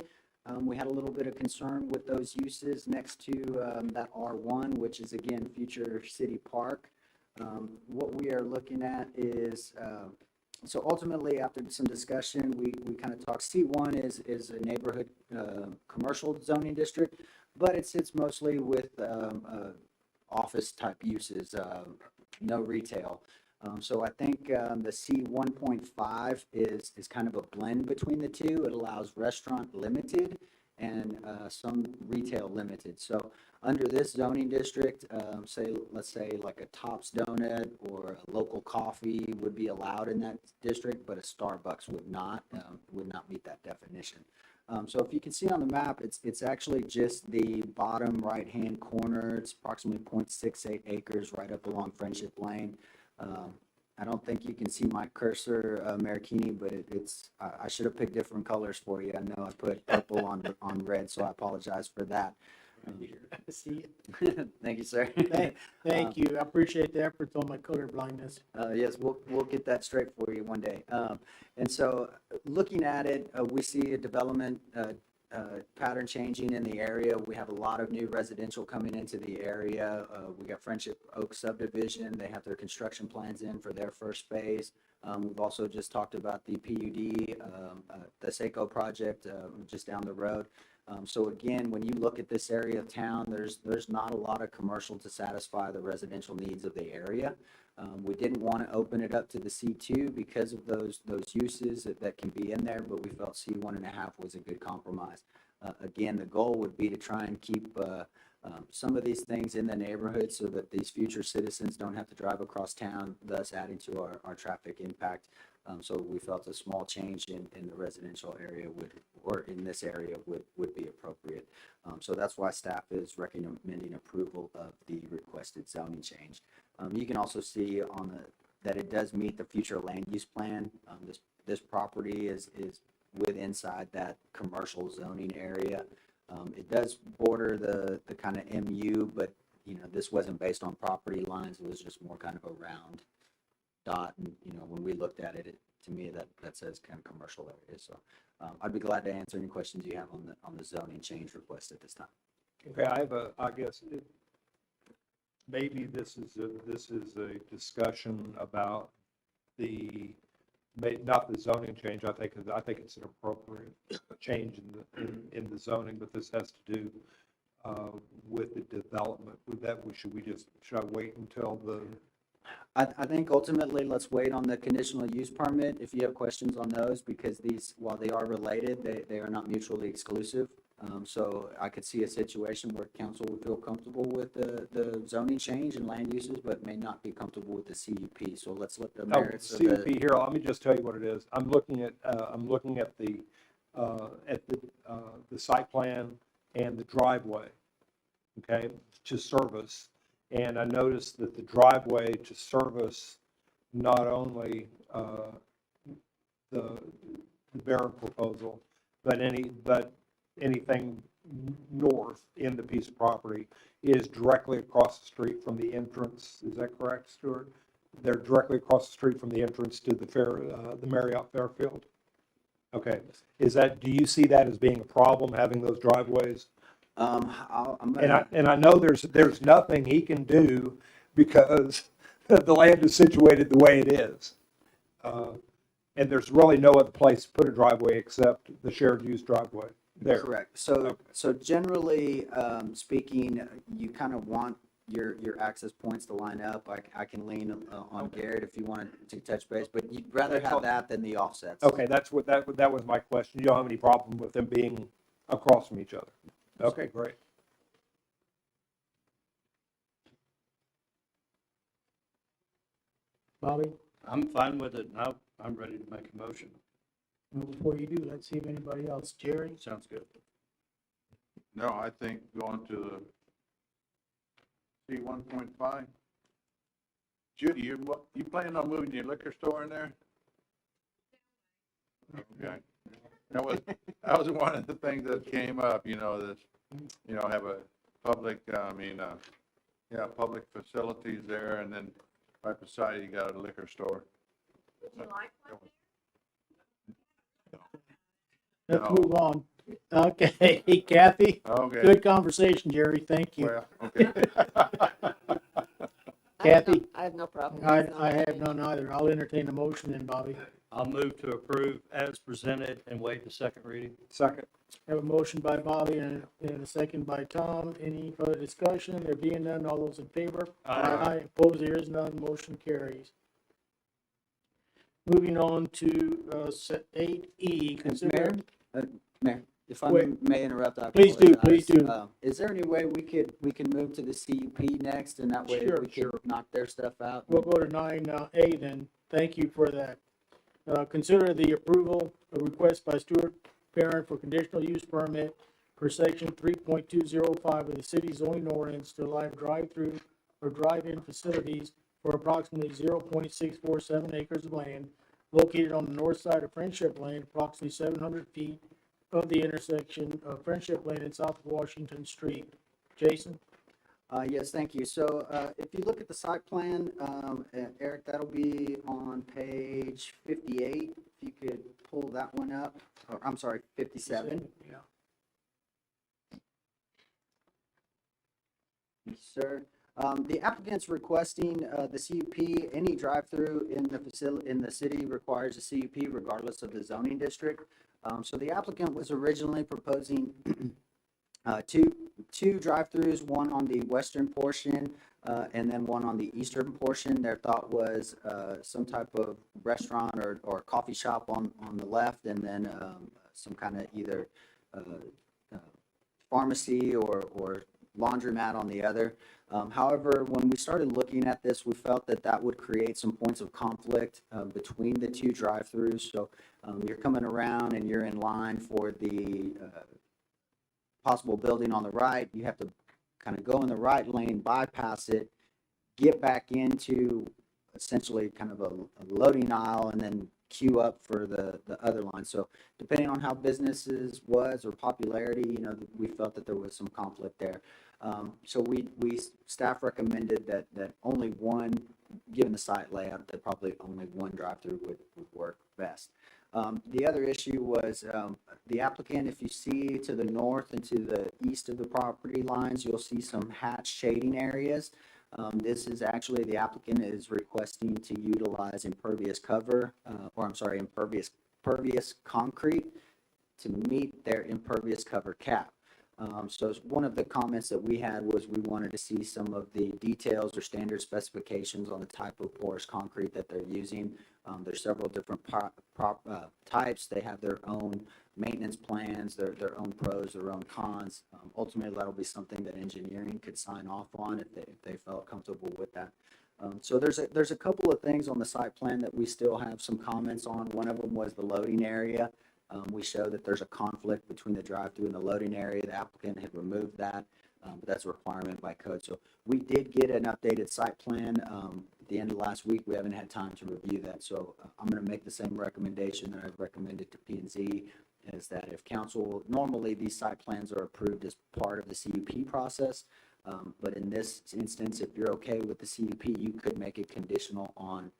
We had a little bit of concern with those uses next to that R1, which is again future city park. What we are looking at is, so ultimately after some discussion, we kind of talked, C1 is a neighborhood commercial zoning district, but it sits mostly with office type uses, no retail. So I think the C 1.5 is kind of a blend between the two. It allows restaurant limited and some retail limited. So under this zoning district, let's say like a Tops Donut or a local coffee would be allowed in that district, but a Starbucks would not meet that definition. So if you can see on the map, it's actually just the bottom right-hand corner. It's approximately 0.68 acres right up along Friendship Lane. I don't think you can see my cursor, Mayor Keeney, but I should have picked different colors for you. I know I put purple on red, so I apologize for that. See, Thank you, sir. thank you. I appreciate the efforts on my color blindness. Yes, we'll get that straight for you one day. And so, looking at it, we see a development pattern changing in the area. We have a lot of new residential coming into the area. We got Friendship Oak subdivision. They have their construction plans in for their first phase. We've also just talked about the PUD, the Seco project just down the road. So again, when you look at this area of town, there's not a lot of commercial to satisfy the residential needs of the area. We didn't want to open it up to the C2 because of those uses that can be in there, but we felt C1.5 was a good compromise. Again, the goal would be to try and keep some of these things in the neighborhood so that these future citizens don't have to drive across town, thus adding to our traffic impact. So we felt a small change in the residential area or in this area would be appropriate. So that's why staff is recommending approval of the requested zoning change. You can also see that it does meet the future land use plan. This property is inside that commercial zoning area. It does border the kind of MU, but this wasn't based on property lines. It was just more kind of a round dot. And when we looked at it, to me that says kind of commercial area. So I'd be glad to answer any questions you have on the zoning change request at this time. Okay, I guess maybe this is a discussion about not the zoning change. I think it's an appropriate change in the zoning, but this has to do with the development. Should I wait until the? I think ultimately, let's wait on the conditional use permit if you have questions on those, because while they are related, they are not mutually exclusive. So I could see a situation where council would feel comfortable with the zoning change and land uses, but may not be comfortable with the CUP. So let's let the merits of CUP here. Let me just tell you what it is. I'm looking at the site plan and the driveway, okay, to service. And I noticed that the driveway to service not only the Barron proposal, but anything north in the piece of property is directly across the street from the entrance. Is that correct, Stuart? They're directly across the street from the entrance to the Marriott Fairfield. Okay. Do you see that as being a problem, having those driveways? And I know there's nothing he can do because the land is situated the way it is. And there's really no other place to put a driveway except the shared use driveway there. Correct. So generally speaking, you kind of want your access points to line up. I can lean on Garrett if you want to touch base, but you'd rather have that than the offsets. Okay, that was my question. You don't have any problem with them being across from each other? Okay, great. Bobby, I'm fine with it. Now I'm ready to make a motion. well, before you do, let's see if anybody else. Jerry? Sounds good. No, I think going to the C1.5. Judy, you planning on moving your liquor store in there? Okay. That was one of the things that came up, have a public, public facilities there, and then right beside you got a liquor store. Would you like one? Let's No. move on. Okay, Kathy? Okay. Good conversation, Jerry. Thank you. Well, okay. Kathy? I have no problem. I have none either. I'll entertain a motion then, Bobby. I'll move to approve as presented and waive the second reading. Second. Have a motion by Bobby and a second by Tom. Any further discussion? There being none, all those in favor? Aye. Opposed, there is none. Motion carries. Moving on to 8E. Mayor, if I Wait. may interrupt, I Please do, apologize. please do. Is there any way we can move to the CUP next, and that way Sure, we can knock their stuff out? We'll go to 9A then. Thank you for that. Consider the approval of request by Stuart Parent for conditional use permit per section 3.205 of the city zoning ordinance to allow drive-through or drive-in facilities for approximately 0.647 acres of land located on the north side of Friendship Lane, approximately 700 feet of the intersection of Friendship Lane and South Washington Street. Jason? Yes, thank you. So, if you look at the site plan, Eric, that'll be on page 58. If you could pull that one up, or, I'm sorry, 57. Yeah. Yes, sir. The applicant's requesting the CUP. Any drive-through in the facility, in the city requires a CUP regardless of the zoning district. So the applicant was originally proposing two drive-throughs, one on the western portion and then one on the eastern portion. Their thought was some type of restaurant or coffee shop on the left, and then some kind of either pharmacy or laundromat on the other. However, when we started looking at this, we felt that that would create some points of conflict between the two drive-throughs. So you're coming around and you're in line for the possible building on the right. You have to kind of go in the right lane, bypass it, get back into essentially kind of a loading aisle, and then queue up for the other line. So depending on how businesses was or popularity, you know, we felt that there was some conflict there. So we staff recommended that only one, given the site layout, that probably only one drive-through would work best. The other issue was the applicant, if you see to the north and to the east of the property lines, you'll see some hatch shading areas. This is actually, the applicant is requesting to utilize impervious cover, impervious concrete to meet their impervious cover cap. So one of the comments that we had was we wanted to see some of the details or standard specifications on the type of porous concrete that they're using. There's several different types. They have their own maintenance plans, their own pros, their own cons. Ultimately, that'll be something that engineering could sign off on if they felt comfortable with that. So there's a couple of things on the site plan that we still have some comments on. One of them was the loading area. We show that there's a conflict between the drive-through and the loading area. The applicant had removed that, but that's a requirement by code. So we did get an updated site plan at the end of last week. We haven't had time to review that. So I'm going to make the same recommendation that I've recommended to P&Z, is that if council, normally these site plans are approved as part of the CUP process, but in this instance, if you're okay with the CUP, you could make it conditional on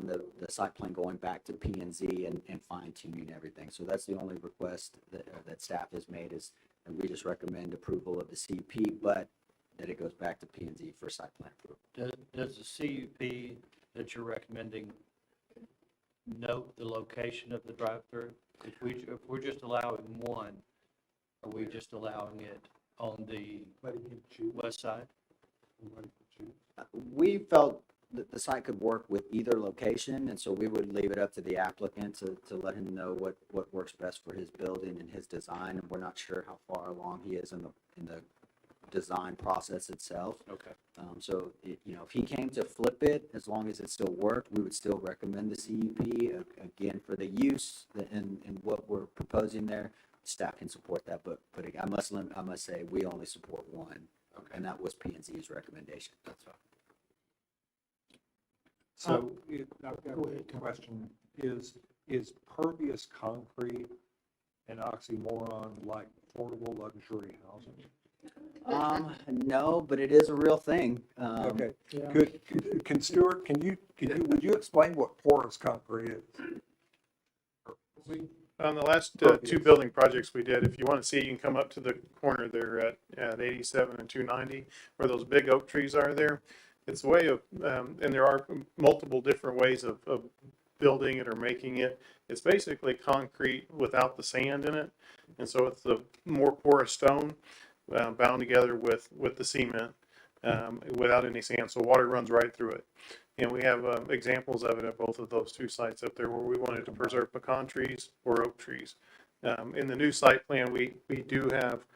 the site plan going back to P&Z and fine tuning everything. So that's the only request that staff has made, is that we just recommend approval of the CUP, but that it goes back to P&Z for site plan approval. Does the CUP that you're recommending note the location of the drive-through? If we're just allowing one, are we just allowing it on the west side? We felt that the site could work with either location, and so we would leave it up to the applicant to let him know what works best for his building and his design. And we're not sure how far along he is in the design process itself. Okay. So if he came to flip it, as long as it still worked, we would still recommend the CUP. Again, for the use and what we're proposing there, staff can support that. But again, I must say we only support one, and that was P&Z's recommendation. That's all. So I've got a question. Is pervious concrete an oxymoron like affordable luxury housing? No, but it is a real thing. Okay. Yeah. Can Stuart, would you explain what porous concrete is? On the last two building projects we did, if you want to see, you can come up to the corner there at 87 and 290, where those big oak trees are there. It's a way of, and there are multiple different ways of building it or making it. It's basically concrete without the sand in it. And so it's the more porous stone bound together with the cement without any sand. So water runs right through it. And we have examples of it at both of those two sites up there where we wanted to preserve pecan trees or oak trees. In the new site plan, we do have,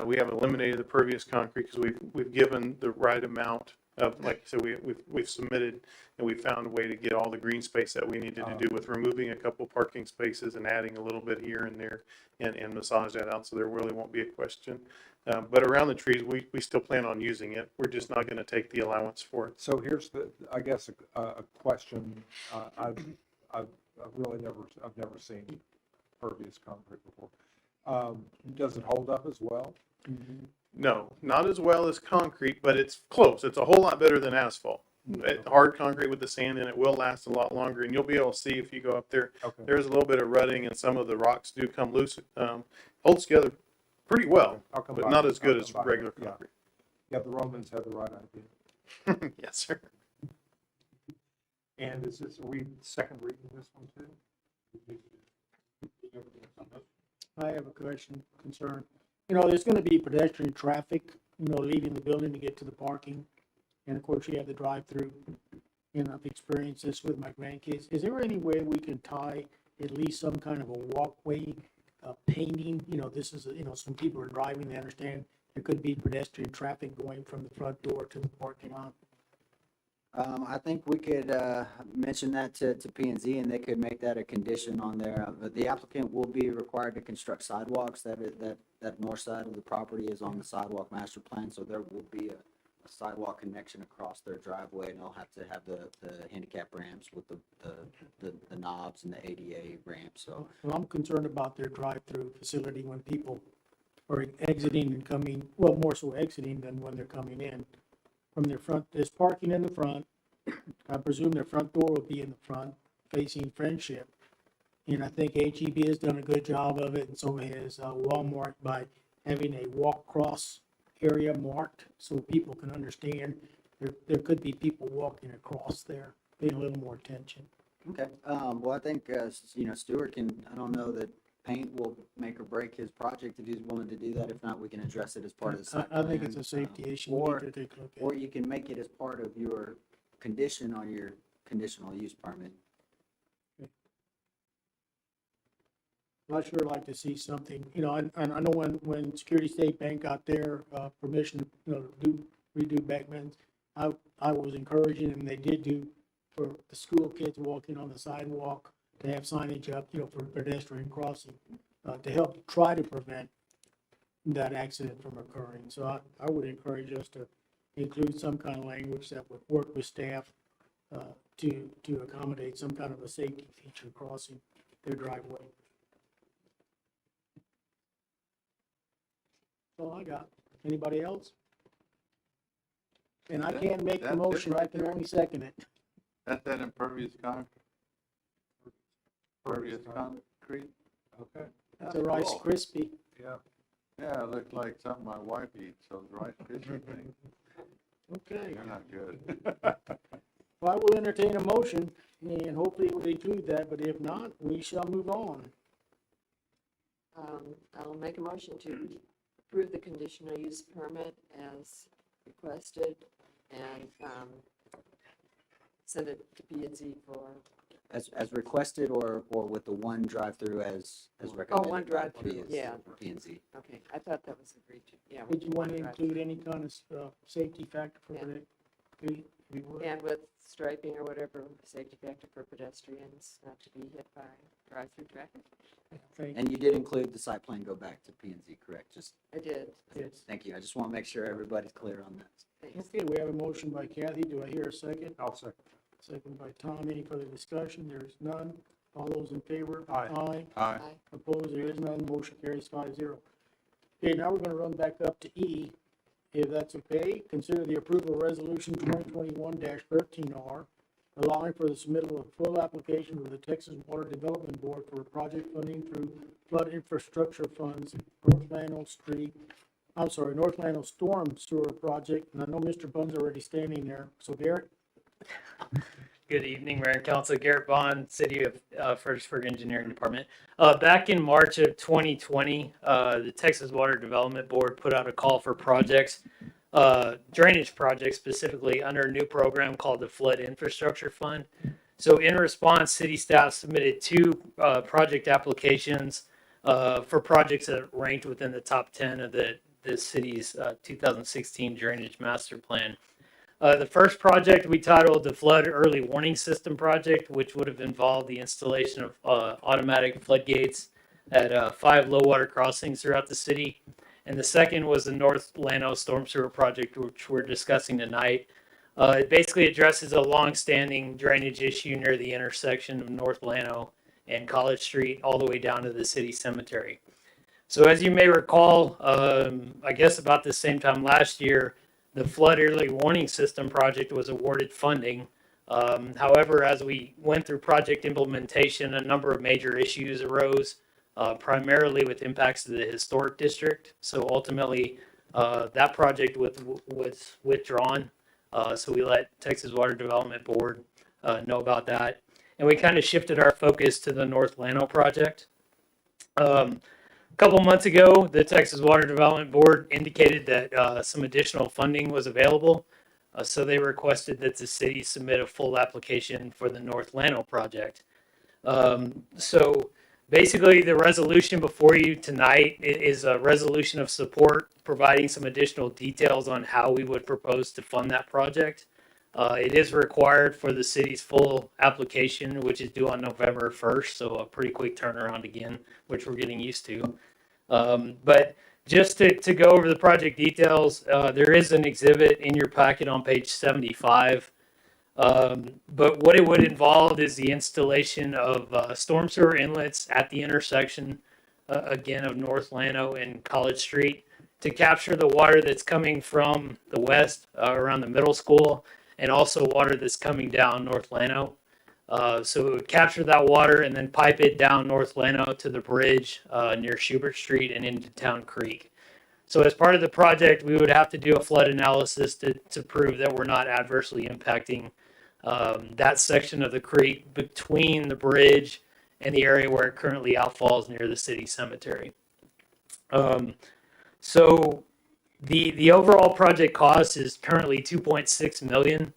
we have eliminated the pervious concrete because we've given the right amount Like I said, we've submitted and we found a way to get all the green space that we needed to do with removing a couple parking spaces and adding a little bit here and there and massage that out so there really won't be a question. But around the trees, we still plan on using it. We're just not going to take the allowance for it. So here's I guess a question. I've really I've never seen pervious concrete before. Does it hold up as well? No, not as well as concrete, but it's close. It's a whole lot better than asphalt. Hard concrete with the sand in it will last a lot longer, and you'll be able to see if you go up there. Okay. There's a little bit of rutting, and some of the rocks do come loose. Holds together pretty well, but not as good as regular concrete. Yeah, the Romans had the right idea. Yes, sir. And are we second reading this one too? I have a question, concern. You know, there's gonna be pedestrian traffic, you know, leaving the building to get to the parking. And of course, you have the drive-through. And I've experienced this with my grandkids. Is there any way we can tie at least some kind of a walkway, painting? You know, this is, you know, some people are driving, they understand there could be pedestrian traffic going from the front door to the parking lot. I think we could mention that to P&Z, and they could make that a condition on there. But the applicant will be required to construct sidewalks. That north side of the property is on the sidewalk master plan, so there will be a sidewalk connection across their driveway, and they'll have to have the handicap ramps with the knobs and the ADA ramps. So Well, I'm concerned about their drive-through facility when people are exiting and coming, well, more so exiting than when they're coming in. From their front, there's parking in the front. I presume their front door will be in the front, facing Friendship. And I think HEB has done a good job of it, and so has Walmart by having a walk-across area marked so people can understand there could be people walking across there, paying a little more attention. okay, well, I think Stuart can. I don't know that paint will make or break his project if he's willing to do that. If not, we can address it as part of the site I think plan. it's a safety issue. We Or need to take a look at. or you can make it as part of your condition on your conditional use permit. I'd sure like to see something, you know, and I know when Security State Bank got their permission, you know, to redo Beckman's, I was encouraging, and they did do for the school kids walking on the sidewalk to have signage up, you know, for pedestrian crossing, to help try to prevent that accident from occurring. So I would encourage us to include some kind of language that would work with staff to accommodate some kind of a safety feature crossing their driveway. That's all I got. Anybody else? And I can't make the motion, I can only second it. That's that impervious concrete? Impervious concrete? Okay. It's a Rice cool. Krispie. Yeah. Yeah, it looks like something my wife eats, those Rice Krispie things. Okay. They're not good. Well, I will entertain a motion, and hopefully it will include that, but if not, we shall move on. I'll make a motion to approve the conditional use permit as requested and send it to P&Z for. As requested, or with the one drive-through as recommended? one drive-through, yeah. P&Z. Okay, I thought that was agreed to, yeah. Would you want to one drive-through. include any kind of safety factor for Yeah. it? If you would. And with striping or whatever, safety factor for pedestrians not to be hit by drive-through traffic. And you did include the site plan go back to P&Z, correct? Just I did. Yes. thank you. I just want to make sure everybody's clear on that. Thanks. Okay, we have a motion by Kathy. Do I hear a second? I'll second. Second by Tom. Any further discussion? There is none. All those in favor? Aye. Aye. Aye. Opposed? There is none. Motion carries 5-0. Okay, now we're gonna run back up to E. If that's okay, consider the approval of resolution 2021-13R, allowing for the submittal of full application with the Texas Water Development Board for project funding through flood infrastructure funds, North Lano Storm Sewer Project. And I know Mr. Bunn's already standing there. So Garrett? Good evening, Mayor and Council. Garrett Bond, City of Fredericksburg Engineering Department. Back in March of 2020, the Texas Water Development Board put out a call for projects, drainage projects specifically, under a new program called the Flood Infrastructure Fund. So in response, city staff submitted 2 project applications for projects that ranked within the top 10 of the city's 2016 drainage master plan. The first project we titled the Flood Early Warning System Project, which would have involved the installation of automatic floodgates at 5 low water crossings throughout the city. And the second was the North Llano Storm Sewer Project, which we're discussing tonight. It basically addresses a long-standing drainage issue near the intersection of North Llano and College Street, all the way down to the city cemetery. So as you may recall, I guess about the same time last year, the Flood Early Warning System project was awarded funding. However, as we went through project implementation, a number of major issues arose, primarily with impacts to the historic district. So ultimately, that project was withdrawn. So we let Texas Water Development Board know about that. And we kind of shifted our focus to the North Llano project. A couple months ago, the Texas Water Development Board indicated that some additional funding was available. So they requested that the city submit a full application for the North Llano project. So basically, the resolution before you tonight is a resolution of support, providing some additional details on how we would propose to fund that project. It is required for the city's full application, which is due on November 1st, so a pretty quick turnaround again, which we're getting used to. But just to go over the project details, there is an exhibit in your packet on page 75. But what it would involve is the installation of storm sewer inlets at the intersection, again, of North Llano and College Street to capture the water that's coming from the west around the middle school, and also water that's coming down North Llano. So it would capture that water and then pipe it down North Llano to the bridge near Schubert Street and into Town Creek. So as part of the project, we would have to do a flood analysis to prove that we're not adversely impacting that section of the creek between the bridge and the area where it currently outfalls near the city cemetery. So the overall project cost is currently $2.6 million.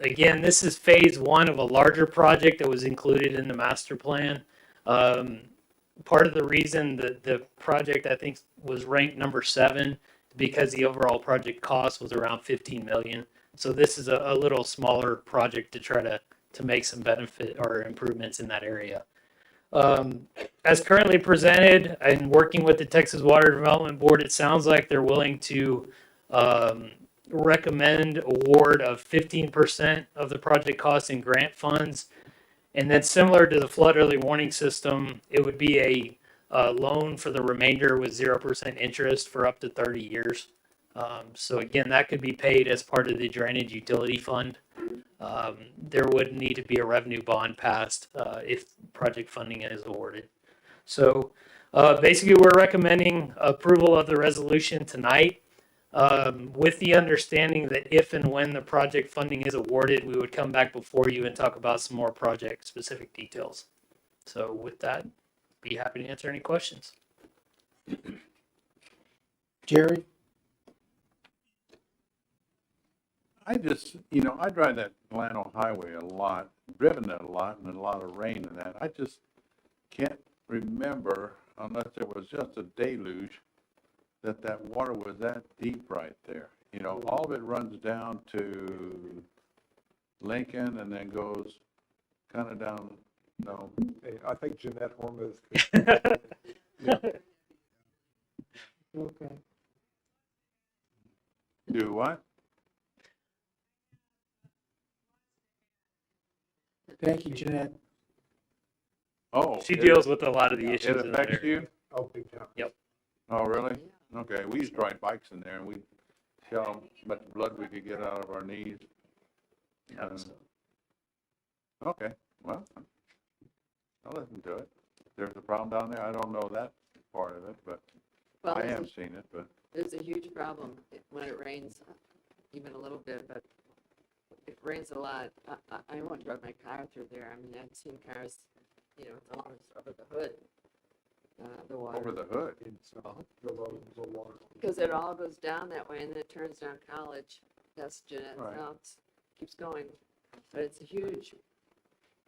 Again, this is phase one of a larger project that was included in the master plan. Part of the reason that the project, I think, was ranked number 7 because the overall project cost was around $15 million. So this is a little smaller project to try to make some benefit or improvements in that area. As currently presented and working with the Texas Water Development Board, it sounds like they're willing to recommend award of 15% of the project costs in grant funds. And then similar to the flood early warning system, it would be a loan for the remainder with 0% interest for up to 30 years. So again, that could be paid as part of the drainage utility fund. There would need to be a revenue bond passed if project funding is awarded. So basically, we're recommending approval of the resolution tonight with the understanding that if and when the project funding is awarded, we would come back before you and talk about some more project specific details. So with that, be happy to answer any questions. Jerry? I just, I drive that Llano Highway a lot, driven it a lot, and a lot of rain and that. I just can't remember, unless there was just a deluge, that water was that deep right there. All of it runs down to Lincoln and then goes kind of down, Hey, I think Jeanette Hormuth. Okay. Do what? Thank you, Jeanette. Oh. She deals with a lot of the issues. It affects you? Oh, big time. Yep. Oh, really? Okay, we used to ride bikes in there and we saw how much blood we could get out of our knees. Okay, well, I'll listen to it. If there's a problem down there, I don't know that part of it, but Well, I have seen it, but. There's a huge problem when it rains, even a little bit, but if it rains a lot, I won't drive my car through there. I mean, I've seen cars, it's almost over the hood, the water. Over the hood? The water. Because it all goes down that way and then it turns down College. That's Jeanette's Right. house. Keeps going. But it's a huge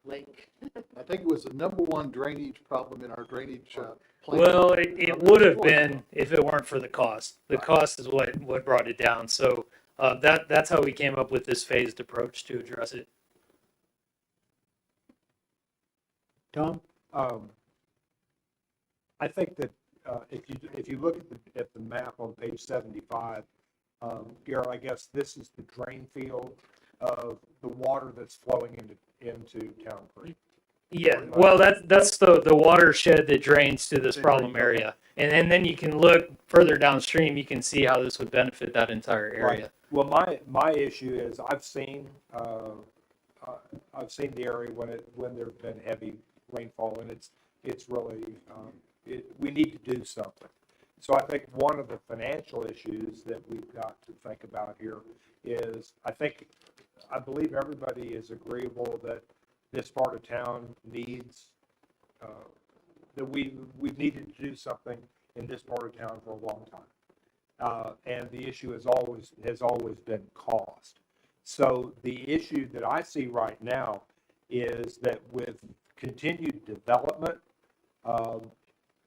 lake. I think it was the #1 drainage problem in our drainage plan. Well, it would have been if it weren't for the cost. The cost is what brought it down. So That's how we came up with this phased approach to address it. Tom? I think that if you look at the map on page 75, Garrett, I guess this is the drain field of the water that's flowing into Town Creek. Yeah, well, that's the watershed that drains to this problem area. And then you can look further downstream, you can see how this would benefit that entire area. Well, my issue is I've seen the area when there's been heavy rainfall, and it's really we need to do something. So I think one of the financial issues that we've got to think about here is I believe everybody is agreeable that this part of town needs that we've needed to do something in this part of town for a long time. And the issue has always been cost. So the issue that I see right now is that with continued development,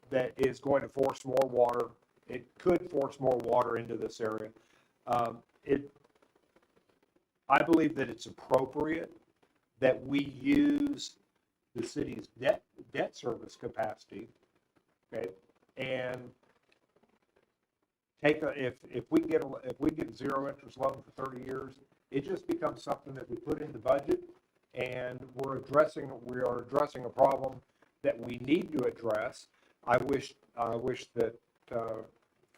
that is going to force more water. It could force more water into this area. I believe that it's appropriate that we use the city's debt service capacity, okay, and if we get a zero interest loan for 30 years, it just becomes something that we put in the budget, and we are addressing a problem that we need to address. I wish that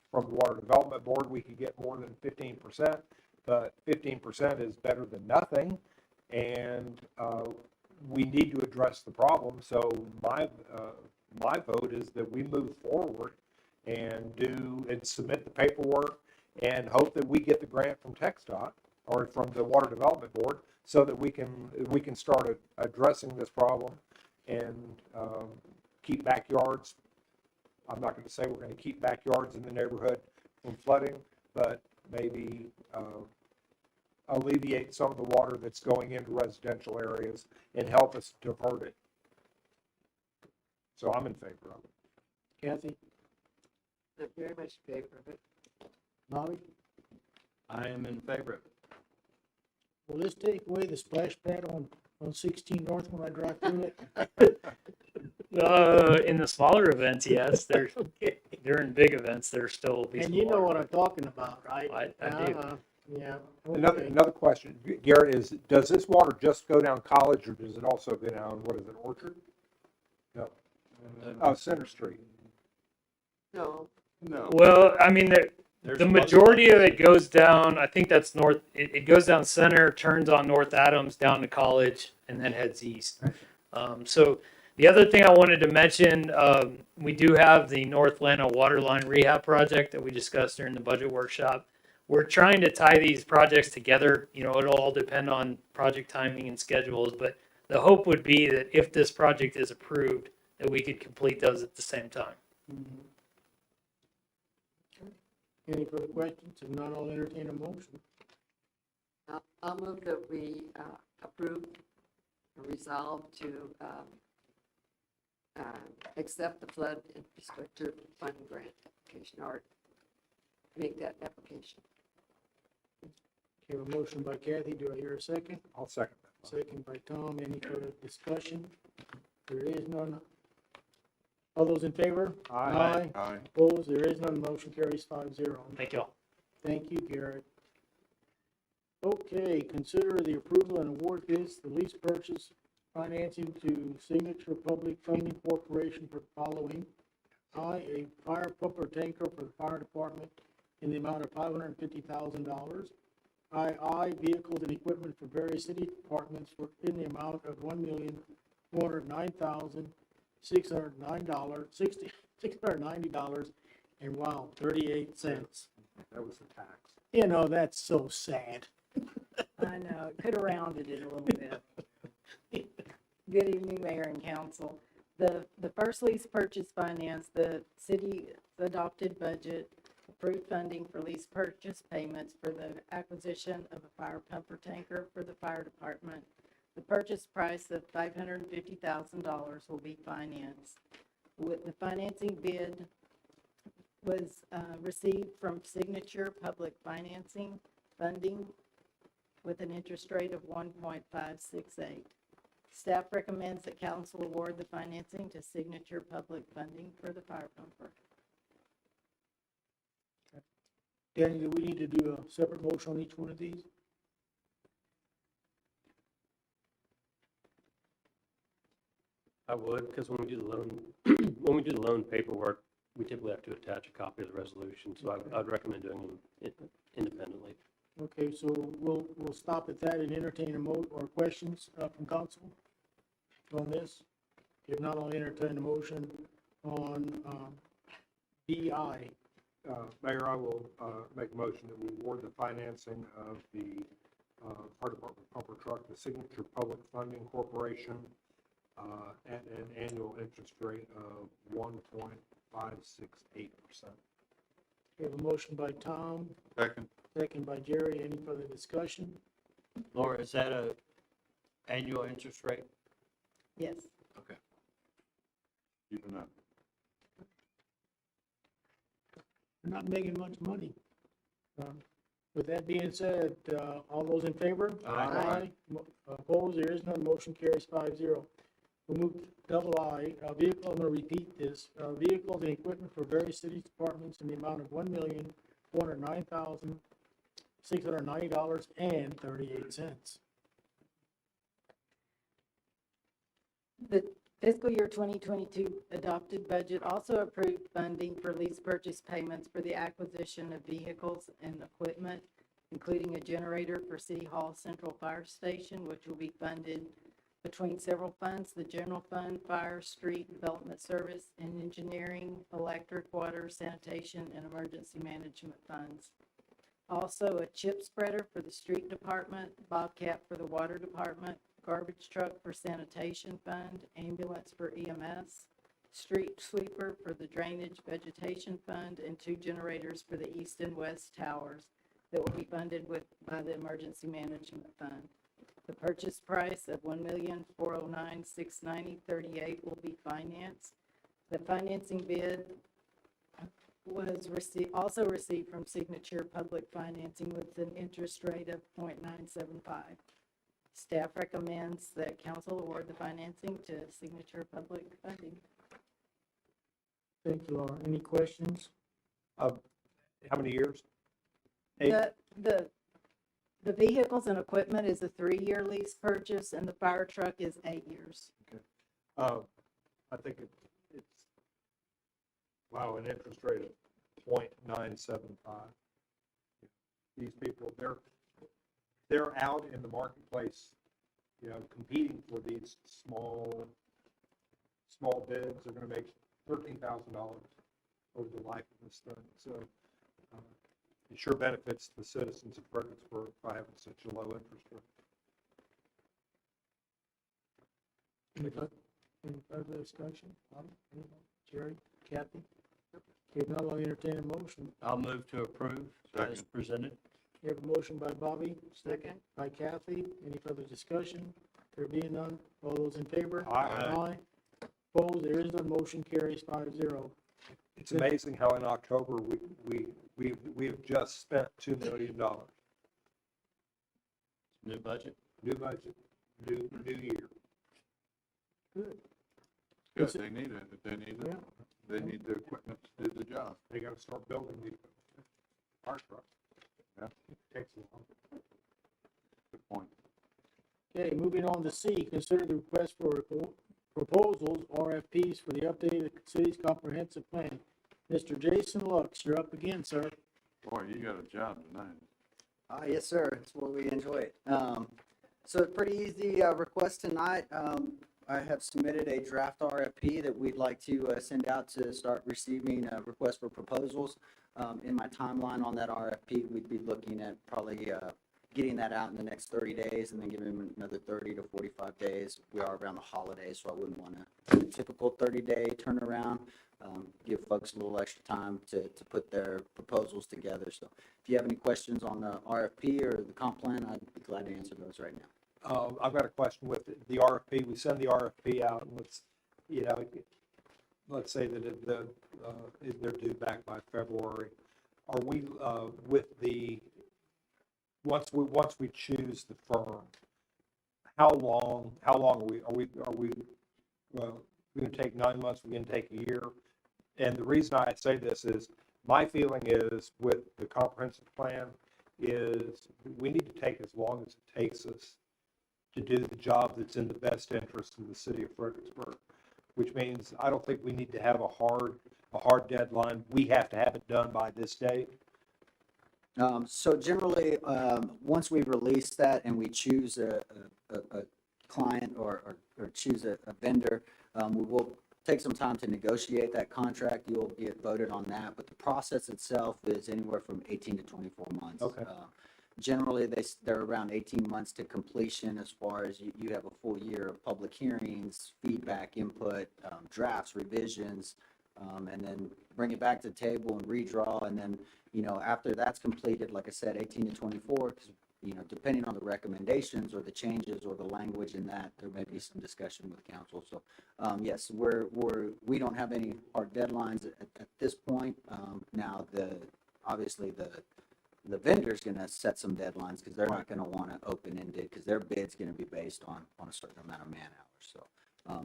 from the Water Development Board we could get more than 15%, but 15% is better than nothing, and we need to address the problem. So my vote is that we move forward and submit the paperwork and hope that we get the grant from TxDOT or from the Water Development Board so that we can start addressing this problem and keep backyards. I'm not going to say we're going to keep backyards in the neighborhood from flooding, but maybe alleviate some of the water that's going into residential areas and help us divert it. So I'm in favor of it. Kathy? I'm very much in favor of it. Bobby? I am in favor of it. Will this take away the splash pad on 16 North when I drive through it? In the smaller events, yes. During big events, there's still be And some you know water. what I'm talking about, right? I do. Yeah. Another question, Garrett, is does this water just go down College, or does it also go down, what is it, Orchard? No. Oh, Center Street. No. Well, I mean, the majority of it goes down, I think that's north, it goes down Center, turns on North Adams, down to College, and then heads east. So the other thing I wanted to mention, we do have the North Atlanta Waterline Rehab Project that we discussed during the budget workshop. We're trying to tie these projects together. You know, it'll all depend on project timing and schedules, but the hope would be that if this project is approved, that we could complete those at the same time. Any further questions? If not, I'll entertain a motion. I'll move that we approve or resolve to accept the flood infrastructure fund grant application, or make that application. Okay, a motion by Kathy. Do I hear a second? I'll second that. Second by Tom. Any further discussion? There is none. All those in favor? Aye. Aye. Opposed? There is none. Motion carries 5-0. Thank you all. Thank you, Garrett. Okay, consider the approval and award bids, the lease purchase financing to Signature Public Funding Corporation for the following. A fire pumper tanker for the fire department in the amount of $550,000. Vehicles and equipment for various city departments in the amount of $1,409,690 and wow, 38 cents. That was the tax. You know, that's so sad. I know, could have rounded it a little bit. Good evening, Mayor and Council. The first lease purchase finance, the city adopted budget, approved funding for lease purchase payments for the acquisition of a fire pumper tanker for the fire department. The purchase price of $550,000 will be financed. With the financing bid, was received from Signature Public Financing. The purchase price of $550,000 will be financed. The financing bid was received from Signature Public Financing. The purchase price of $550,000 will be financed. With the financing bid was received from Signature Public Financing. The purchase price of $550,000 will be financed. funding with an interest rate of 1.568. Staff recommends that council award the financing to Signature Public Funding for the fire pumper. Danny, do we need to do a separate motion on each one of these? I would, because when we do the loan, when we do the loan paperwork, we typically have to attach a copy of the resolution, so I'd recommend doing them independently. Okay, so we'll stop at that and entertain a or questions from council on this. If not, I'll entertain a motion on BI. Mayor, I will make a motion that we award the financing of the fire department pumper truck to Signature Public Funding Corporation at an annual interest rate of 1.568%. We have a motion by Tom, Second. second by Jerry. Any further discussion? Laura, is that a annual interest rate? Yes. Keeping up. We're not making much money. With that being said, all those in favor? Aye. Opposed? There is none. Motion carries 5-0. We'll move to double I, vehicle, I'm gonna repeat this, vehicles and equipment for various city departments in the amount of $1,409,690.38. The fiscal year 2022 adopted budget also approved funding for lease purchase payments for the acquisition of vehicles and equipment, including a generator for City Hall Central Fire Station, which will be funded between several funds: the general fund, fire, street development service, and engineering, electric, water, sanitation, and emergency management funds. Also, a chip spreader for the street department, Bobcat for the water department, garbage truck for sanitation fund, ambulance for EMS, street sweeper for the drainage vegetation fund, and 2 generators for the east and west towers that will be funded by the emergency management fund. The purchase price of $1,409,690.38 will be financed. The financing bid was also received from Signature Public Financing with an interest rate of 0.975. Staff recommends that council award the financing to Signature Public Funding. Thank you, Laura. Any questions? How many years? 8? The vehicles and equipment is a 3-year lease purchase, and the fire truck is 8 years. I think it's, wow, an interest rate of 0.975. These people, they're out in the marketplace, competing for these small bids. They're going to make $13,000 over the life of this thing. So it sure benefits the citizens of Fredericksburg by having such a low interest rate. Any further discussion? Jerry, Kathy? If not, I'll entertain a motion. I'll move to approve as presented. We have a motion by Bobby, second by Kathy. Any further discussion? There being none, all those in favor? Aye. Opposed? There is none. Motion carries 5-0. It's amazing how in October we have just spent $2 million. New budget. New budget, new year. Good. Good, they need it, they need it. Yeah. They need the equipment to do the job. They got to start building the fire truck. Yeah. Takes a while. Good point. Okay, moving on to C, consider the request for proposals, RFPs for the updated city's comprehensive plan. Mr. Jason Lux, you're up again, sir. Boy, you got a job tonight. Yes, sir. It's what we enjoy. So pretty easy request tonight. I have submitted a draft RFP that we'd like to send out to start receiving requests for proposals. In my timeline on that RFP, we'd be looking at probably getting that out in the next 30 days and then giving them another 30 to 45 days. We are around the holidays, so I wouldn't want to do a typical 30-day turnaround. Give folks a little extra time to put their proposals together. So if you have any questions on the RFP or the comp plan, I'd be glad to answer those right now. I've got a question with the RFP. We send the RFP out, and let's say that they're due back by February. Are we with the once we choose the firm, how long are we, well, we're gonna take 9 months, we're gonna take a year? And the reason I say this is, my feeling is with the comprehensive plan is we need to take as long as it takes us to do the job that's in the best interest of the city of Fredericksburg, which means I don't think we need to have a hard deadline. We have to have it done by this date. So generally, once we release that and we choose a client or choose a vendor, we will take some time to negotiate that contract. You'll get voted on that, but the process itself is anywhere from 18 to 24 months. Okay. Generally, they're around 18 months to completion as far as you have a full year of public hearings, feedback, input, drafts, revisions, and then bring it back to the table and redraw. And then, after that's completed, like I said, 18 to 24, because, depending on the recommendations or the changes or the language in that, there may be some discussion with council. So, yes, we don't have any hard deadlines at this point. Now, obviously the vendor's going to set some deadlines because they're not going to want to open-ended because their bid's going to be based on a certain amount of man hours. So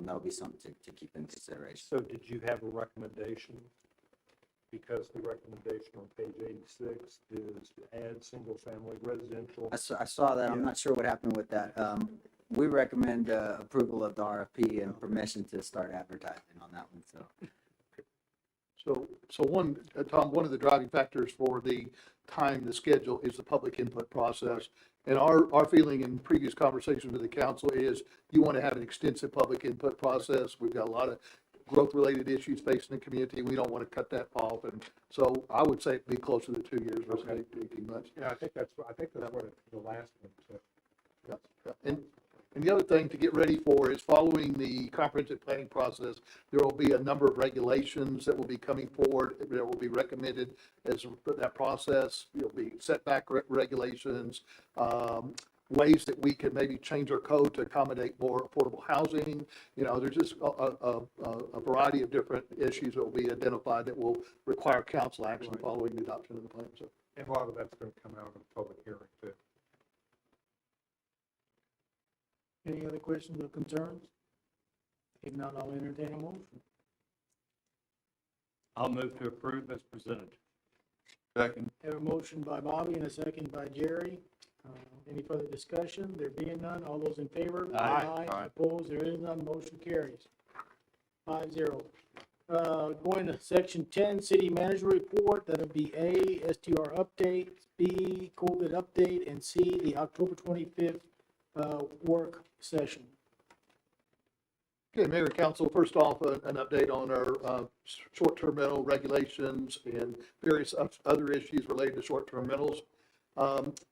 that'll be something to keep in consideration. So did you have a recommendation? Because the recommendation on page 86 is to add single-family residential. I saw that. I'm not sure what happened with that. We recommend approval of the RFP and permission to start advertising on that one. So one, Tom, one of the driving factors for the time, the schedule is the public input process. And our feeling in previous conversations with the council is you want to have an extensive public input process. We've got a lot of growth-related issues facing the community. We don't want to cut that off. And so I would say it'd be closer to 2 years versus 18 months. Yeah, I think that's what the last one said. Yeah. And the other thing to get ready for is following the comprehensive planning process, there will be a number of regulations that will be coming forward that will be recommended as that process. There'll be setback regulations, ways that we can maybe change our code to accommodate more affordable housing. There's just a variety of different issues that will be identified that will require council action following the adoption of the plan. So, and a lot of that's going to come out of the public hearing too. Any other questions or concerns? If not, I'll entertain a motion. I'll move to approve as presented. Second. Have a motion by Bobby and a second by Jerry. Any further discussion? There being none, all those in favor? Aye. Aye. Opposed? There is none. Motion carries. 5-0. Going to section 10, city manager report. That'll be A, STR update, B, COVID update, and C, the October 25th work session. okay, Mayor and Council, first off, an update on our short-term rental regulations and various other issues related to short-term rentals.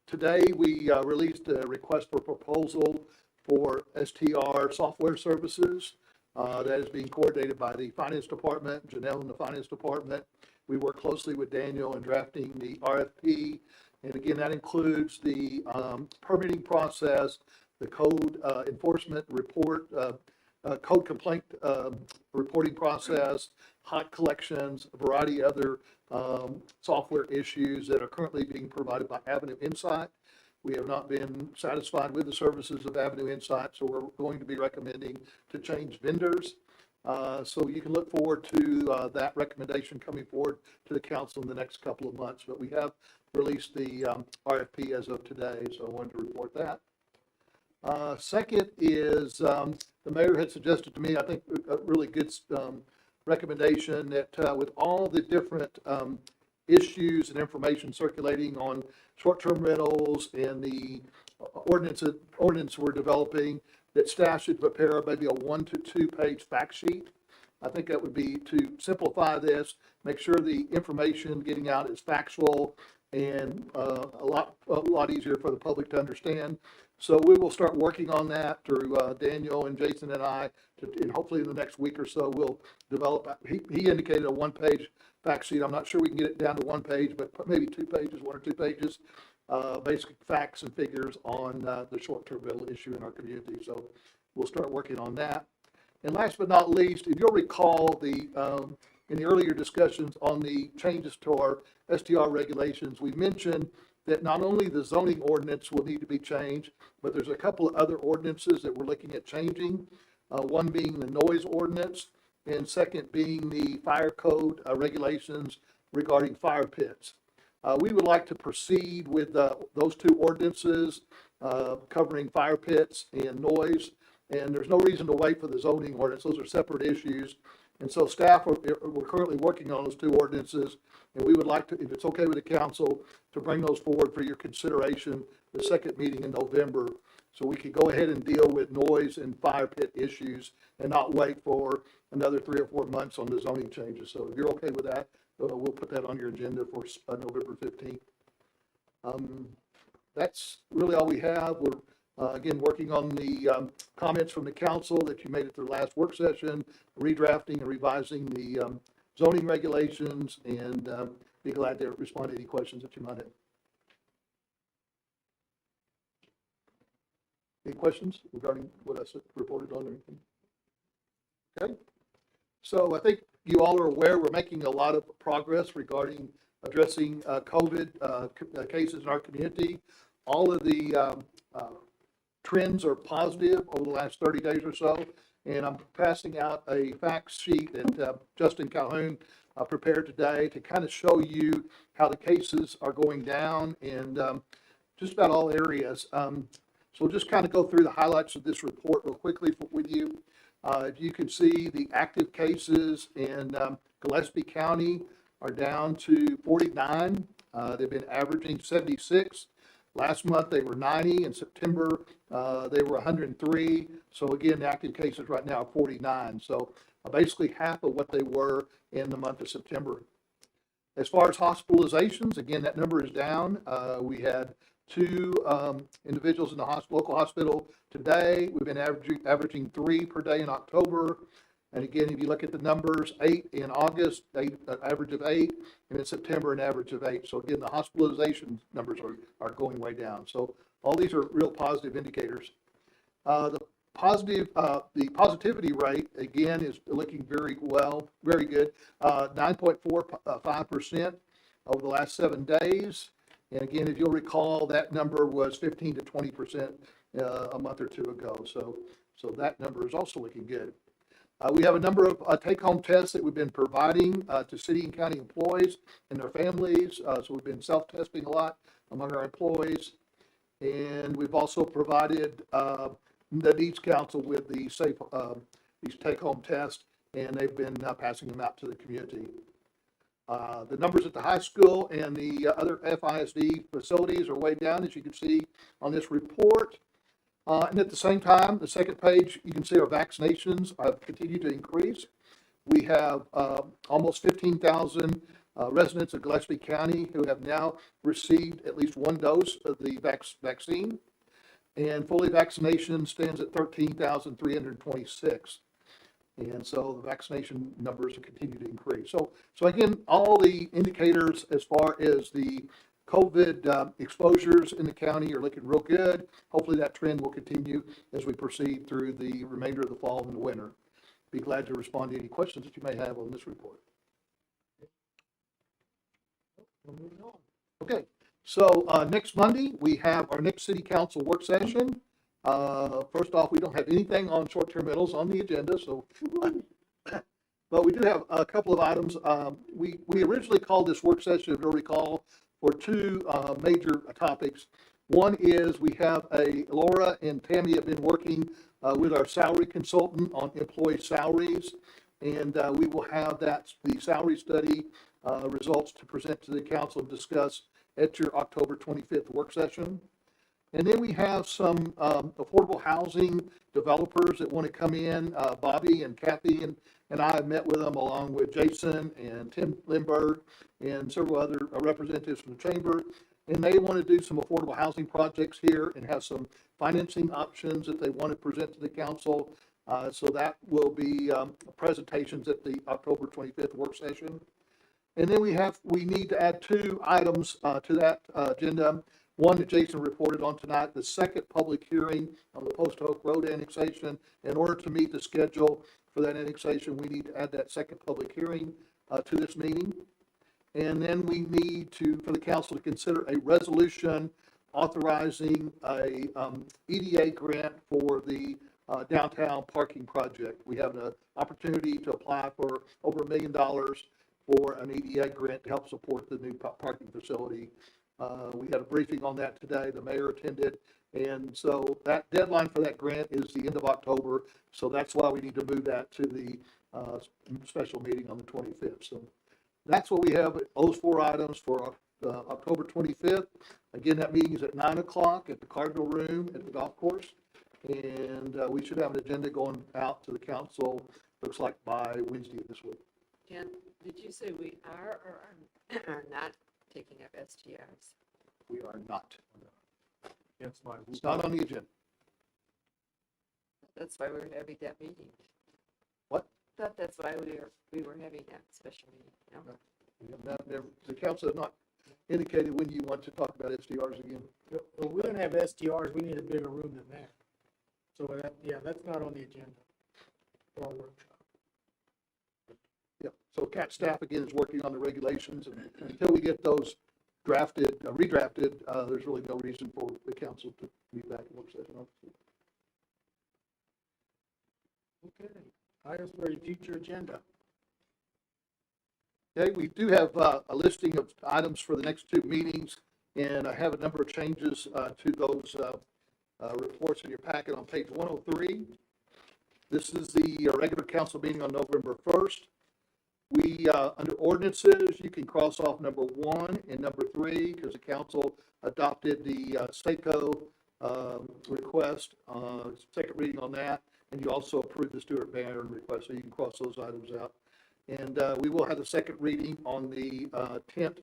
Today, we released a request for proposal for STR software services. That is being coordinated by the Finance Department, Janelle in the Finance Department. We work closely with Daniel in drafting the RFP. And again, that includes the permitting process, the code enforcement report, code complaint reporting process, hot collections, a variety of other software issues that are currently being provided by Avenue Insight. We have not been satisfied with the services of Avenue Insight, so we're going to be recommending to change vendors. So you can look forward to that recommendation coming forward to the council in the next couple of months. But we have released the RFP as of today, so I wanted to report that. Second is the mayor had suggested to me, I think, a really good recommendation that with all the different issues and information circulating on short-term rentals and the ordinance we're developing, that staff should prepare maybe a 1 to 2 page fact sheet. I think that would be to simplify this, make sure the information getting out is factual and a lot easier for the public to understand. So we will start working on that through Daniel and Jason and I, and hopefully in the next week or so we'll develop. He indicated a 1 page fact sheet. I'm not sure we can get it down to 1 page, but maybe 2 pages, 1 or 2 pages, basic facts and figures on the short-term rental issue in our community. So we'll start working on that. And last but not least, if you'll recall in the earlier discussions on the changes to our STR regulations, we mentioned that not only the zoning ordinance will need to be changed, but there's a couple of other ordinances that we're looking at changing. One being the noise ordinance, and second being the fire code regulations regarding fire pits. We would like to proceed with those two ordinances covering fire pits and noise, and there's no reason to wait for the zoning ordinance. Those are separate issues. And so staff, we're currently working on those two ordinances, and we would like to, if it's okay with the council, to bring those forward for your consideration the second meeting in November, so we could go ahead and deal with noise and fire pit issues and not wait for another 3 or 4 months on the zoning changes. So if you're okay with that, we'll put that on your agenda for November 15th. That's really all we have. We're again working on the comments from the council that you made at their last work session, redrafting and revising the zoning regulations, and be glad to respond to any questions that you might have. Any questions regarding what I reported on or anything? Okay. So I think you all are aware we're making a lot of progress regarding addressing COVID cases in our community. All of the trends are positive over the last 30 days or so, and I'm passing out a fact sheet that Justin Calhoun prepared today to kind of show you how the cases are going down in just about all areas. So we'll just kind of go through the highlights of this report real quickly with you. You can see the active cases in Gillespie County are down to 49. They've been averaging 76. Last month they were 90. In September they were 103. So again, the active cases right now are 49. So basically half of what they were in the month of September. As far as hospitalizations, again, that number is down. We had 2 individuals in the local hospital today. We've been averaging 3 per day in October. And again, if you look at the numbers, 8 in August, an average of 8, and in September, an average of 8. So again, the hospitalization numbers are going way down. So all these are real positive indicators. The positivity rate, again, is looking very well, very good. 9.45% over the last 7 days. And again, if you'll recall, that number was 15 to 20% a month or 2 ago. So that number is also looking good. We have a number of take-home tests that we've been providing to city and county employees and their families. So we've been self-testing a lot among our employees. And we've also provided the Needs Council with the these take-home tests, and they've been passing them out to the community. The numbers at the high school and the other FISD facilities are way down, as you can see on this report. And at the same time, the second page, you can see our vaccinations have continued to increase. We have almost 15,000 residents of Gillespie County who have now received at least 1 dose of the vaccine. And fully vaccination stands at 13,326. And so the vaccination numbers continue to increase. So again, all the indicators as far as the COVID exposures in the county are looking real good. Hopefully that trend will continue as we proceed through the remainder of the fall and the winter. Be glad to respond to any questions that you may have on this report. Okay, so next Monday, we have our next city council work session. First off, we don't have anything on short-term rentals on the agenda, so but we do have a couple of items. We originally called this work session, if you'll recall, for 2 major topics. One is we have Laura and Tammy have been working with our salary consultant on employee salaries, and we will have the salary study results to present to the council and discuss at your October 25th work session. And then we have some affordable housing developers that want to come in. Bobby and Kathy and I have met with them, along with Jason and Tim Lindbergh and several other representatives from the chamber. And they want to do some affordable housing projects here and have some financing options that they want to present to the council. So that will be presentations at the October 25th work session. And then we need to add 2 items to that agenda. One that Jason reported on tonight, the second public hearing on the Post Oak Road annexation. In order to meet the schedule for that annexation, we need to add that second public hearing to this meeting. And then we need for the council to consider a resolution authorizing a EDA grant for the downtown parking project. We have an opportunity to apply for over $1 million for an EDA grant to help support the new parking facility. We had a briefing on that today. The mayor attended. And so that deadline for that grant is the end of October. So that's why we need to move that to the special meeting on the 25th. So that's what we have, those 4 items for October 25th. Again, that meeting is at 9 o'clock at the Cardinal Room at the golf course. And we should have an agenda going out to the council, looks like by Wednesday of this week. Ken, did you say we are or are not taking up STRs? We are not. Against my. It's not on the agenda. That's why we're having that meeting. What? Thought that's why we were having that special meeting. No? The council has not indicated when you want to talk about SDRs again. Well, we're gonna have STRs, we need a bigger room than that. So that, yeah, that's not on the agenda for our workshop. Yeah, so CAT staff again is working on the regulations, and until we get those redrafted, there's really no reason for the council to meet back in work session. Okay, items for a future agenda. Okay, we do have a listing of items for the next 2 meetings, and I have a number of changes to those reports in your packet on page 103. This is the regular council meeting on November 1st. We, under ordinances, you can cross off number 1 and number 3 because the council adopted the SACO request, second reading on that, and you also approved the Stewart Banner request, so you can cross those items out. And we will have the second reading on the tent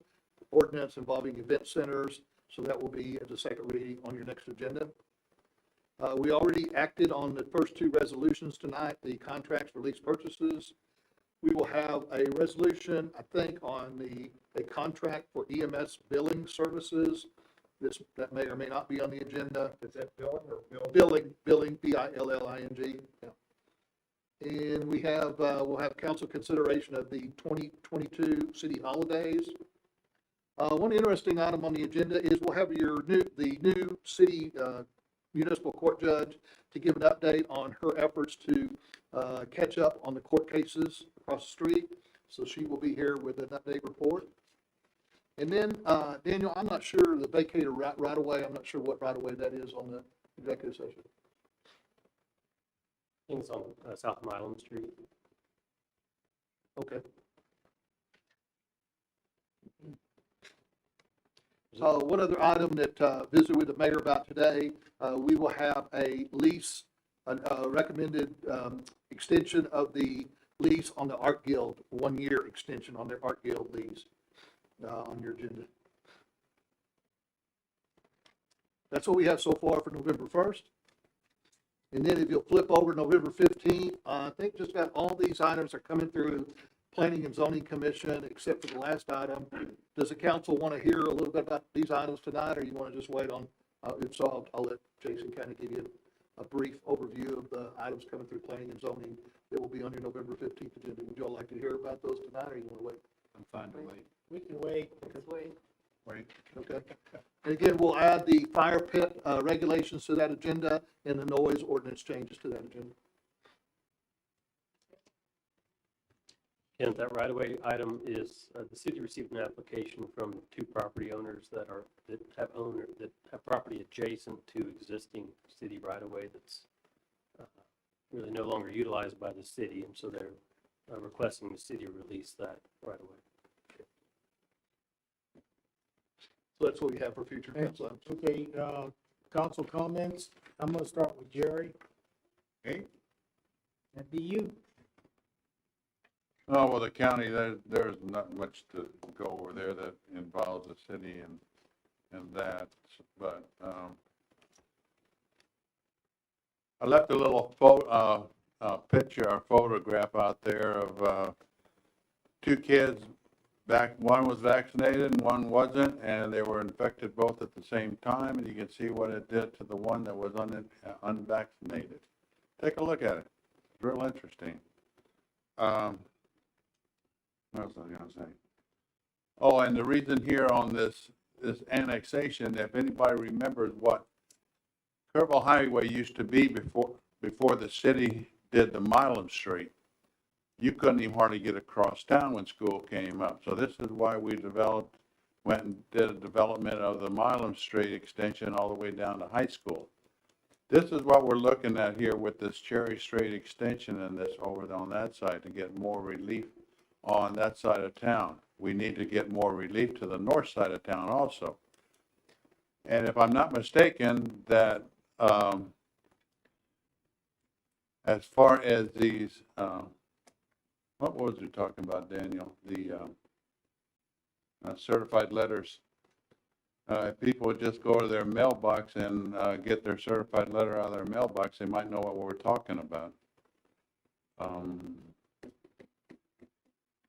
ordinance involving event centers, so that will be as a second reading on your next agenda. We already acted on the first 2 resolutions tonight, the contracts for lease purchases. We will have a resolution, I think, on a contract for EMS billing services. That may or may not be on the agenda. Is that billing or billing? Billing, B-I-L-L-I-N-G. Yeah. And we have, we'll have council consideration of the 2022 city holidays. One interesting item on the agenda is we'll have the new city municipal court judge to give an update on her efforts to catch up on the court cases across the street. So she will be here with an update report. And then, Daniel, I'm not sure the vacator right away. I'm not sure what right away that is on the executive session. Things on South Milam Street. Okay. One other item that visited with the mayor about today, we will have a lease, a recommended extension of the lease on the Art Guild, 1-year extension on their Art Guild lease on your agenda. That's what we have so far for November 1st. And then if you'll flip over November 15th, I think just about all these items are coming through Planning and Zoning Commission, except for the last item. Does the council want to hear a little bit about these items tonight, or you want to just wait on, if so, I'll let Jason kind of give you a brief overview of the items coming through Planning and Zoning that will be on your November 15th agenda. Would you all like to hear about those tonight, or you want to wait? I'm fine to wait. We can wait. Let's wait. Wait. Okay. And again, we'll add the fire pit regulations to that agenda and the noise ordinance changes to that agenda. And that right-of-way item is, the city received an application from 2 property owners that have property adjacent to existing city right-of-way that's really no longer utilized by the city, and so they're requesting the city release that right-of-way. So that's what we have for future council items. Okay, council comments. I'm gonna start with Jerry. Okay. That'd be you. Oh, well, the county, there's not much to go over there that involves the city and that, but, I left a little picture or photograph out there of, 2 kids one was vaccinated and one wasn't, and they were infected both at the same time, and you can see what it did to the one that was unvaccinated. Take a look at it. It's real interesting. What else was I gonna say? Oh, and the reason here on this annexation, if anybody remembers what Kerrville Highway used to be before the city did the Milam Street, you couldn't even hardly get across town when school came up. So this is why we went and did a development of the Milam Street extension all the way down to high school. This is what we're looking at here with this Cherry Street extension and this over on that side to get more relief on that side of town. We need to get more relief to the north side of town also. And if I'm not mistaken, that as far as these, what was we talking about, Daniel? The certified letters. If people would just go to their mailbox and get their certified letter out of their mailbox, they might know what we're talking about.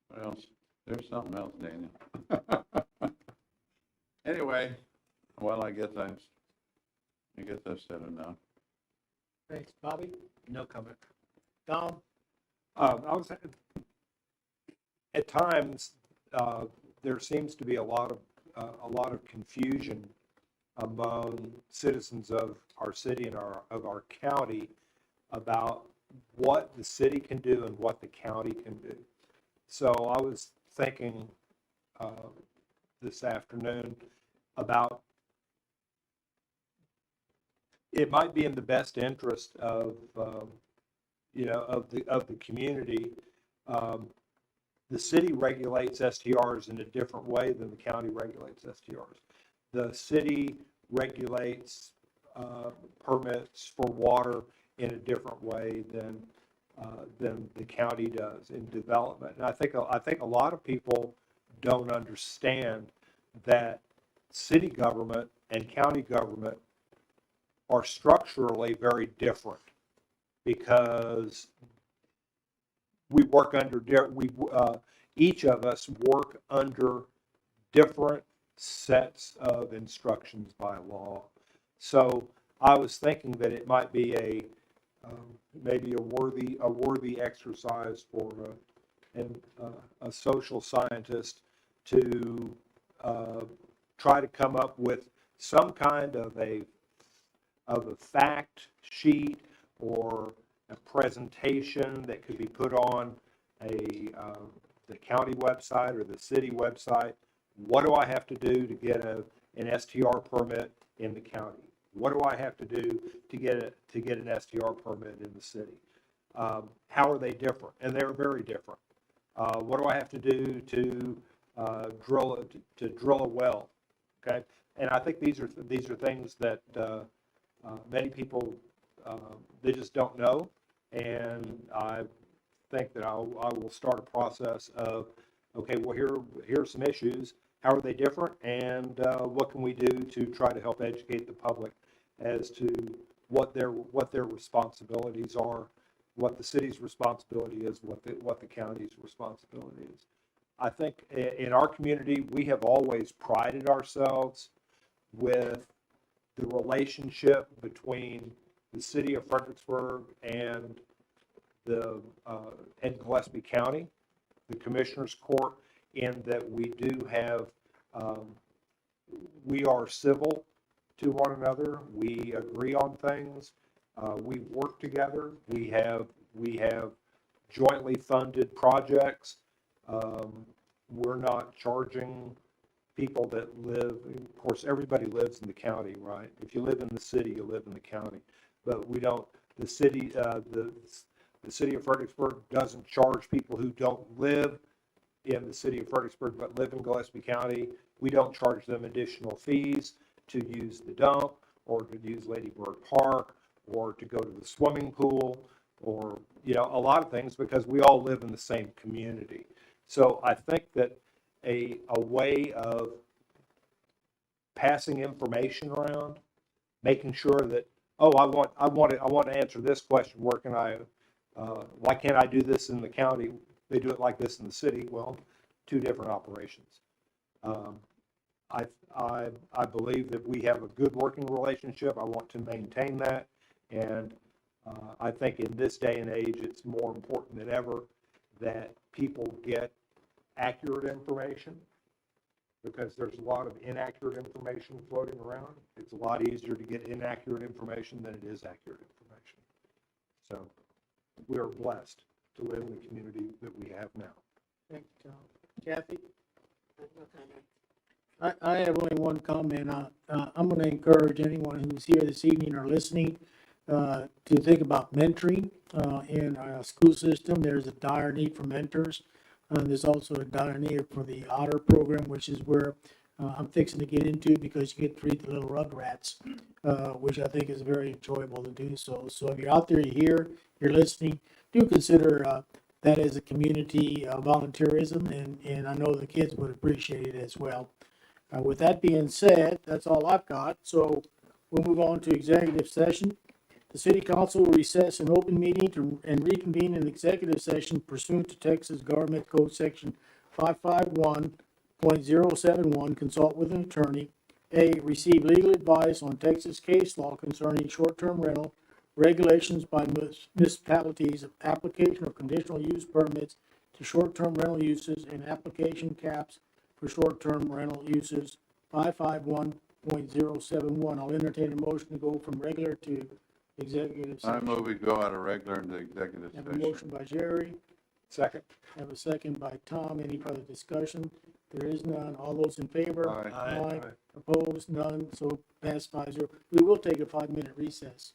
What else? There's something else, Daniel. Anyway, well, I guess I've said enough. Thanks, Bobby. No comment. Tom? I was, at times, there seems to be a lot of confusion among citizens of our city and of our county about what the city can do and what the county can do. So I was thinking this afternoon about it might be in the best interest of the community. The city regulates STRs in a different way than the county regulates STRs. The city regulates permits for water in a different way than the county does in development. And I think a lot of people don't understand that city government and county government are structurally very different because we work under each of us work under different sets of instructions by law. So I was thinking that it might be maybe a worthy exercise for a social scientist to try to come up with some kind of a fact sheet or a presentation that could be put on the county website or the city website. What do I have to do to get an STR permit in the county? What do I have to do to get an STR permit in the city? How are they different? And they're very different. What do I have to do to drill a well? Okay, and I think these are things that many people they just don't know, and I think that I will start a process of, okay, well here are some issues. How are they different, and what can we do to try to help educate the public as to what their responsibilities are, what the city's responsibility is, what the county's responsibility is. I think in our community we have always prided ourselves with the relationship between the city of Fredericksburg and and Gillespie County, the Commissioner's Court, in that we do have, we are civil to one another. We agree on things. We work together. We have jointly funded projects. We're not charging people that live, of course, everybody lives in the county, right? If you live in the city, you live in the county. But we don't, the city of Fredericksburg doesn't charge people who don't live in the city of Fredericksburg but live in Gillespie County. We don't charge them additional fees to use the dump or to use Lady Bird Park or to go to the swimming pool or, a lot of things because we all live in the same community. So I think that a way of passing information around, making sure that, oh, I want to answer this question. Where can why can't I do this in the county? They do it like this in the city. Well, two different operations. I believe that we have a good working relationship. I want to maintain that, and I think in this day and age, it's more important than ever that people get accurate information. because there's a lot of inaccurate information floating around. It's a lot easier to get inaccurate information than it is accurate information. So we are blessed to live in the community that we have now. Thank you, Tom. Kathy? No comment. I have only one comment. I'm going to encourage anyone who's here this evening or listening to think about mentoring in our school system. There's a dire need for mentors. There's also a dire need for the Otter program, which is where I'm fixing to get into because you get to read the little rugrats, which I think is very enjoyable to do so. So if you're out there, you're listening, do consider that as a community volunteerism, and I know the kids would appreciate it as well. With that being said, that's all I've got. So we'll move on to executive session. The city council will recess an open meeting and reconvene an executive session pursuant to Texas Government Code Section 551.071, consult with an attorney. A, receive legal advice on Texas case law concerning short-term rental, regulations by municipalities, application of conditional use permits to short-term rental uses, and application caps for short-term rental uses, 551.071. I'll entertain a motion to go from regular to executive I session. move we go out of regular into executive Have a session. motion by Jerry, Second. have a second by Tom. Any further discussion? There is none. All those in favor? Aye. Aye. Opposed? None. So pass 5-0. We will take a 5-minute recess.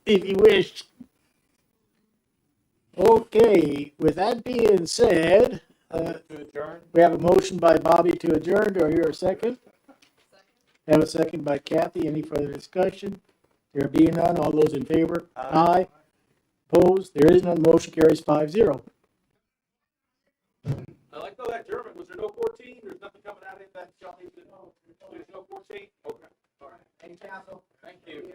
If you wish. Okay, with that being said, we have a motion by Bobby to adjourn. Do I hear a second? Have a second by Kathy. Any further discussion? There being none, all those in favor? Aye. Opposed? There is none. Motion carries 5-0. I like though that German, was there no 14? There's nothing coming out of it that y'all need to know? There's no 14? Okay, all right. Thank you.